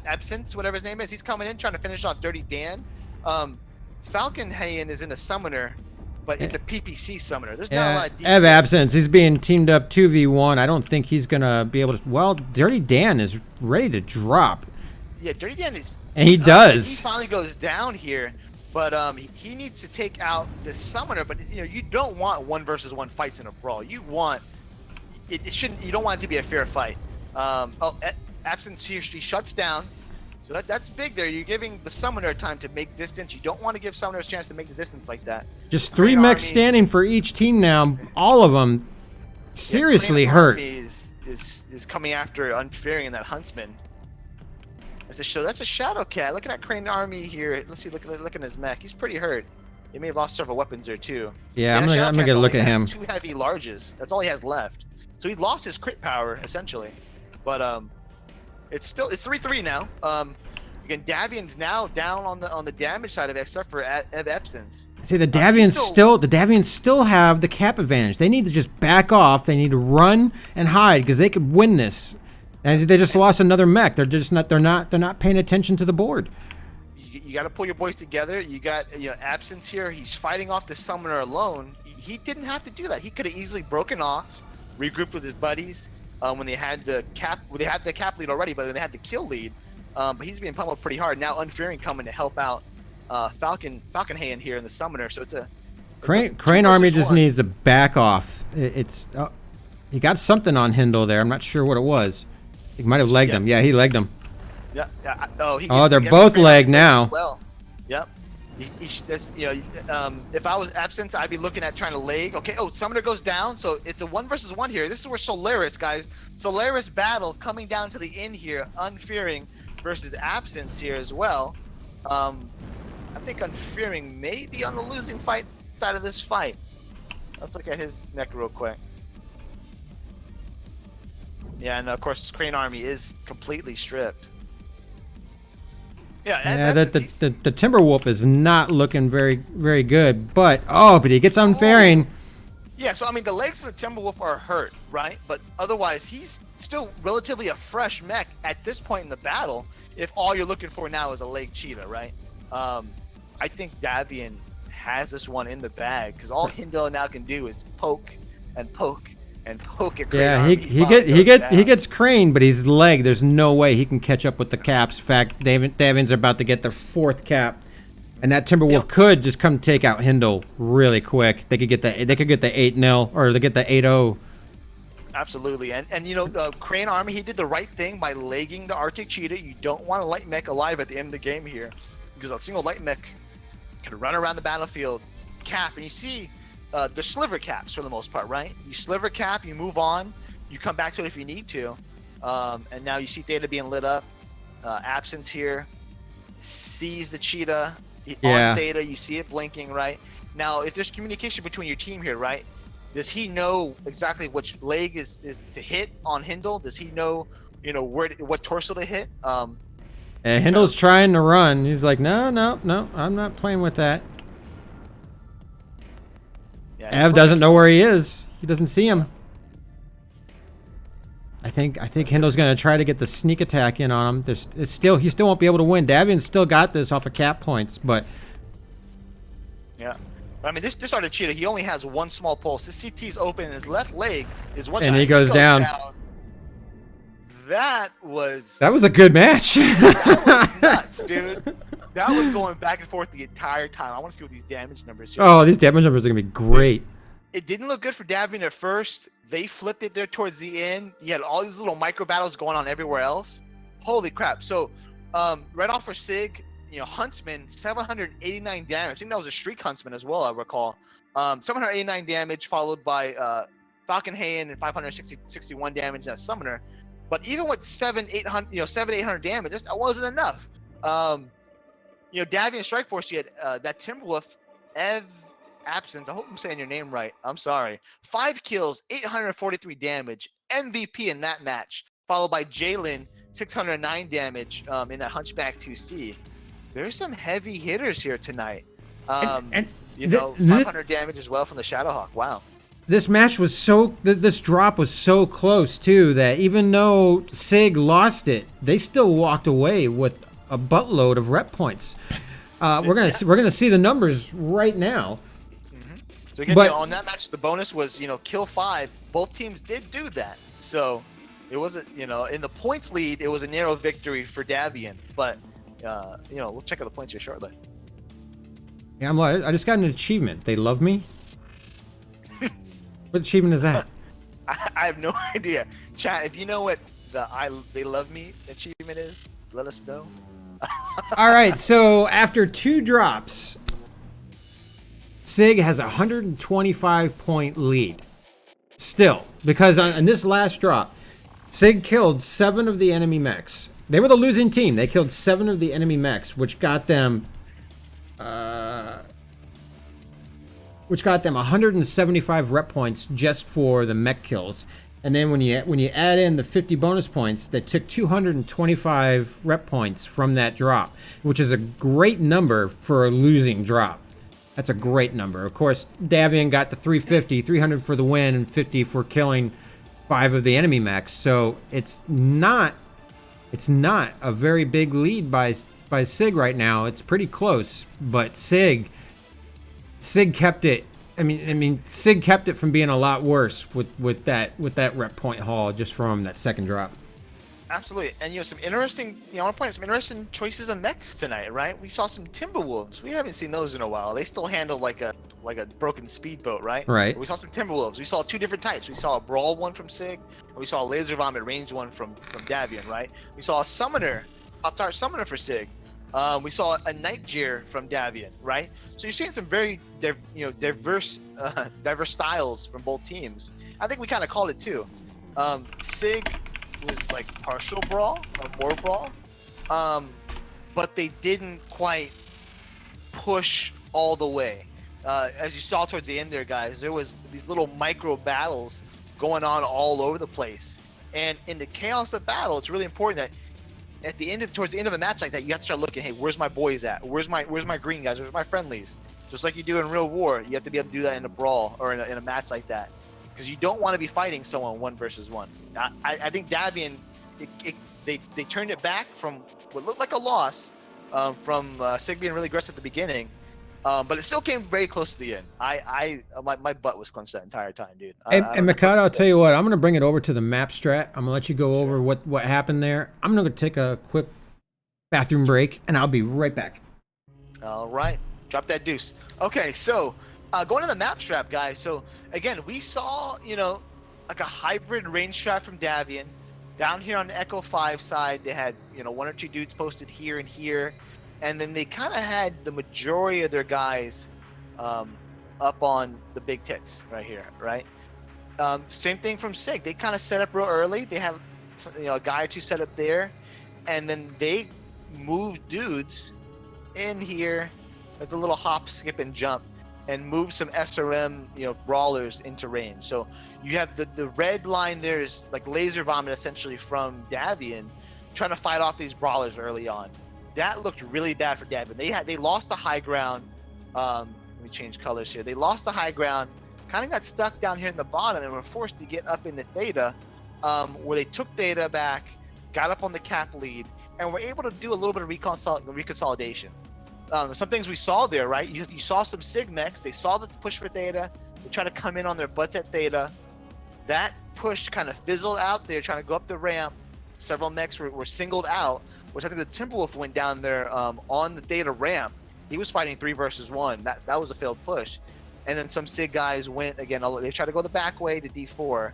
Absence, whatever his name is, he's coming in trying to finish off Dirty Dan. Falcon Hayen is in a summoner, but it's a PPC summoner. There's not a lot of Ev Absence, he's being teamed up 2v1. I don't think he's gonna be able to. Well, Dirty Dan is ready to drop. Yeah, Dirty Dan is. And he does. He finally goes down here, but he needs to take out the summoner. But you don't want 1 versus 1 fights in a brawl. You want it shouldn't. You don't want it to be a fair fight. Absence here, she shuts down. So that's big there. You're giving the summoner time to make distance. You don't want to give summoners a chance to make the distance like that. Just 3 mechs standing for each team now. All of them seriously hurt. Is coming after Unfearing and that Huntsman. That's a Shadow Cat. Looking at Crane Army here. Let's see. Look at his mech. He's pretty hurt. He may have lost several weapons there too. Yeah, I'm gonna get a look at him. 2 heavy larges. That's all he has left. So he lost his crit power essentially. But it's 3-3 now. Again, Davian's now down on the damage side of it, except for Ev Absence. See, the Davians still have the cap advantage. They need to just back off. They need to run and hide because they could win this. And they just lost another mech. They're just not. They're not paying attention to the board. You got to pull your boys together. You got Absence here. He's fighting off the summoner alone. He didn't have to do that. He could have easily broken off, regrouped with his buddies. When they had the cap lead already, but then they had the kill lead. But he's being pummeled pretty hard now. Unfearing coming to help out Falcon Hand here in the summoner. So it's a Crane Army just needs to back off. He got something on Hindle there. I'm not sure what it was. He might have legged him. Yeah, he legged him. Yeah. They're both legged now. Well, yep. If I was Absence, I'd be looking at trying to leg. Okay, Summoner goes down, so it's a 1 versus 1 here. This is where Solaris, guys. Solaris battle coming down to the end here. Unfearing versus Absence here as well. I think Unfearing may be on the losing side of this fight. Let's look at his neck real quick. Yeah, and of course, Crane Army is completely stripped. Yeah, the Timberwolf is not looking very, very good, but he gets Unfearing. Yeah, so I mean the legs of the Timberwolf are hurt, right? But otherwise, he's still relatively a fresh mech at this point in the battle. If all you're looking for now is a leg cheetah, right? I think Davian has this one in the bag because all Hindle now can do is poke and poke and poke at Crane. Yeah, Army. he gets Crane, but he's leg. There's no way he can catch up with the caps. In fact, Davians are about to get their 4th cap And that Timberwolf could just come take out Hindle really quick. They could get the 8-0 or they get the 8-0. Absolutely, and you know, the Crane Army, he did the right thing by legging the Arctic Cheetah. You don't want a light mech alive at the end of the game here, because a single light mech can run around the battlefield, cap, and you see the sliver caps for the most part, right? You sliver cap, you move on, you come back to it if you need to, and now you see Theta being lit up. Absence here sees the Cheetah on Theta. You see it blinking, right? Now, if there's communication between your team here, right? Does he know exactly which leg is to hit on Hindle? Does he know, you know, what torso to hit? And Hindle's trying to run. He's like, no, I'm not playing with that. Yeah, Ev doesn't know where he is. He doesn't see him. I think Hindle's gonna try to get the sneak attack in on him. He still won't be able to win. Davian's still got this off of cap points, but yeah. I mean, this Arctic Cheetah, he only has one small pulse. His CT's open, and his left leg is one. And he goes down. That was a good match. That was nuts, dude. That was going back and forth the entire time. I want to see what these damage numbers here. Oh, these damage numbers are gonna be great. It didn't look good for Davian at first. They flipped it there towards the end. You had all these little micro battles going on everywhere else. Holy crap. So, right off for SIG, you know, Huntsman, 789 damage. I think that was a streak Huntsman as well, I recall. 789 damage, followed by Falcon Hayen and 561 damage as Summoner. But even with 700-800 damage, that wasn't enough. You know, Davian Strike Force, you had that Timberwolf, Ev Absence. I hope I'm saying your name right. I'm sorry. 5 kills, 843 damage, MVP in that match, followed by Jalen, 609 damage in that Hunchback 2C. There's some heavy hitters here tonight. You know, 500 damage as well from the Shadowhawk. Wow. This match was this drop was so close too that even though SIG lost it, they still walked away with a buttload of rep points. We're gonna see the numbers right now. So again, you know, on that match, the bonus was, you know, kill 5. Both teams did do that. So it wasn't, you know, in the points lead, it was a narrow victory for Davian. But you know, we'll check out the points here shortly. Yeah, I just got an achievement. They love me. What achievement is that? I have no idea. Chat, if you know what they love me achievement is, let us know. All right, so after 2 drops, SIG has a 125-point lead. Still, because on this last drop, SIG killed 7 of the enemy mechs. They were the losing team. They killed 7 of the enemy mechs, which got them 175 rep points just for the mech kills. And then when you add in the 50 bonus points, they took 225 rep points from that drop, which is a great number for a losing drop. That's a great number. Of course, Davian got the 350, 300 for the win, and 50 for killing 5 of the enemy mechs. So it's not a very big lead by SIG right now. It's pretty close, but SIG kept it. I mean, SIG kept it from being a lot worse with that rep point haul just from that second drop. Absolutely, and you know, some interesting. I want to point out some interesting choices of mechs tonight, right? We saw some Timberwolves. We haven't seen those in a while. They still handle like a broken speedboat, right? Right. But we saw some Timberwolves. We saw 2 different types. We saw a brawl one from SIG, and we saw a laser vomit range one from Davian, right? We saw a summoner, pop-tart summoner for SIG. We saw a Nightjeer from Davian, right? So you're seeing some very diverse styles from both teams. I think we kind of called it too. SIG was like partial brawl or more brawl, but they didn't quite push all the way. As you saw towards the end there, guys, there was these little micro battles going on all over the place. And in the chaos of battle, it's really important that towards the end of a match like that, you have to start looking, hey, where's my boys at? Where's my green guys? Where's my friendlies? Just like you do in real war, you have to be able to do that in a brawl or in a match like that, because you don't want to be fighting someone 1 versus 1. I think Davian, they turned it back from what looked like a loss, from SIG being really aggressive at the beginning, but it still came very close to the end. My butt was clenched that entire time, dude. And Mikado, I'll tell you what, I'm gonna bring it over to the map strat. I'm gonna let you go over what happened there. I'm gonna take a quick bathroom break, and I'll be right back. All right, drop that deuce. Okay, so going to the map strap, guys. So again, we saw, like a hybrid range strat from Davian. Down here on the Echo 5 side, they had, 1 or 2 dudes posted here and here. And then they kind of had the majority of their guys up on the big tits right here, right? Same thing from SIG. They kind of set up real early. They have, a guy or two set up there. And then they moved dudes in here with a little hop, skip, and jump, and move some SRM, brawlers into range. So you have the red line there is like laser vomit essentially from Davian, trying to fight off these brawlers early on. That looked really bad for Davian. They lost the high ground. Let me change colors here. They lost the high ground, kind of got stuck down here in the bottom, and were forced to get up into Theta, where they took Theta back, got up on the cap lead, and were able to do a little bit of reconsolidation. Some things we saw there, right? You saw some SIG mechs. They saw the push for Theta. They try to come in on their butts at Theta. That push kind of fizzled out. They were trying to go up the ramp. Several mechs were singled out, which I think the Timberwolf went down there on the Theta ramp. He was fighting 3 versus 1. That was a failed push. And then some SIG guys went, again, they tried to go the back way to D4.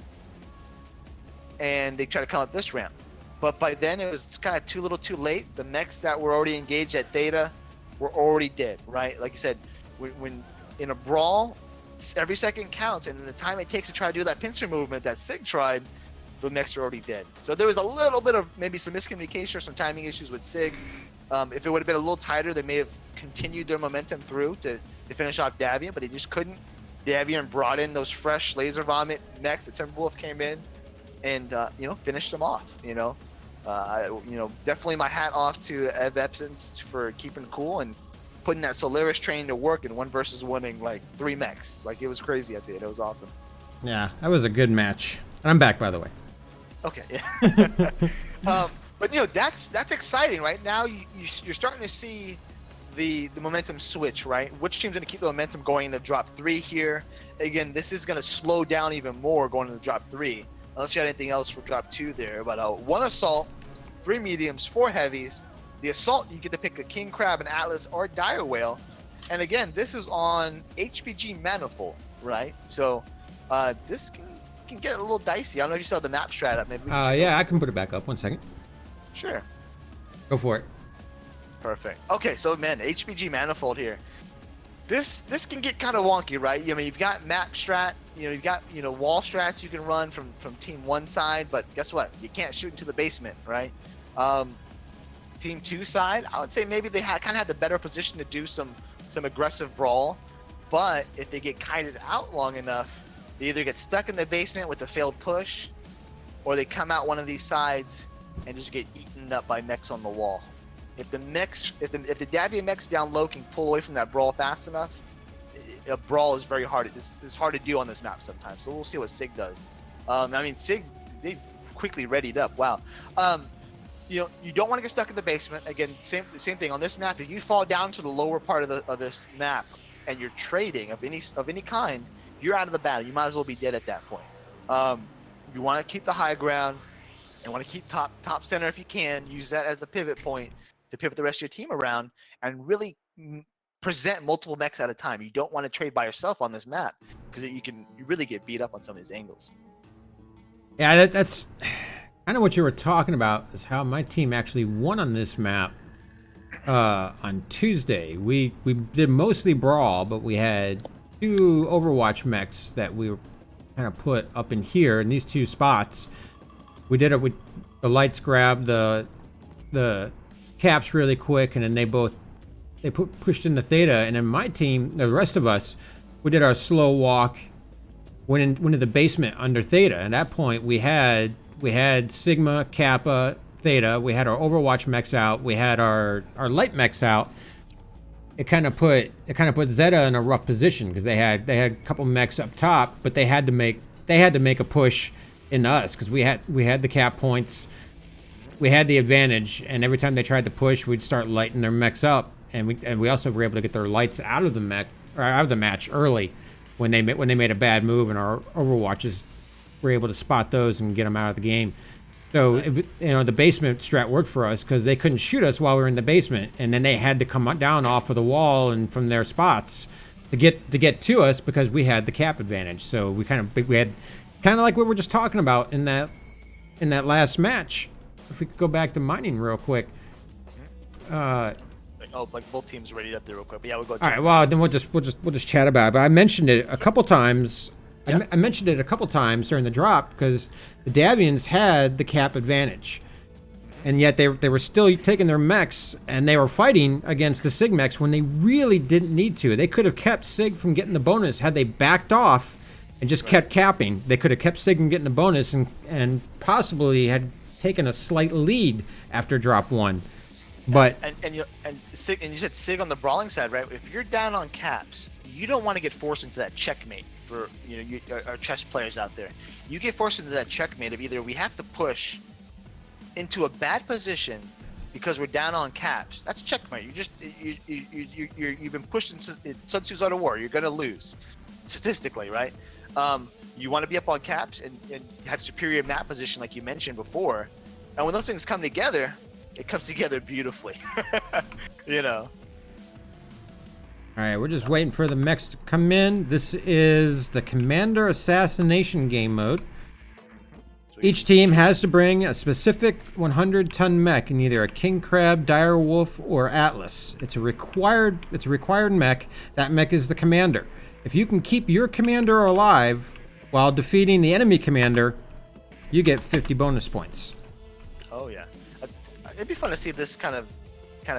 And they tried to come up this ramp. But by then, it was kind of too little too late. The mechs that were already engaged at Theta were already dead, right? Like you said, when in a brawl, every second counts, and in the time it takes to try to do that pincer movement that SIG tried, the mechs are already dead. So there was a little bit of maybe some miscommunication or some timing issues with SIG. If it would have been a little tighter, they may have continued their momentum through to finish off Davian, but they just couldn't. Davian brought in those fresh laser vomit mechs. The Timberwolf came in and finished them off. Definitely my hat off to Ev Epsons for keeping cool and putting that Solaris train to work in 1 versus 1 like 3 mechs. Like, it was crazy at the end. It was awesome. Yeah, that was a good match. And I'm back, by the way. Okay, yeah. But that's exciting, right? Now you're starting to see the momentum switch, right? Which team's going to keep the momentum going into drop 3 here? Again, this is going to slow down even more going into drop 3. Unless you had anything else for drop 2 there. But 1 assault, 3 mediums, 4 heavies. The assault, you get to pick a king crab, an atlas, or a dire whale. And again, this is on HPG manifold, right? So this can get a little dicey. I don't know if you saw the map strat up. Maybe. Yeah, I can put it back up. 1 second. Sure. Go for it. Perfect. Okay, so man, HPG manifold here. This can get kind of wonky, right? I mean, you've got map strat. You've got wall strats you can run from team 1 side, but guess what? You can't shoot into the basement, right? Team 2 side, I would say maybe they kind of had the better position to do some aggressive brawl, but if they get kited out long enough, they either get stuck in the basement with a failed push, or they come out one of these sides and just get eaten up by mechs on the wall. If the Davian mechs down low can pull away from that brawl fast enough, a brawl is very hard. It's hard to do on this map sometimes. So we'll see what SIG does. SIG, they quickly readied up. Wow. You don't want to get stuck in the basement. Again, same thing on this map. If you fall down to the lower part of this map and you're trading of any kind, you're out of the battle. You might as well be dead at that point. You want to keep the high ground and want to keep top center if you can. Use that as a pivot point to pivot the rest of your team around and really present multiple mechs at a time. You don't want to trade by yourself on this map because you really get beat up on some of these angles. Yeah, that's kind of what you were talking about, is how my team actually won on this map on Tuesday. We did mostly brawl, but we had 2 Overwatch mechs that we were kind of put up in here in these 2 spots. We did it with the lights grabbed the caps really quick, and then they pushed into Theta, and then my team, the rest of us, we did our slow walk, went into the basement under Theta. At that point, we had Sigma, Kappa, Theta. We had our Overwatch mechs out. We had our light mechs out. It kind of put Zeta in a rough position because they had a couple mechs up top, but they had to make a push into us because we had the cap points. We had the advantage, and every time they tried to push, we'd start lighting their mechs up, and we also were able to get their lights out of the match early when they made a bad move, and our Overwatches were able to spot those and get them out of the game. So, the basement strat worked for us because they couldn't shoot us while we were in the basement, and then they had to come down off of the wall and from their spots to get to us because we had the cap advantage. So we had kind of like what we're just talking about in that last match. If we could go back to mining real quick. Like both teams ready up there real quick. But yeah, we'll go. All right. Well, then we'll just chat about it. But I mentioned it a couple times. Yeah. I mentioned it a couple times during the drop because the Davians had the cap advantage, and yet they were still taking their mechs and they were fighting against the SIG mechs when they really didn't need to. They could have kept SIG from getting the bonus had they backed off and just kept capping. They could have kept SIG from getting the bonus and possibly had taken a slight lead after drop 1. But and you said SIG on the brawling side, right? If you're down on caps, you don't want to get forced into that checkmate for our chess players out there. You get forced into that checkmate of either we have to push into a bad position because we're down on caps. That's checkmate. You've been pushed into Sun Tzu's Art of War. You're gonna lose statistically, right? You want to be up on caps and have superior map position like you mentioned before. And when those things come together, it comes together beautifully. All right, we're just waiting for the mechs to come in. This is the Commander Assassination game mode. Each team has to bring a specific 100-ton mech in either a King Crab, Dire Wolf, or Atlas. It's a required mech. That mech is the commander. If you can keep your commander alive while defeating the enemy commander, you get 50 bonus points. Oh yeah. It'd be fun to see this kind of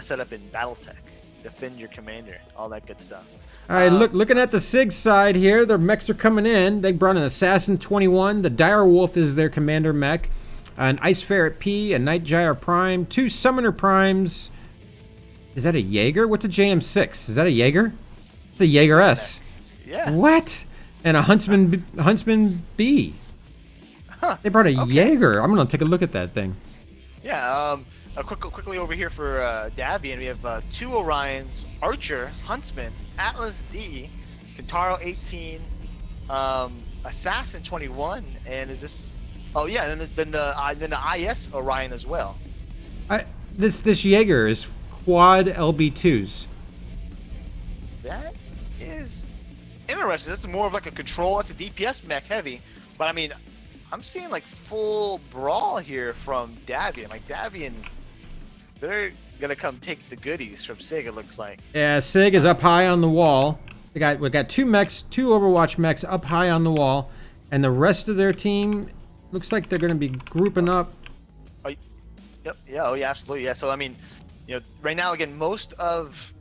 set up in BattleTech. Defend your commander, all that good stuff. All right, looking at the SIG side here, their mechs are coming in. They brought an Assassin 21. The Dire Wolf is their commander mech. An Ice Ferret P, a Night Gyre Prime, 2 Summoner Primes. Is that a Jaeger? What's a JM6? Is that a Jaeger? It's a Jaeger S. Yeah. What? And a Huntsman B. Huh. They brought a Jaeger. I'm gonna take a look at that thing. Yeah. Quickly over here for Davian, we have 2 Orions, Archer, Huntsman, Atlas D, Kentaro 18, Assassin 21, and is this? Oh yeah, and then the IS Orion as well. This Jaeger is quad LB2s. That is interesting. That's more of like a control. That's a DPS mech heavy, but I mean, I'm seeing like full brawl here from Davian. Like Davian, they're gonna come take the goodies from SIG. It looks like. Yeah, SIG is up high on the wall. We got 2 mechs, 2 Overwatch mechs up high on the wall, and the rest of their team looks like they're gonna be grouping up. Oh, yep. Yeah. Oh yeah. Absolutely. Yeah. So I mean, right now again, most of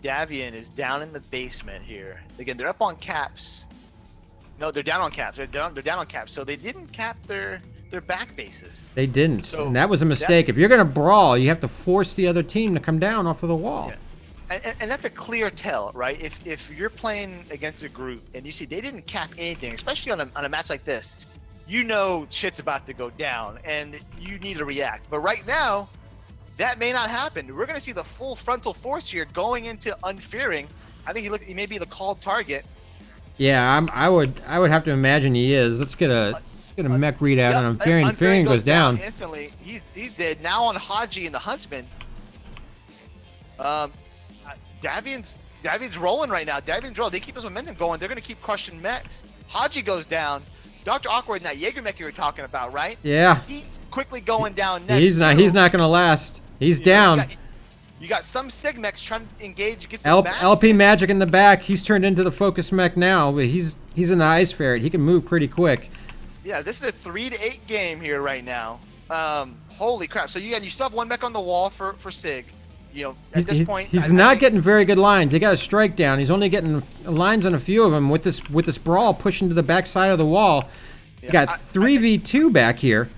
Davian is down in the basement here. Again, they're up on caps. No, they're down on caps. They're down on caps. So they didn't cap their back bases. They didn't, so and that was a mistake. If you're gonna brawl, you have to force the other team to come down off of the wall. Yeah. And that's a clear tell, right? If you're playing against a group and you see they didn't cap anything, especially on a match like this, shit's about to go down and you need to react. But right now, that may not happen. We're gonna see the full frontal force here going into Unfearing. I think he may be the called target. Yeah, I would have to imagine he is. Let's get a mech readout on him. Fearing goes down instantly. He's dead. Now on Haji and the Huntsman. Davian's rolling right now. Davian's rolling. They keep this momentum going. They're gonna keep crushing mechs. Haji goes down. Dr. Awkward in that Jaeger mech you were talking about, right? Yeah. He's quickly going down next. He's not gonna last. He's down. You got some SIG mechs trying to engage, get some LP Magic in the back. He's turned into the focus mech now, but he's in the Ice Ferret. He can move pretty quick. Yeah, this is a 3-8 game here right now. Holy crap! So you still have 1 mech on the wall for SIG. At this point, he's not getting very good lines. He got a strike down. He's only getting lines on a few of them with this brawl pushing to the back side of the wall. You got 3v2 back here.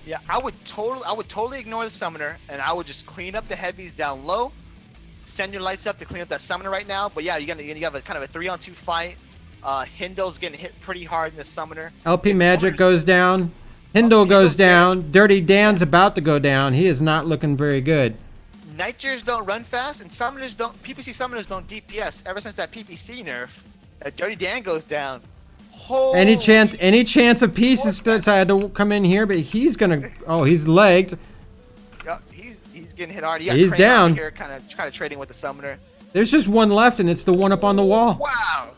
Yeah, I would totally ignore the summoner, and I would just clean up the heavies down low. Send your lights up to clean up that summoner right now. But yeah, you have a kind of a 3-on-2 fight. Hindo's getting hit pretty hard in the summoner. LP Magic goes down. Hindo goes down. Dirty Dan's about to go down. He is not looking very good. Nightjares don't run fast, and PPC summoners don't DPS. Ever since that PPC nerf, Dirty Dan goes down. Any chance of peace is decided to come in here, but he's gonna. Oh, he's legged. Yep, he's getting hit hard. He's Crane down. Here, kind of trading with the summoner. There's just one left, and it's the one up on the wall. Wow.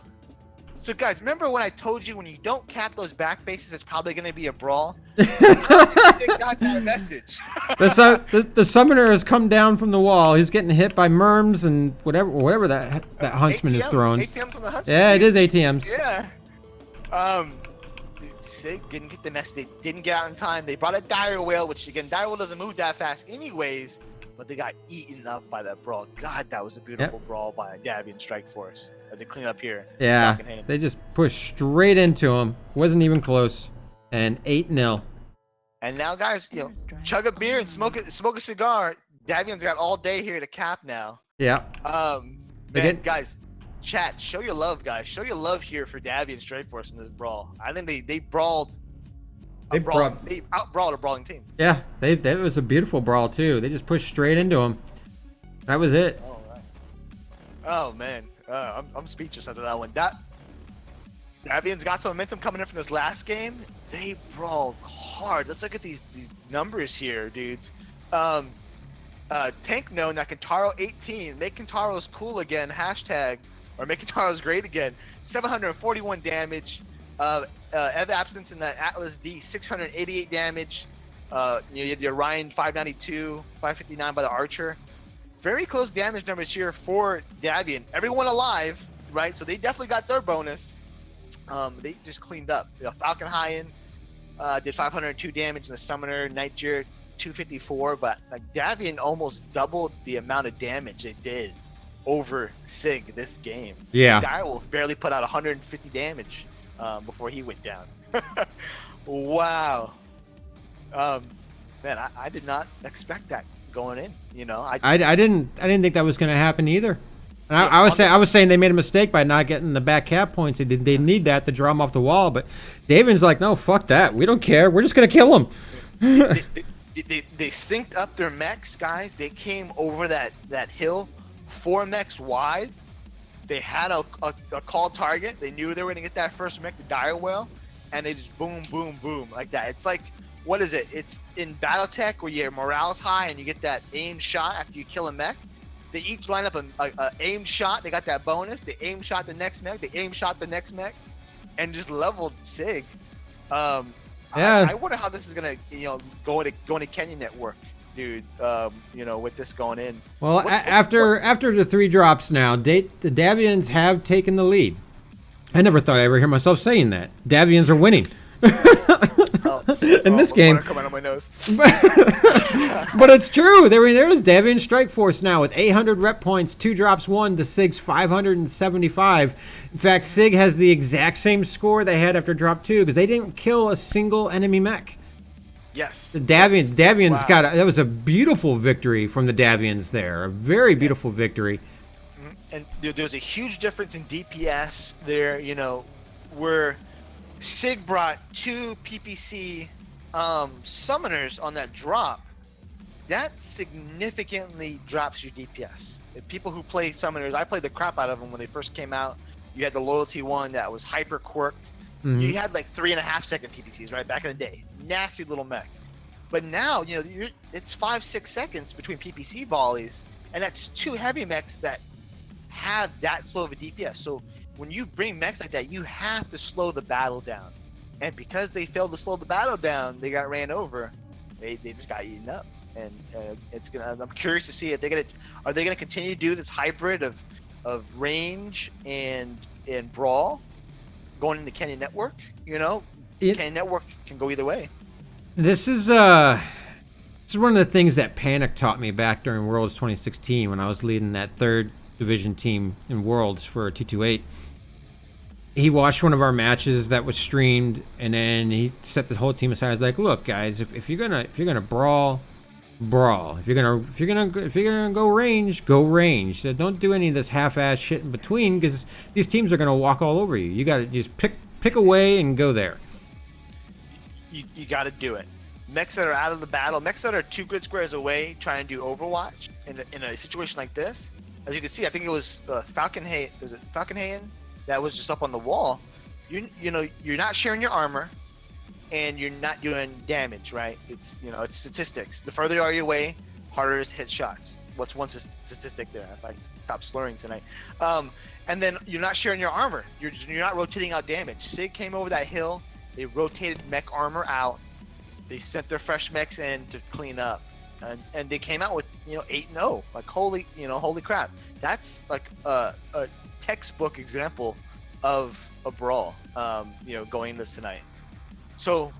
So guys, remember when I told you when you don't cap those back faces, it's probably going to be a brawl? They got that message. The summoner has come down from the wall. He's getting hit by merms and whatever that huntsman is throwing. ATMs on the huntsman. Yeah, it is ATMs. Yeah. SIG didn't get the message. They didn't get out in time. They brought a dire whale, which again, dire whale doesn't move that fast anyways. But they got eaten up by that brawl. God, that was a beautiful brawl by Davian Strike Force as they clean up here. Yeah, they just pushed straight into him. Wasn't even close. And 8-0. And now, guys, chug a beer and smoke a cigar. Davian's got all day here to cap now. Yeah. Guys, chat, show your love, guys. Show your love here for Davian Strike Force in this brawl. I think they brawled. They out-brawled a brawling team. Yeah, that was a beautiful brawl too. They just pushed straight into him. That was it. Oh man, I'm speechless after that one. Davian's got some momentum coming in from this last game. They brawled hard. Let's look at these numbers here, dudes. Tank known that Kentaro 18, make Kentaro's cool again. Hashtag or make Kentaro's great again. 741 damage. Ev Absence in the Atlas D, 688 damage. You had the Orion 592, 559 by the Archer. Very close damage numbers here for Davian. Everyone alive, right? So they definitely got their bonus. They just cleaned up. Falcon High-In did 502 damage in the Summoner. Nightjar 254, but like Davian almost doubled the amount of damage they did over SIG this game. Yeah. Direwolf barely put out 150 damage before he went down. Wow. Man, I did not expect that going in. I didn't think that was going to happen either. And I was saying they made a mistake by not getting the back cap points. They need that to draw him off the wall. But Davian's like, no, fuck that. We don't care. We're just going to kill him. They synced up their mechs, guys. They came over that hill 4 mechs wide. They had a called target. They knew they were going to get that first mech, the dire whale, and they just boom, boom, boom like that. It's like, what is it? It's in BattleTech where your morale's high and you get that aimed shot after you kill a mech. They each line up a aimed shot. They got that bonus. They aimed shot the next mech. They aimed shot the next mech, and just leveled SIG. Yeah. I wonder how this is gonna go into Kenyan Network, dude. With this going in. Well, after the 3 drops now, the Davians have taken the lead. I never thought I'd ever hear myself saying that. Davians are winning. In this game. Coming out my nose. But it's true. There's Davian Strike Force now with 800 rep points, 2 drops 1 to SIG's 575. In fact, SIG has the exact same score they had after drop 2 because they didn't kill a single enemy mech. Yes. The Davians that was a beautiful victory from the Davians there. A very beautiful victory. And there's a huge difference in DPS there, where SIG brought 2 PPC summoners on that drop. That significantly drops your DPS. If people who play summoners, I played the crap out of them when they first came out. You had the loyalty one that was hyper quirked. Mm-hmm. You had like 3.5 second PPCs, right, back in the day. Nasty little mech. But now, it's 5-6 seconds between PPC volleys, and that's 2 heavy mechs that have that slow of a DPS. So when you bring mechs like that, you have to slow the battle down. And because they failed to slow the battle down, they got ran over. They just got eaten up. And I'm curious to see if are they gonna continue to do this hybrid of range and brawl going into Kenyan Network? Kenyan Network can go either way. This is one of the things that Panic taught me back during Worlds 2016 when I was leading that 3rd division team in Worlds for 228. He watched one of our matches that was streamed, and then he set the whole team aside. He's like, "Look, guys, if you're gonna brawl, If you're gonna go range, go range. So don't do any of this half-ass shit in between, because these teams are gonna walk all over you. You gotta just pick a way and go there. You gotta do it. Mechs that are out of the battle, mechs that are 2 grid squares away, trying to do Overwatch in a situation like this. As you can see, I think it was Falcon Hayen that was just up on the wall. you know, you're not sharing your armor, and you're not doing damage, right? It's, you know, it's statistics. The further you are away, harder it is to hit shots. What's one statistic there? If I stop slurring tonight. And then you're not sharing your armor. You're not rotating out damage. SIG came over that hill. They rotated mech armor out. They sent their fresh mechs in to clean up, and they came out with, you know, 8-0. Like, holy crap. That's like a textbook example of a brawl. You know, going this tonight. So,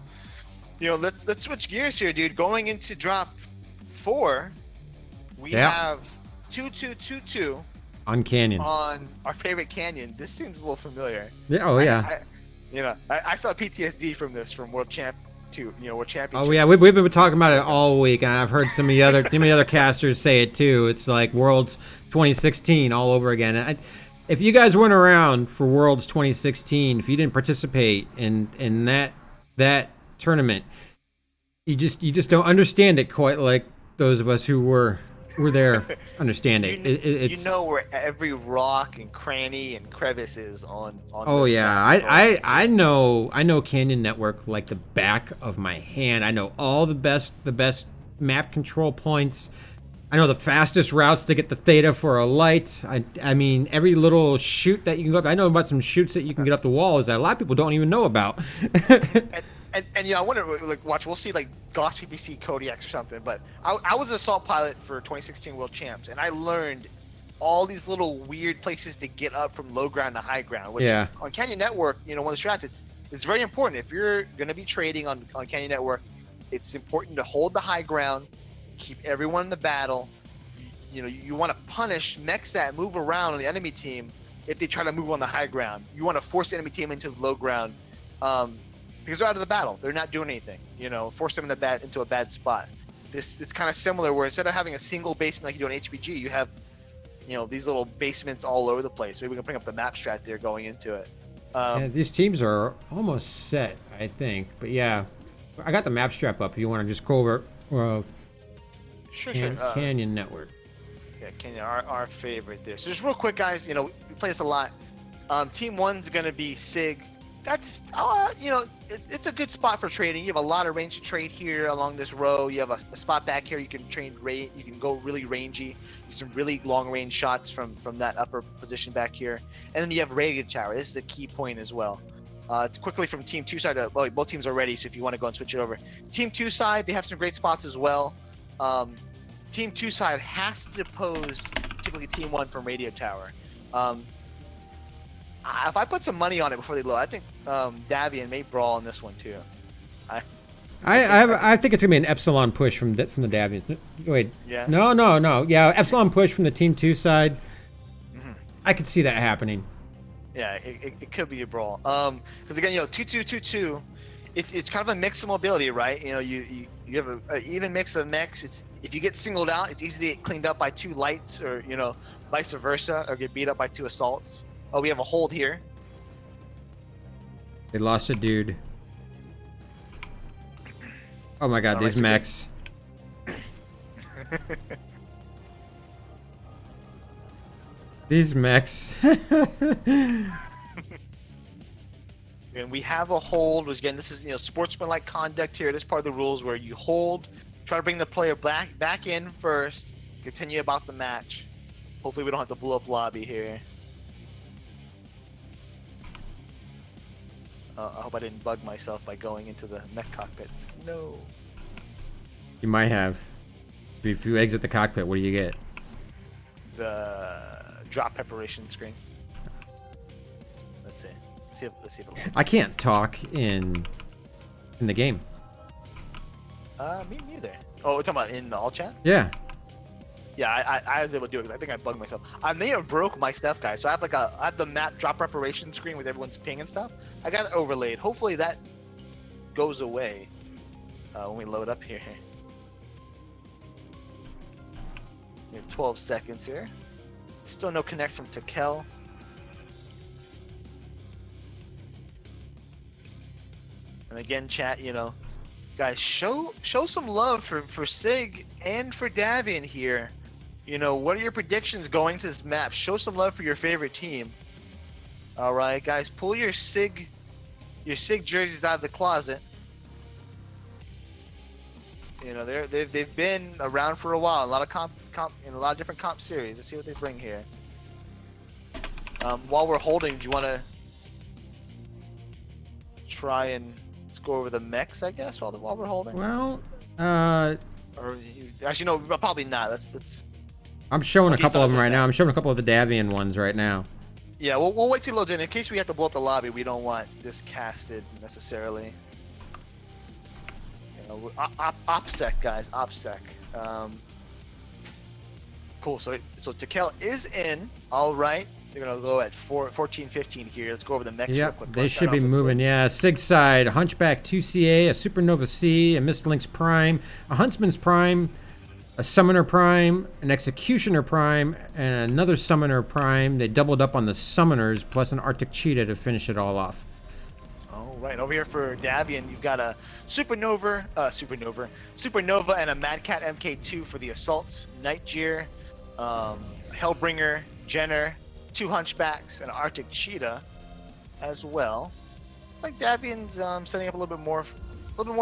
you know, let's switch gears here, dude. Going into drop 4, we have 2222 on Canyon. On our favorite Canyon. This seems a little familiar. Yeah. Oh yeah. I saw PTSD from this, from World Championship. Oh yeah, we've been talking about it all week, and I've heard some of the other casters say it too. It's like Worlds 2016 all over again. And if you guys weren't around for Worlds 2016, if you didn't participate in that tournament, you just don't understand it quite like those of us who were there understand it. It's, you know where every rock and cranny and crevice is on oh this yeah, map. I know Canyon Network like the back of my hand. I know all the best map control points. I know the fastest routes to get the theta for a light. I mean, every little chute that you can go up. I know about some chutes that you can get up the walls that a lot of people don't even know about. And you know, I wonder, like, watch, we'll see like Goss PPC Kodiaks or something. But I was an assault pilot for 2016 World Champs, and I learned all these little weird places to get up from low ground to high ground. Which on Canyon Network, you know, one of the strats, it's very important. If you're going to be trading on Canyon Network, it's important to hold the high ground, keep everyone in the battle. You know, you want to punish mechs that move around on the enemy team if they try to move on the high ground. You want to force the enemy team into the low ground. Because they're out of the battle, they're not doing anything. You know, force them into a bad spot. It's kind of similar, where instead of having a single basement like you do in HPG, you have, you know, these little basements all over the place. Maybe we can bring up the map strat there going into it. Yeah, these teams are almost set, I think. But yeah, I got the map strap up. If you want to just go over Sure. Canyon Network. Yeah, Canyon, our favorite there. So just real quick, guys. You know, we play this a lot. Team 1's gonna be SIG. That's you know, it's a good spot for trading. You have a lot of range to trade here along this row. You have a spot back here you can train you can go really rangy, some really long range shots from that upper position back here. And then you have radio tower. This is a key point as well. It's quickly from team 2 side. Well, both teams are ready, so if you want to go and switch it over. Team 2 side, they have some great spots as well. Team 2 side has to pose typically team 1 from radio tower. If I put some money on it before they load, I think Davian may brawl on this one too. I think it's gonna be an Epsilon push from the Davian. Wait, yeah. No. Yeah, Epsilon push from the team 2 side. Mm-hmm. I could see that happening. Yeah, it could be a brawl. Because again, you know, 2-2-2-2, it's kind of a mix of mobility, right? You know, you have an even mix of mechs. It's, if you get singled out, it's easy to get cleaned up by 2 lights, or, you know, vice versa, or get beat up by 2 assaults. Oh, we have a hold here. They lost a dude. Oh my god, these mechs. These mechs. And we have a hold, which again, this is, you know, sportsmanlike conduct here. This is part of the rules where you hold, try to bring the player back in first, continue about the match. Hopefully we don't have to blow up lobby here. I hope I didn't bug myself by going into the mech cockpits. No. You might have. If you exit the cockpit, what do you get? The drop preparation screen. Let's see. Let's see if it works. I can't talk in the game. Me neither. Oh, we're talking about in the all chat? Yeah. Yeah, I was able to do it because I think I bugged myself. I may have broke my stuff, guys. So I have the map drop preparation screen with everyone's ping and stuff. I got it overlaid. Hopefully that goes away when we load up here. We have 12 seconds here. Still no connect from Takel. And again, chat, you know, guys, show some love for SIG and for Davian here. You know, what are your predictions going to this map? Show some love for your favorite team. All right, guys, pull your SIG your SIG jerseys out of the closet. You know, they've been around for a while. A lot of comp in a lot of different comp series. Let's see what they bring here. While we're holding, do you want to try and let's go over the mechs, I guess, while we're holding? Well, or actually no, probably not. Let's. I'm showing a couple of them right now. I'm showing a couple of the Davian ones right now. Yeah, we'll wait till it loads in case we have to blow up the lobby. We don't want this casted necessarily. You know, OPSEC guys, OPSEC. Cool. So Tekel is in. All right. They're gonna go at 14-15 here. Let's go over the mechs real quick. They should be moving. Yeah, SIG side, a Hunchback 2CA, a Supernova C, a Mistlink's Prime, a Huntsman's Prime, a Summoner Prime, an Executioner Prime, and another Summoner Prime. They doubled up on the Summoners plus an Arctic Cheetah to finish it all off. All right, over here for Davian, you've got a Supernova, and a Mad Cat MK2 for the assaults. Nightjeer, Hellbringer, Jenner, 2 Hunchbacks, and Arctic Cheetah as well. It's like Davian's setting up a little bit more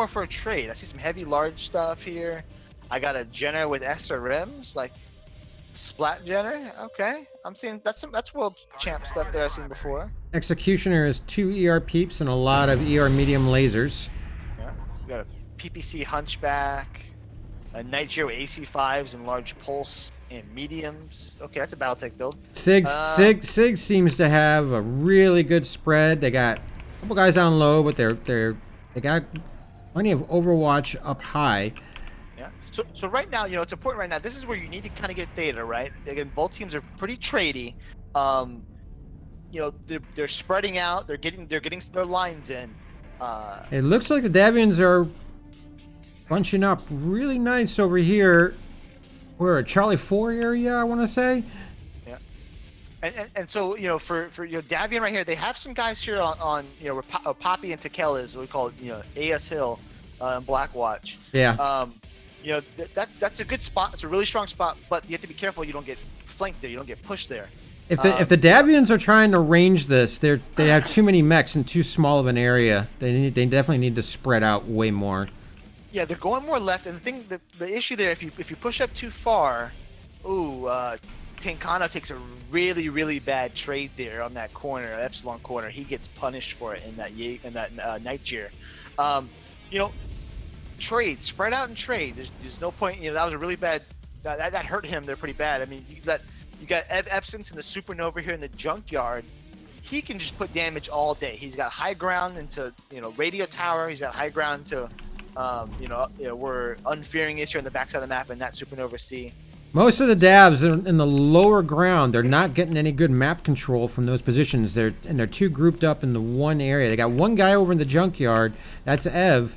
for a trade. I see some heavy, large stuff here. I got a Jenner with SRMs, like Splat Jenner. Okay, I'm seeing that's world champ stuff that I've seen before. Executioner is 2 ER peeps and a lot of ER medium lasers. Yeah, we got a PPC Hunchback, a Nitro AC5s and large pulse and mediums. Okay, that's a Battletech build. SIG seems to have a really good spread. They got a couple guys down low, but they got plenty of Overwatch up high. Yeah. So right now, you know, it's important right now. This is where you need to kind of get theta, right? Again, both teams are pretty tradey. You know, they're spreading out. They're getting their lines in. It looks like the Davians are bunching up really nice over here. We're at Charlie 4 area, I want to say. Yeah. And so, you know, for Davian right here, they have some guys here on you know, where Poppy and Tekel is, what we call it, you know, AS Hill and Blackwatch. Yeah. You know, that's a good spot. It's a really strong spot, but you have to be careful you don't get flanked there. You don't get pushed there. If the Davians are trying to range this, they have too many mechs in too small of an area. They definitely need to spread out way more. Yeah, they're going more left, and the issue there, if you push up too far, Tenkano takes a really bad trade there on that corner, Epsilon corner. He gets punished for it in that Nightjeer. You know, spread out and trade. There's no point. You know, that was a really bad. That hurt him there pretty bad. I mean, you got Epson's in the Supernova here in the junkyard. He can just put damage all day. He's got high ground into, you know, radio tower. He's got high ground to you know, where Unfearing is here on the backside of the map and that Supernova C. Most of the Davs are in the lower ground. They're not getting any good map control from those positions. They're too grouped up in the one area. They got one guy over in the junkyard. That's Ev.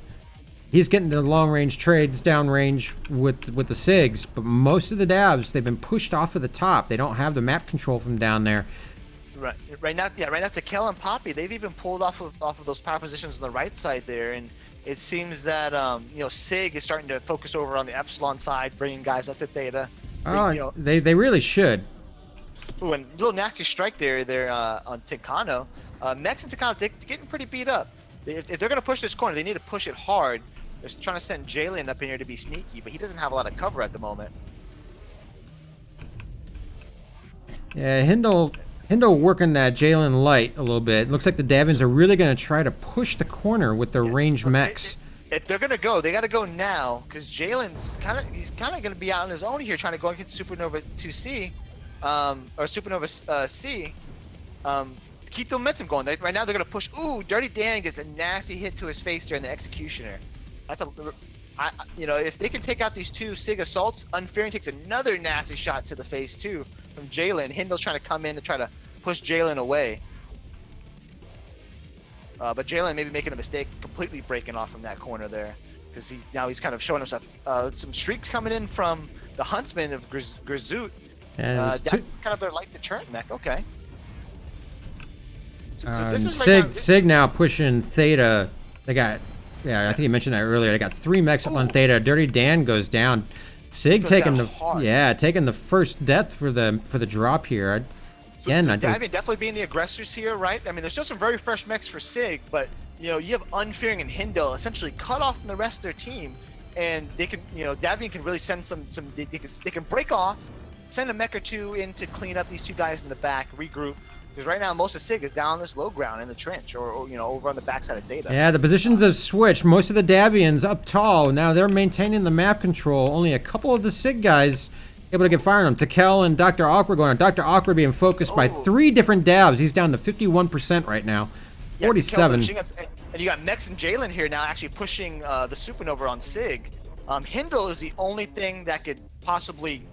He's getting the long-range trades downrange with the SIGs, but most of the Davs, they've been pushed off of the top. They don't have the map control from down there. Right now, Tekel and Poppy, they've even pulled off of those power positions on the right side there, and it seems that you know, SIG is starting to focus over on the Epsilon side, bringing guys up to theta. Oh, you know, they really should. Ooh, and a little nasty strike there on Tenkano. Mex and Tenkano, they're getting pretty beat up. If they're going to push this corner, they need to push it hard. They're trying to send Jalen up in here to be sneaky, but he doesn't have a lot of cover at the moment. Yeah, Hindle working that Jalen light a little bit. Looks like the Davians are really going to try to push the corner with their ranged mechs. If they're going to go, they got to go now, because Jalen's kind of going to be out on his own here, trying to go against Supernova 2C, or Supernova C. Keep the momentum going. Right now they're going to push. Ooh, Dirty Dan gets a nasty hit to his face there in the Executioner. That's you know, if they can take out these two SIG assaults, Unfearing takes another nasty shot to the face too from Jalen. Hindle's trying to come in to try to push Jalen away. But Jalen may be making a mistake, completely breaking off from that corner there, because he's kind of showing himself. Some streaks coming in from the Huntsman of Grizoot. That's kind of their light deterrent mech. Okay. So this is SIG now pushing theta. They got. Yeah, I think you mentioned that earlier. They got 3 mechs up on theta. Dirty Dan goes down. SIG taking the first death for the drop here. Again, Davian definitely being the aggressors here, right? I mean, there's still some very fresh mechs for SIG, but you have Unfearing and Hindle essentially cut off from the rest of their team, and they can, Davian can really send they can break off, send a mech or two in to clean up these two guys in the back, regroup. Because right now, most of SIG is down on this low ground in the trench, or over on the backside of Data. Yeah, the positions have switched. Most of the Davians up tall. Now they're maintaining the map control. Only a couple of the SIG guys able to get fire on them. Takel and Dr. Awkward going on. Dr. Awkward being focused by 3 different dabs. He's down to 51% right now. 47. And you got Mex and Jalen here now actually pushing the Supernova on SIG. Hindle is the only thing that could possibly,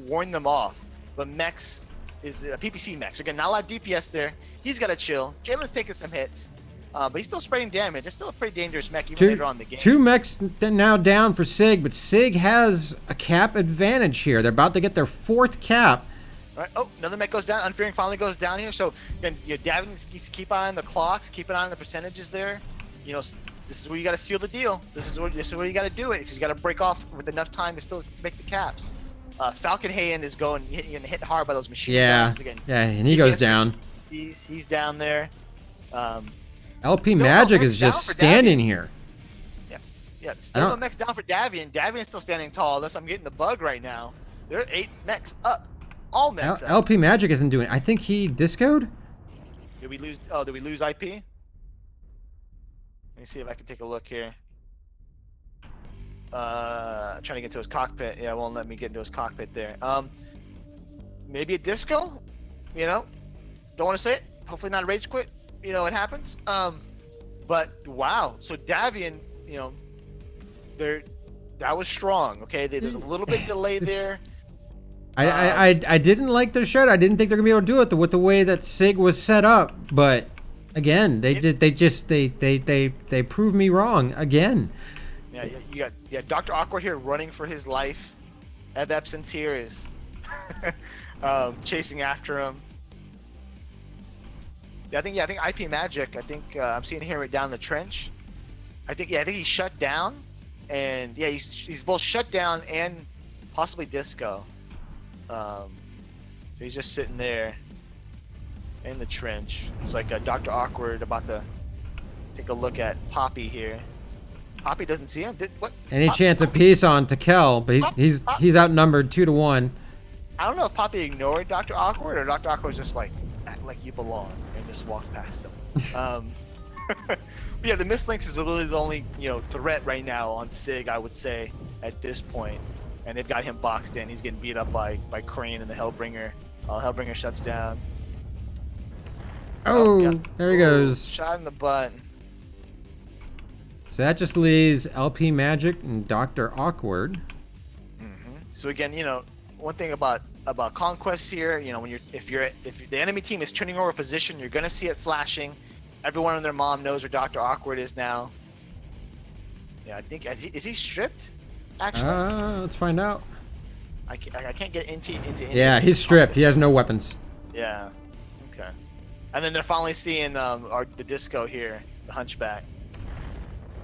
warn them off. But Mex is a PPC Mex. Again, not a lot of DPS there. He's got to chill. Jalen's taking some hits. But he's still spreading damage. It's still a pretty dangerous mech even later on in the game. 2 mechs now down for SIG, but SIG has a cap advantage here. They're about to get their 4th cap. All right. Oh, another mech goes down. Unfearing finally goes down here. So again, Davin needs to keep on the clocks, keep an eye on the percentages there. This is where you got to seal the deal. This is where you got to do it, because you got to break off with enough time to still make the caps. Falcon Hayen is getting hit hard by those machine guns again. Yeah, and he goes down. He's down there. LP Magic is just standing here. Yeah. Still no mechs down for Davian. Davian is still standing tall, unless I'm getting the bug right now. There are 8 mechs up. All mechs up. LP Magic isn't doing it. I think he discoed. Did we lose? Oh, did we lose IP? Let me see if I can take a look here. Trying to get into his cockpit. Yeah, it won't let me get into his cockpit there. Maybe a disco? Don't want to say it. Hopefully not a rage quit. It happens. But wow. So Davian, that was strong. Okay, there's a little bit delay there. I didn't like their shot. I didn't think they're gonna be able to do it with the way that SIG was set up. But again, they proved me wrong again. Yeah, you got Dr. Awkward here running for his life. Ev Epson's here is chasing after him. I think IP Magic. I think I'm seeing him right down the trench. I think he's shut down, and he's both shut down and possibly disco. So he's just sitting there in the trench. It's like Dr. Awkward about to take a look at Poppy here. Poppy doesn't see him. What? Any chance of peace on Takel, but he's outnumbered 2 to 1. I don't know if Poppy ignored Dr. Awkward or Dr. Awkward's just like act like you belong and just walk past him. But yeah, the Mistlinks is really the only threat right now on SIG, I would say, at this point. And they've got him boxed in. He's getting beat up by Crane and the Hellbringer. Hellbringer shuts down. There he goes. Shot in the butt. So that just leaves LP Magic and Dr. Awkward. So again, one thing about conquests here, if the enemy team is turning over a position, you're gonna see it flashing. Everyone and their mom knows where Dr. Awkward is now. Yeah, I think is he stripped? Actually, let's find out. I can't get into yeah, he's stripped. He has no weapons. Yeah. Okay. And then they're finally seeing the disco here, the Hunchback.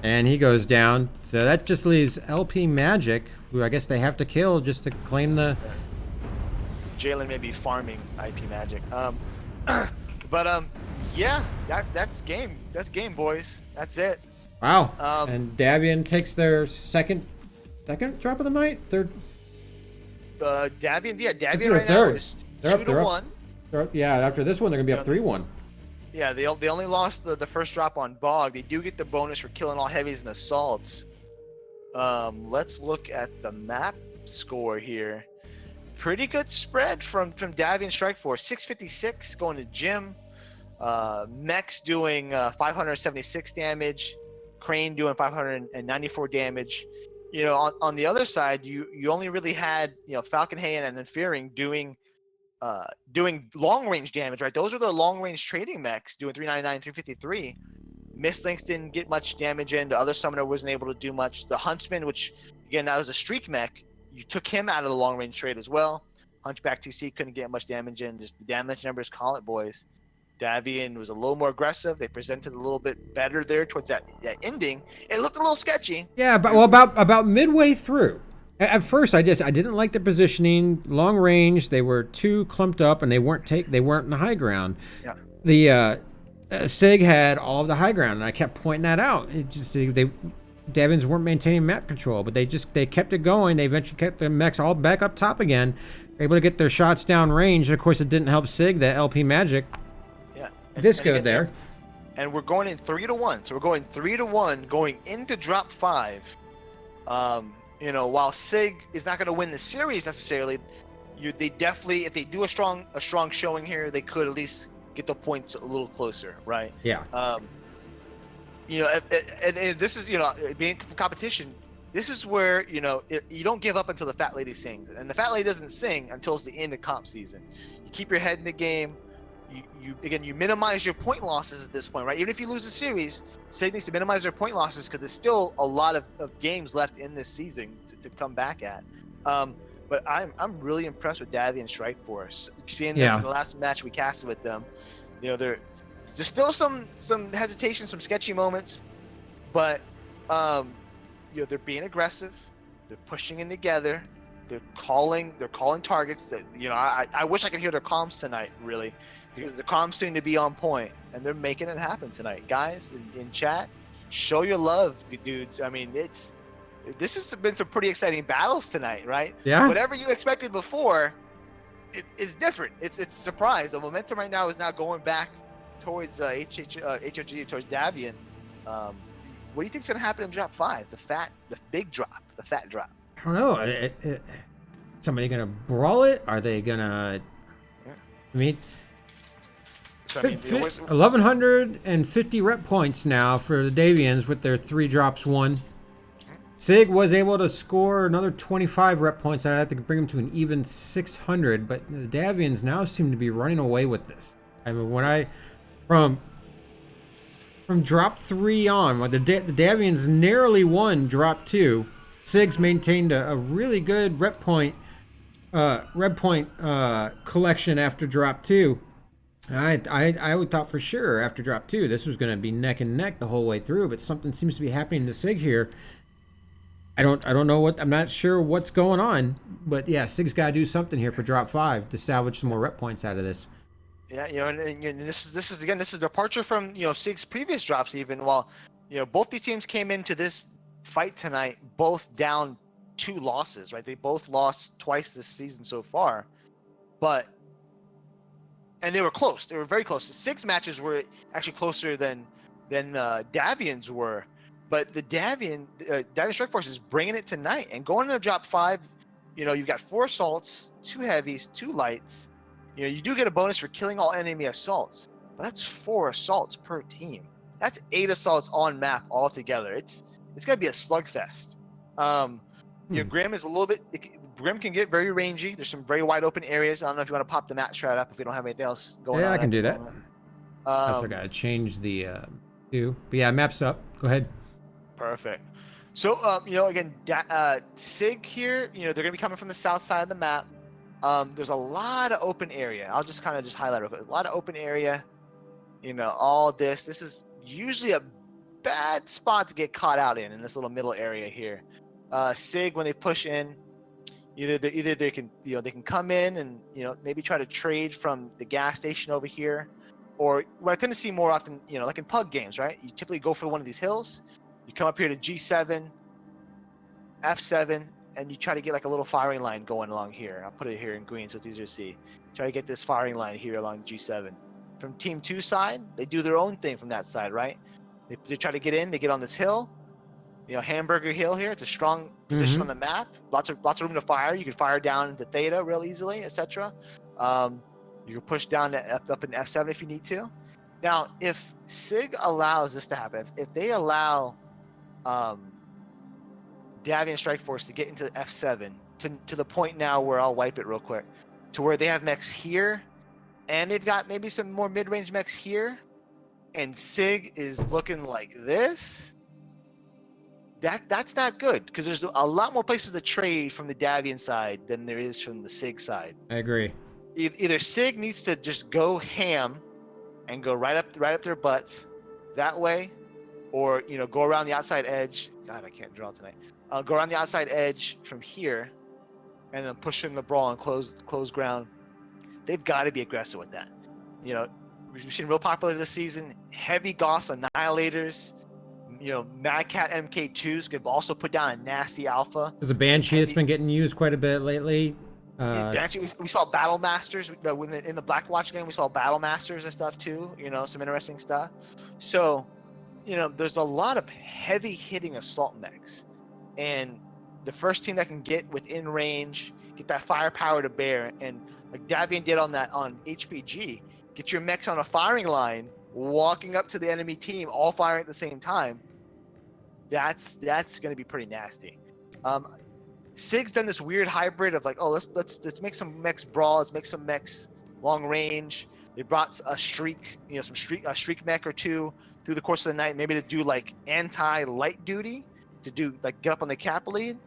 And he goes down. So that just leaves LP Magic, who I guess they have to kill just to claim the... Jalen may be farming IP Magic. Yeah, that's game. That's game, boys. That's it. Wow. And Davian takes their second drop of the night? Third? Davian right now is 2 to 1. Yeah, after this one, they're going to be up 3-1. Yeah, they only lost the first drop on Bog. They do get the bonus for killing all heavies and assaults. Let's look at the map score here. Pretty good spread from Davian Strike Force. 656 going to Jim. Mex doing 576 damage. Crane doing 594 damage. On the other side, you only really had Falcon Hayen and Fearing doing long range damage, right? Those are the long range trading mechs doing 399, 353. Mistlinks didn't get much damage in. The other summoner wasn't able to do much. The Huntsman, which again that was a streak mech, you took him out of the long range trade as well. Hunchback 2C couldn't get much damage in. Just the damage numbers call it, boys. Davian was a little more aggressive. They presented a little bit better there towards that ending. It looked a little sketchy. Yeah, but about midway through. At first, I didn't like the positioning. Long range, they were too clumped up, and they weren't in the high ground. Yeah. SIG had all of the high ground, and I kept pointing that out. It just Davians weren't maintaining map control, but they kept it going. They eventually kept their mechs all back up top again, able to get their shots down range. And of course, it didn't help SIG that LP Magic discoed there. And we're going in 3-1, so we're going 3-1 going into drop 5. While SIG is not going to win the series necessarily, they definitely, if they do a strong showing here, they could at least get the points a little closer, right? Yeah. And this is, being competition, this is where, you don't give up until the fat lady sings. And the fat lady doesn't sing until it's the end of comp season. You keep your head in the game. You minimize your point losses at this point, right? Even if you lose the series, SIG needs to minimize their point losses because there's still a lot of games left in this season to come back at. But I'm really impressed with Davian Strike Force. Seeing them in the last match we casted with them, there's still some hesitation, some sketchy moments, but they're being aggressive, they're pushing in together, they're calling targets. That I wish I could hear their comms tonight, really, because the comms seem to be on point, and they're making it happen tonight. Guys in chat, show your love, dudes. I mean, this has been some pretty exciting battles tonight, right? Yeah. Whatever you expected before, it's different. It's a surprise. The momentum right now is now going back towards HOG, towards Davian. What do you think's gonna happen in drop 5? The fat drop. I don't know. Somebody gonna brawl it? Are they gonna? I mean, 1,150 rep points now for the Davians with their 3 drops 1. SIG was able to score another 25 rep points. I had to bring them to an even 600, but the Davians now seem to be running away with this. I mean, from drop 3 on, the Davians narrowly won drop 2. SIG's maintained a really good rep point collection after drop 2. I would thought for sure after drop 2 this was going to be neck and neck the whole way through, but something seems to be happening to SIG here. I don't know I'm not sure what's going on, but yeah, SIG's got to do something here for drop 5 to salvage some more rep points out of this. Yeah, and this is a departure from SIG's previous drops. Even while both these teams came into this fight tonight both down 2 losses, right? They both lost twice this season so far, and they were close. They were very close. The 6 matches were actually closer than Davians were. But the Davian Strike Force is bringing it tonight and going into drop 5. You've got 4 assaults, 2 heavies, 2 lights. You do get a bonus for killing all enemy assaults, but that's 4 assaults per team. That's 8 assaults on map altogether. It's gonna be a slugfest. Grim is a little bit. Grim can get very rangy. There's some very wide open areas. I don't know if you want to pop the map strat up if we don't have anything else going on. Yeah, I can do that. I also gotta change the view. But yeah, map's up. Go ahead. Perfect. So, again, SIG here, they're going to be coming from the south side of the map. There's a lot of open area. I'll just kind of highlight real quick. A lot of open area. All this. This is usually a bad spot to get caught out in this little middle area here. SIG, when they push in, either they can they can come in and maybe try to trade from the gas station over here, or what I tend to see more often, like in pug games, right? You typically go for one of these hills. You come up here to G7, F7, and you try to get like a little firing line going along here. I'll put it here in green so it's easier to see. Try to get this firing line here along G7. From Team 2 side, they do their own thing from that side, right? They try to get in, they get on this hill, Hamburger Hill here. It's a strong position on the map. Lots of room to fire. You can fire down into Theta real easily, etc. You can push down to up in F7 if you need to. Now, if SIG allows this to happen, if they allow Davian Strike Force to get into F7 to the point now where I'll wipe it real quick, to where they have mechs here, and they've got maybe some more mid-range mechs here, and SIG is looking like this, that's not good, because there's a lot more places to trade from the Davian side than there is from the SIG side. I agree. Either SIG needs to just go ham and go right up their butts that way, or go around the outside edge. God, I can't draw tonight. Go around the outside edge from here, and then push in the brawl and close ground. They've got to be aggressive with that. we've seen real popular this season. Heavy Gauss Annihilators. Mad Cat MK2s could also put down a nasty alpha. There's a Banshee that's been getting used quite a bit lately. Banshee, we saw Battle Masters in the Blackwatch game. We saw Battle Masters and stuff too. Some interesting stuff. So, there's a lot of heavy hitting assault mechs, and the first team that can get within range, get that firepower to bear, and like Davian did on HPG, get your mechs on a firing line, walking up to the enemy team, all firing at the same time. That's going to be pretty nasty. SIG's done this weird hybrid of like, oh, let's make some mechs brawl, let's make some mechs long range. They brought a streak, a streak mech or two through the course of the night, maybe to do like anti-light duty, to do like get up on the cap lead.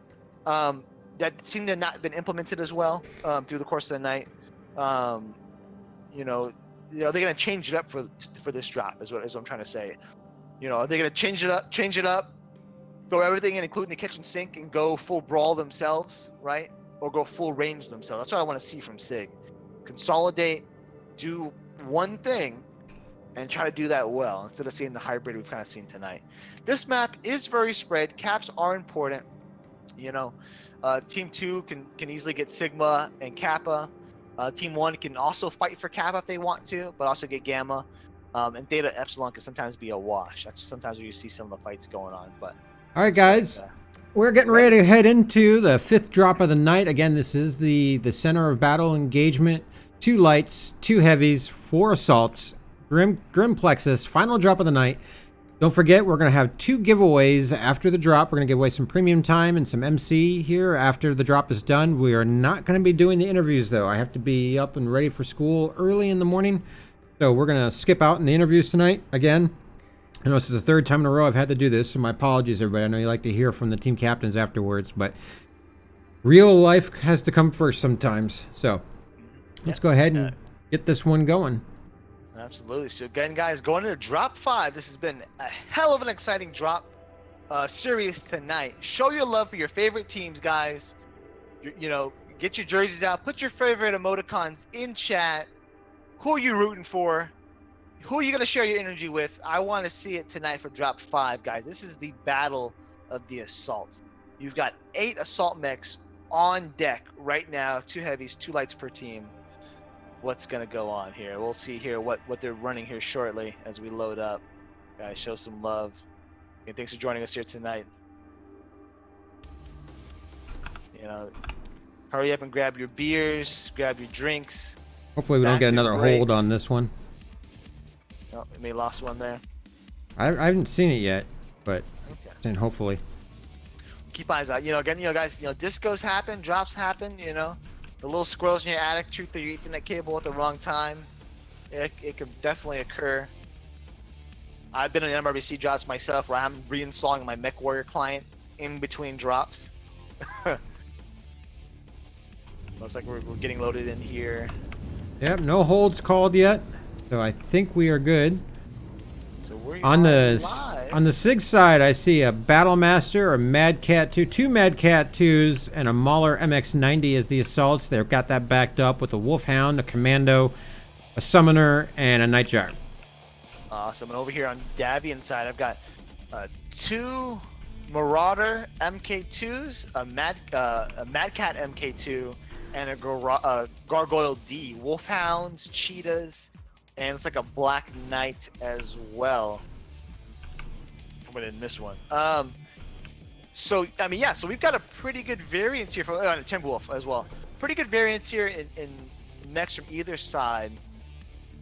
That seemed to have not been implemented as well through the course of the night. They're gonna change it up for this drop is what I'm trying to say. Are they gonna change it up, throw everything in, including the kitchen sink, and go full brawl themselves, right? Or go full range themselves? That's what I want to see from SIG. Consolidate, do one thing, and try to do that well instead of seeing the hybrid we've kind of seen tonight. This map is very spread. Caps are important. Team 2 can easily get Sigma and Kappa. Team 1 can also fight for Kappa if they want to, but also get Gamma. And Theta Epsilon can sometimes be a wash. That's sometimes where you see some of the fights going on. But all right, guys, we're getting ready to head into the 5th drop of the night. Again, this is the center of battle engagement. 2 lights, 2 heavies, 4 assaults, Grim Plexus, final drop of the night. Don't forget, we're going to have 2 giveaways after the drop. We're going to give away some premium time and some MC here after the drop is done. We are not going to be doing the interviews, though. I have to be up and ready for school early in the morning. So we're going to skip out in the interviews tonight again. I know this is the 3rd time in a row I've had to do this, so my apologies, everybody. I know you like to hear from the team captains afterwards, but real life has to come first sometimes. So let's go ahead and get this one going. Absolutely. So again, guys, going into drop 5. This has been a hell of an exciting drop series tonight. Show your love for your favorite teams, guys. Get your jerseys out. Put your favorite emoticons in chat. Who are you rooting for? Who are you going to share your energy with? I want to see it tonight for drop 5, guys. This is the battle of the assaults. You've got 8 assault mechs on deck right now. 2 heavies, 2 lights per team. What's gonna go on here? We'll see here what they're running here shortly as we load up. Guys, show some love. And thanks for joining us here tonight. Hurry up and grab your beers, grab your drinks. Hopefully we don't get another hold on this one. Oh, we may have lost one there. I haven't seen it yet, but hopefully. Keep eyes out. Guys, discos happen, drops happen, The little squirrels in your attic shoot through your Ethernet cable at the wrong time. It could definitely occur. I've been in MRBC drops myself where I'm reinstalling my MechWarrior client in between drops. Looks like we're getting loaded in here. Yep, no holds called yet, so I think we are good. So we're on the SIG side, I see a Battlemaster, a Mad Cat 2, 2 Mad Cat 2s, and a Mauler MX-90 as the assaults. They've got that backed up with a Wolfhound, a Commando, a Summoner, and a Nightjar. Awesome. And over here on Davian side, I've got 2 Marauder MK2s, a Mad Cat MK2, and a Gargoyle D. Wolfhounds, Cheetahs, and it's like a Black Knight as well. I didn't miss one. So we've got a pretty good variance here from a Timberwolf as well. Pretty good variance here in mechs from either side.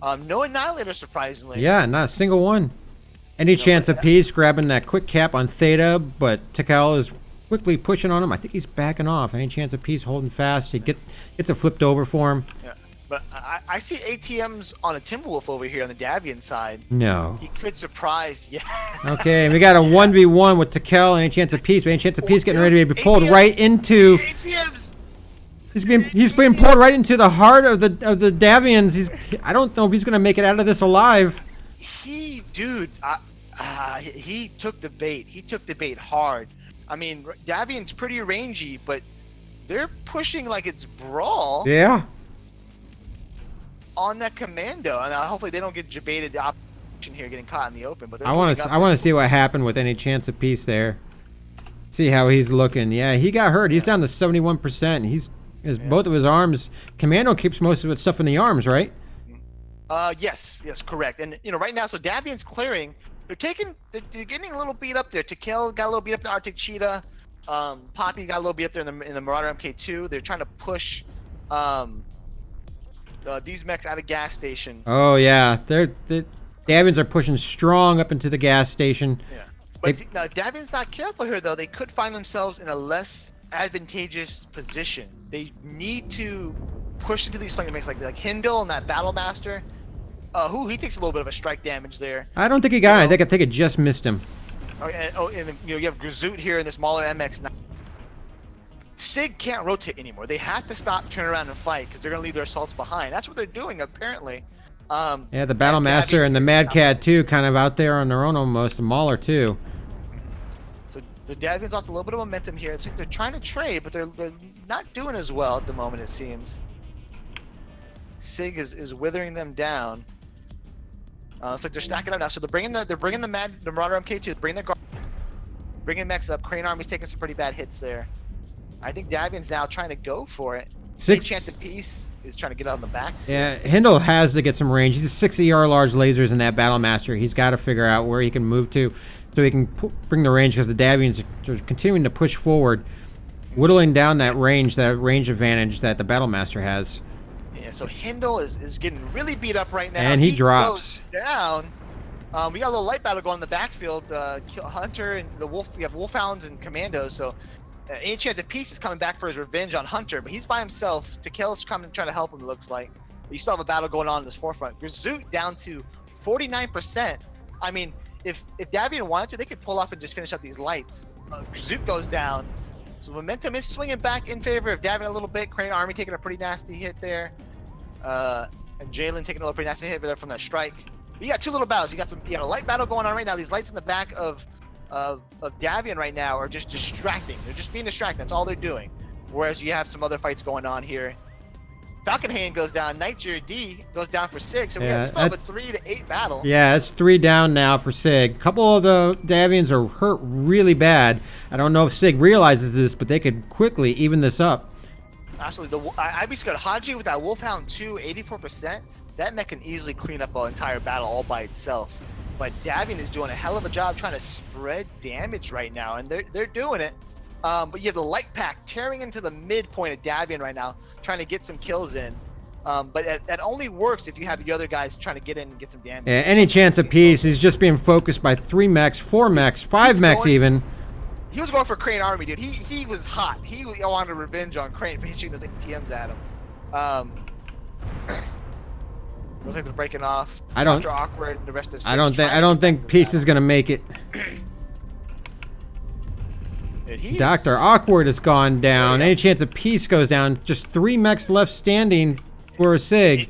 No Annihilator, surprisingly. Yeah, not a single one. Any chance of peace grabbing that quick cap on Theta, but Tikal is quickly pushing on him. I think he's backing off. Any chance of peace holding fast? He gets it flipped over for him. Yeah. But I see ATMs on a Timberwolf over here on the Davian side. No. He could surprise, yeah. Okay, we got a 1v1 with Tikal. Any chance of peace? Any chance of peace getting ready to be pulled right into... ATMs! He's being pulled right into the heart of the Davians. I don't know if he's going to make it out of this alive. He took the bait. He took the bait hard. I mean, Davian's pretty rangy, but they're pushing like it's brawl. Yeah. on that commando, and hopefully they don't get debated the option here, getting caught in the open. But I want to see what happened with any chance of peace there. See how he's looking. Yeah, he got hurt. He's down to 71%. His both of his arms. Commando keeps most of its stuff in the arms, right? Yes, correct. And right now, so Davian's clearing. They're getting a little beat up there. Tekel got a little beat up in the Arctic Cheetah. Poppy got a little beat up there in the Marauder MK2. They're trying to push these mechs out of gas station. Oh yeah, the Davians are pushing strong up into the gas station. Yeah. But now, if Davian's not careful here, though, they could find themselves in a less advantageous position. They need to push into these slinger mechs like Hindle and that Battle Master. He takes a little bit of a strike damage there. I don't think he got it. I think it just missed him. And then, you have Grizoot here in the smaller MX9. SIG can't rotate anymore. They have to stop, turn around, and fight because they're going to leave their assaults behind. That's what they're doing, apparently. Yeah, the Battle Master and the Mad Cat too, kind of out there on their own almost. The Mauler too. So the Davians lost a little bit of momentum here. It's like they're trying to trade, but they're not doing as well at the moment, it seems. SIG is withering them down. It's like they're stacking up now. So they're bringing the Marauder MK2, bringing mechs up. Crane Army's taking some pretty bad hits there. I think Davian's now trying to go for it. Chance of Peace is trying to get out on the back. Yeah, Hindle has to get some range. He's 6 ER large lasers in that Battle Master. He's got to figure out where he can move to so he can bring the range, because the Davians are continuing to push forward, whittling down that range advantage that the Battle Master has. Yeah, so Hindle is getting really beat up right now. And he drops. Goes down. We got a little light battle going in the backfield. Hunter and the Wolf. We have Wolfhounds and Commandos. So any chance of Peace is coming back for his revenge on Hunter, but he's by himself. Tekel's coming trying to help him. It looks like. But you still have a battle going on in this forefront. Grizoot down to 49%. I mean, if Davian wanted to, they could pull off and just finish up these lights. Grizoot goes down. So momentum is swinging back in favor of Davian a little bit. Crane Army taking a pretty nasty hit there. And Jalen taking a little pretty nasty hit there from that strike. But you got two little battles. You got a light battle going on right now. These lights in the back of Davian right now are just distracting. They're just being distracting. That's all they're doing. Whereas you have some other fights going on here. Falcon Hand goes down. Nightjar D goes down for 6. So we still have a 3 to 8 battle. Yeah, it's 3 down now for SIG. A couple of the Davians are hurt really bad. I don't know if SIG realizes this, but they could quickly even this up. Absolutely. I'd be scared. Haji with that Wolfhound 2, 84%. That mech can easily clean up an entire battle all by itself. But Davian is doing a hell of a job trying to spread damage right now, and they're doing it. But you have the light pack tearing into the midpoint of Davian right now, trying to get some kills in. But that only works if you have the other guys trying to get in and get some damage. Yeah, any chance of peace. He's just being focused by 3 mechs, 4 mechs, 5 mechs even. He was going for Crane Army, dude. He was hot. He wanted revenge on Crane for shooting those ATMs at him. Looks like they're breaking off. Dr. Awkward and the rest of I don't think peace is gonna make it. Dude, Dr. Awkward has gone down. Any chance of peace goes down. Just 3 mechs left standing for a SIG.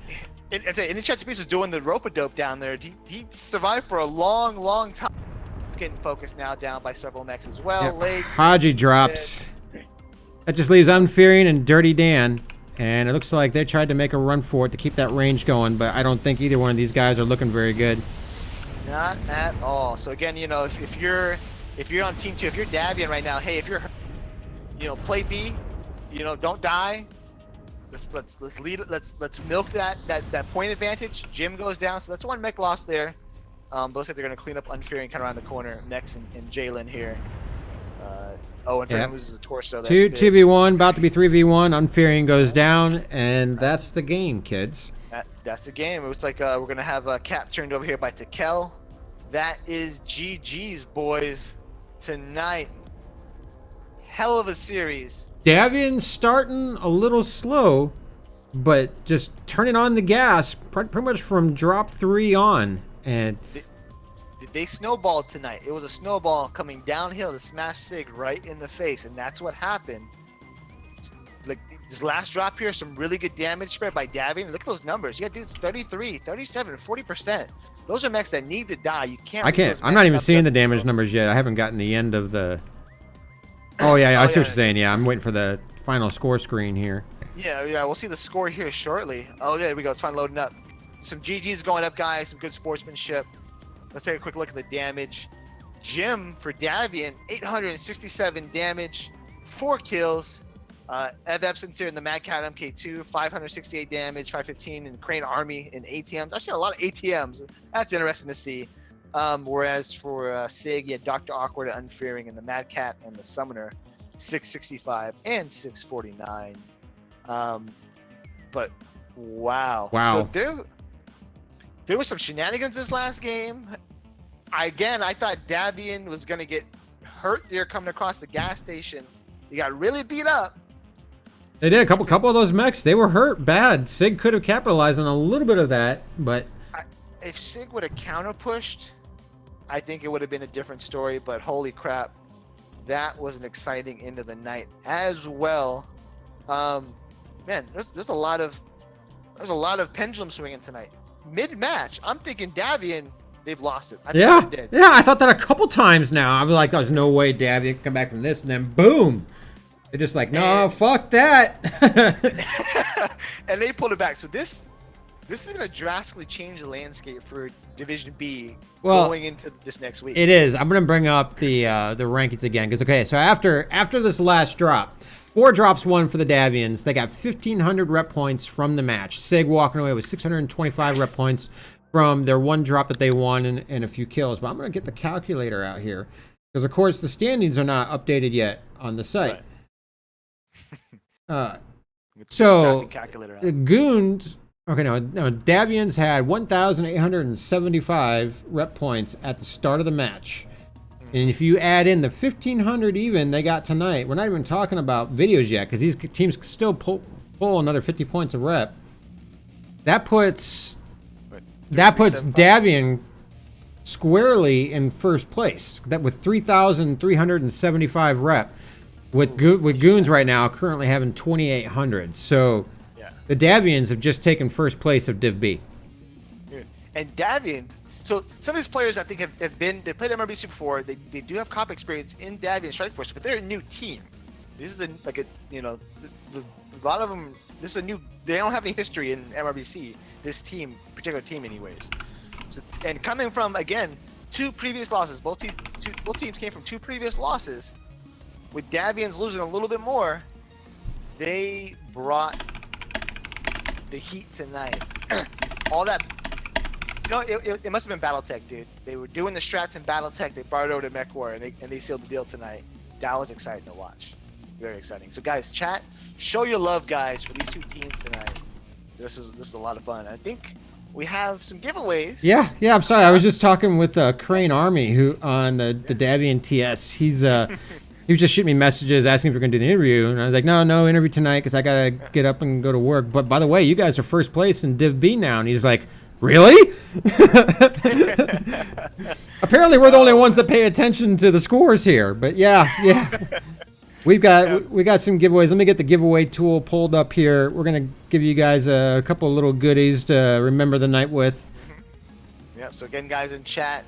Any chance of peace is doing the rope-a-dope down there. He survived for a long time. It's getting focused now down by several mechs as well. Yep. Haji drops. That just leaves Unfearing and Dirty Dan. And it looks like they tried to make a run for it to keep that range going, but I don't think either one of these guys are looking very good. Not at all. So again, if you're on team 2, if you're Davian right now, hey, if you're play B, don't die. Let's lead it. Let's milk that point advantage. Jim goes down, so that's 1 mech lost there. But looks like they're gonna clean up Unfearing kind of around the corner next in Jalen here. Unfearing loses a torso. 2v1, about to be 3v1. Unfearing goes down, and that's the game, kids. That's the game. It looks like we're gonna have a cap turned over here by Tekel. That is GG's, boys. Tonight, hell of a series. Davian starting a little slow, but just turning on the gas pretty much from drop 3 on, and they snowballed tonight. It was a snowball coming downhill to smash SIG right in the face, and that's what happened. Like this last drop here, some really good damage spread by Davian. Look at those numbers. You got dudes 33, 37, 40%. Those are mechs that need to die. You can't. I'm not even seeing the damage numbers yet. I haven't gotten the end of the. Oh yeah, I see what you're saying. Yeah, I'm waiting for the final score screen here. Yeah, we'll see the score here shortly. Oh, there we go. It's finally loading up. Some GG's going up, guys. Some good sportsmanship. Let's take a quick look at the damage. Jim for Davian, 867 damage, 4 kills. Ev Epson's here in the Mad Cat MK2, 568 damage, 515 in Crane Army in ATMs. I've seen a lot of ATMs. That's interesting to see. Whereas for SIG, you had Dr. Awkward and Unfearing in the Mad Cat and the Summoner, 665 and 649. But wow. So there was some shenanigans this last game. I thought Davian was gonna get hurt there coming across the gas station. He got really beat up. They did a couple of those mechs. They were hurt bad. SIG could have capitalized on a little bit of that, but if SIG would have counter pushed, I think it would have been a different story. But holy crap, that was an exciting end of the night as well. Man, there's a lot of pendulum swinging tonight. Mid match, I'm thinking Davian, they've lost it. Yeah, I thought that a couple times now. I was like, there's no way Davian can come back from this, and then boom. They're just like, no, fuck that. And they pulled it back. So this is going to drastically change the landscape for Division B going into this next week. It is. I'm going to bring up the rankings again. Because, okay, so after this last drop, 4 drops won for the Davians. They got 1,500 rep points from the match. SIG walking away with 625 rep points from their 1 drop that they won and a few kills. But I'm going to get the calculator out here. Because, of course, the standings are not updated yet on the site. Right. So the Goons, Davians had 1,875 rep points at the start of the match. And if you add in the 1,500 even they got tonight, we're not even talking about videos yet, because these teams still pull another 50 points of rep. That puts Davian squarely in first place. That with 3,375 rep. With Goons right now currently having 2,800. So the Davians have just taken first place of Div B. And Davian, so some of these players I think they played MRBC before. They do have comp experience in Davian Strike Force, but they're a new team. This is a lot of them. This is a new. They don't have any history in MRBC. This particular team, anyways. So, and coming from again 2 previous losses, both teams came from 2 previous losses. With Davians losing a little bit more, they brought the heat tonight. All that, it must have been BattleTech, dude. They were doing the strats in BattleTech. They brought it over to MechWar, and they sealed the deal tonight. That was exciting to watch. Very exciting. So, guys, chat, show your love, guys, for these 2 teams tonight. This is a lot of fun. I think we have some giveaways. Yeah. I'm sorry. I was just talking with Crane Army, who on the Davian TS. He was just shooting me messages asking if we're going to do the interview. And I was like, no interview tonight because I got to get up and go to work. But by the way, you guys are first place in Div B now. And he's like, really? Apparently we're the only ones that pay attention to the scores here. But yeah. We got some giveaways. Let me get the giveaway tool pulled up here. We're going to give you guys a couple of little goodies to remember the night with. Yep. So again, guys, in chat,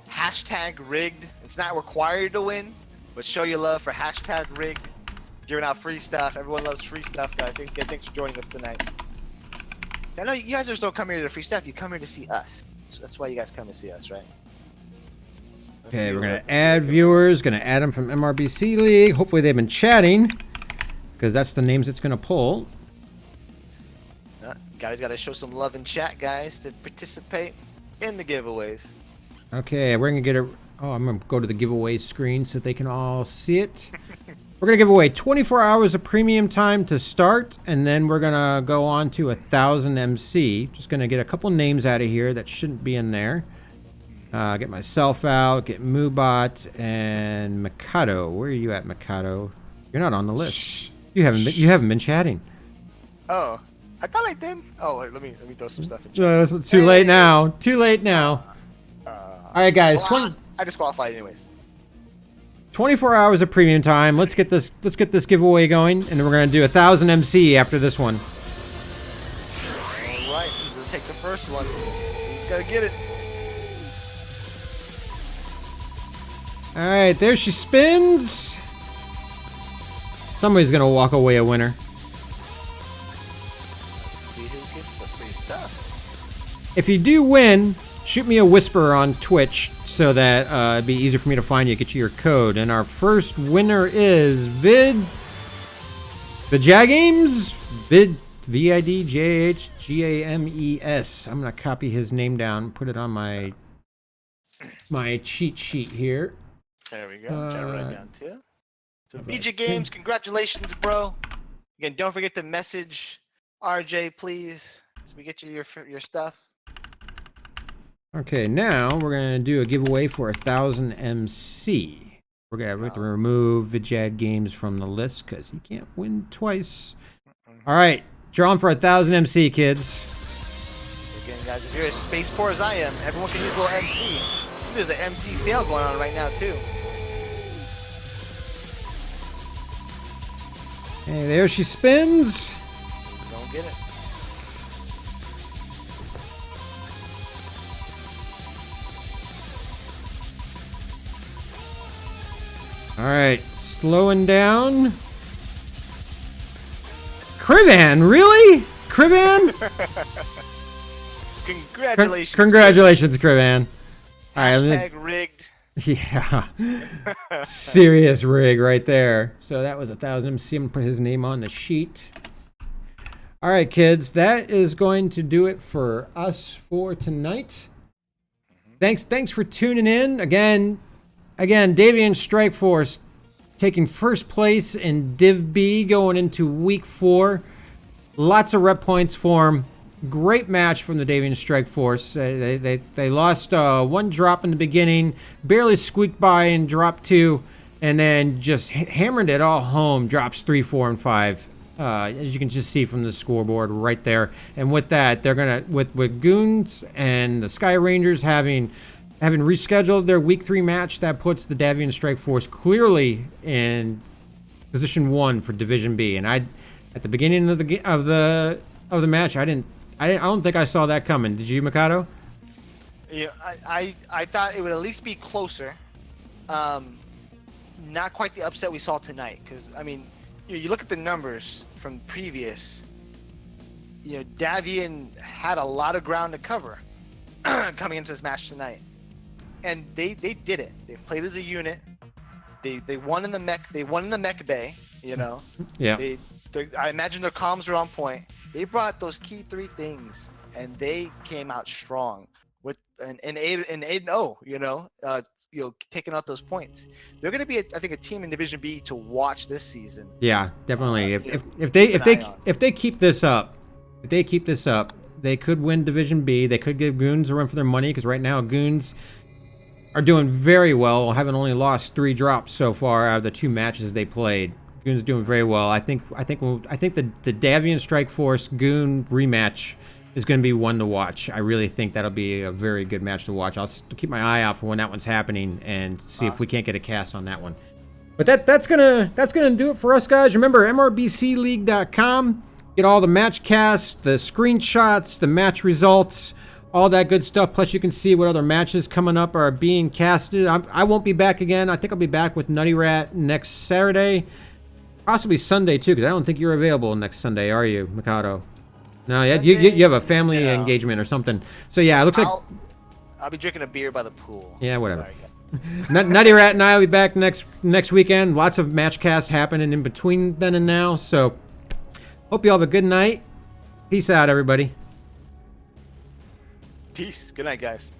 hashtag rigged. It's not required to win, but show your love for hashtag rigged. Giving out free stuff. Everyone loves free stuff, guys. Thanks for joining us tonight. I know you guys just don't come here to free stuff. You come here to see us. So that's why you guys come to see us, right? Okay, we're going to add viewers. Going to add them from MRBC League. Hopefully they've been chatting, because that's the names it's going to pull. You guys got to show some love in chat, guys, to participate in the giveaways. Okay, we're going to get I'm going to go to the giveaway screen so they can all see it. We're going to give away 24 hours of premium time to start, and then we're going to go on to 1,000 MC. Just going to get a couple names out of here that shouldn't be in there. Get myself out, get Moobot, and Mikado. Where are you at, Mikado? You're not on the list. You haven't been chatting. Oh, I thought I did. Oh, wait, let me throw some stuff in chat. It's too late now. Too late now. All right, guys. I disqualified anyways. 24 hours of premium time. Let's get this giveaway going, and then we're gonna do 1,000 MC after this one. All right, we'll take the first one. We just gotta get it. All right, there she spins. Somebody's gonna walk away a winner. stuff. If you do win, shoot me a whisper on Twitch so that it'd be easier for me to find you, get you your code. And our first winner is Vidjagames, VIDJHGAMES. I'm gonna copy his name down, put it on my cheat sheet here. There we go. Try to write it down too. So Vidjagames, congratulations, bro. Again, don't forget to message RJ, please, so we get you your stuff. Okay, now we're gonna do a giveaway for 1,000 MC. We're gonna have to remove Vidjagames from the list because he can't win twice. All right, drawing for 1,000 MC, kids. Again, guys, if you're as space poor as I am, everyone can use a little MC. There's an MC sale going on right now too. Hey, there she spins. Don't get it. All right, slowing down. Krivan, really? Krivan? Congratulations. Congratulations, Krivan. All right, Hashtag rigged. Yeah. Serious rig right there. So that was 1,000 MC. I'm gonna put his name on the sheet. All right, kids, that is going to do it for us for tonight. Thanks for tuning in. Again, Davian Strike Force taking first place in Div B going into week 4. Lots of rep points for him. Great match from the Davian Strike Force. They lost one drop in the beginning, barely squeaked by in drop 2, and then just hammered it all home. Drops 3, 4, and 5. As you can just see from the scoreboard right there. And with that, they're gonna with Goons and the Sky Rangers having rescheduled their week 3 match, that puts the Davian Strike Force clearly in position 1 for Division B. And at the beginning of the match, I don't think I saw that coming. Did you, Mikado? Yeah, I thought it would at least be closer. Not quite the upset we saw tonight, because I mean, you look at the numbers from previous. Davian had a lot of ground to cover coming into this match tonight, and they did it. They played as a unit. They won in the mech. They won in the mech bay. Yeah. I imagine their comms were on point. They brought those key 3 things, and they came out strong with an 8-0. Taking out those points. They're going to be, I think, a team in Division B to watch this season. Yeah, definitely. If they keep this up, they could win Division B. They could give Goons a run for their money, because right now Goons are doing very well, having only lost 3 drops so far out of the 2 matches they played. Goon's doing very well. I think the Davian Strike Force Goon rematch is going to be one to watch. I really think that'll be a very good match to watch. I'll keep my eye out for when that one's happening and see if we can't get a cast on that one. But that's gonna do it for us, guys. Remember, MRBCLeague.com. Get all the match casts, the screenshots, the match results, all that good stuff. Plus, you can see what other matches coming up are being casted. I won't be back again. I think I'll be back with Nutty Rat next Saturday. Possibly Sunday, too, because I don't think you're available next Sunday, are you, Mikado? No, yeah, you have a family engagement or something. So, yeah, it looks like... I'll be drinking a beer by the pool. Yeah, whatever. Nutty Rat and I will be back next weekend. Lots of match casts happening in between then and now. So, hope you all have a good night. Peace out, everybody. Peace. Good night, guys.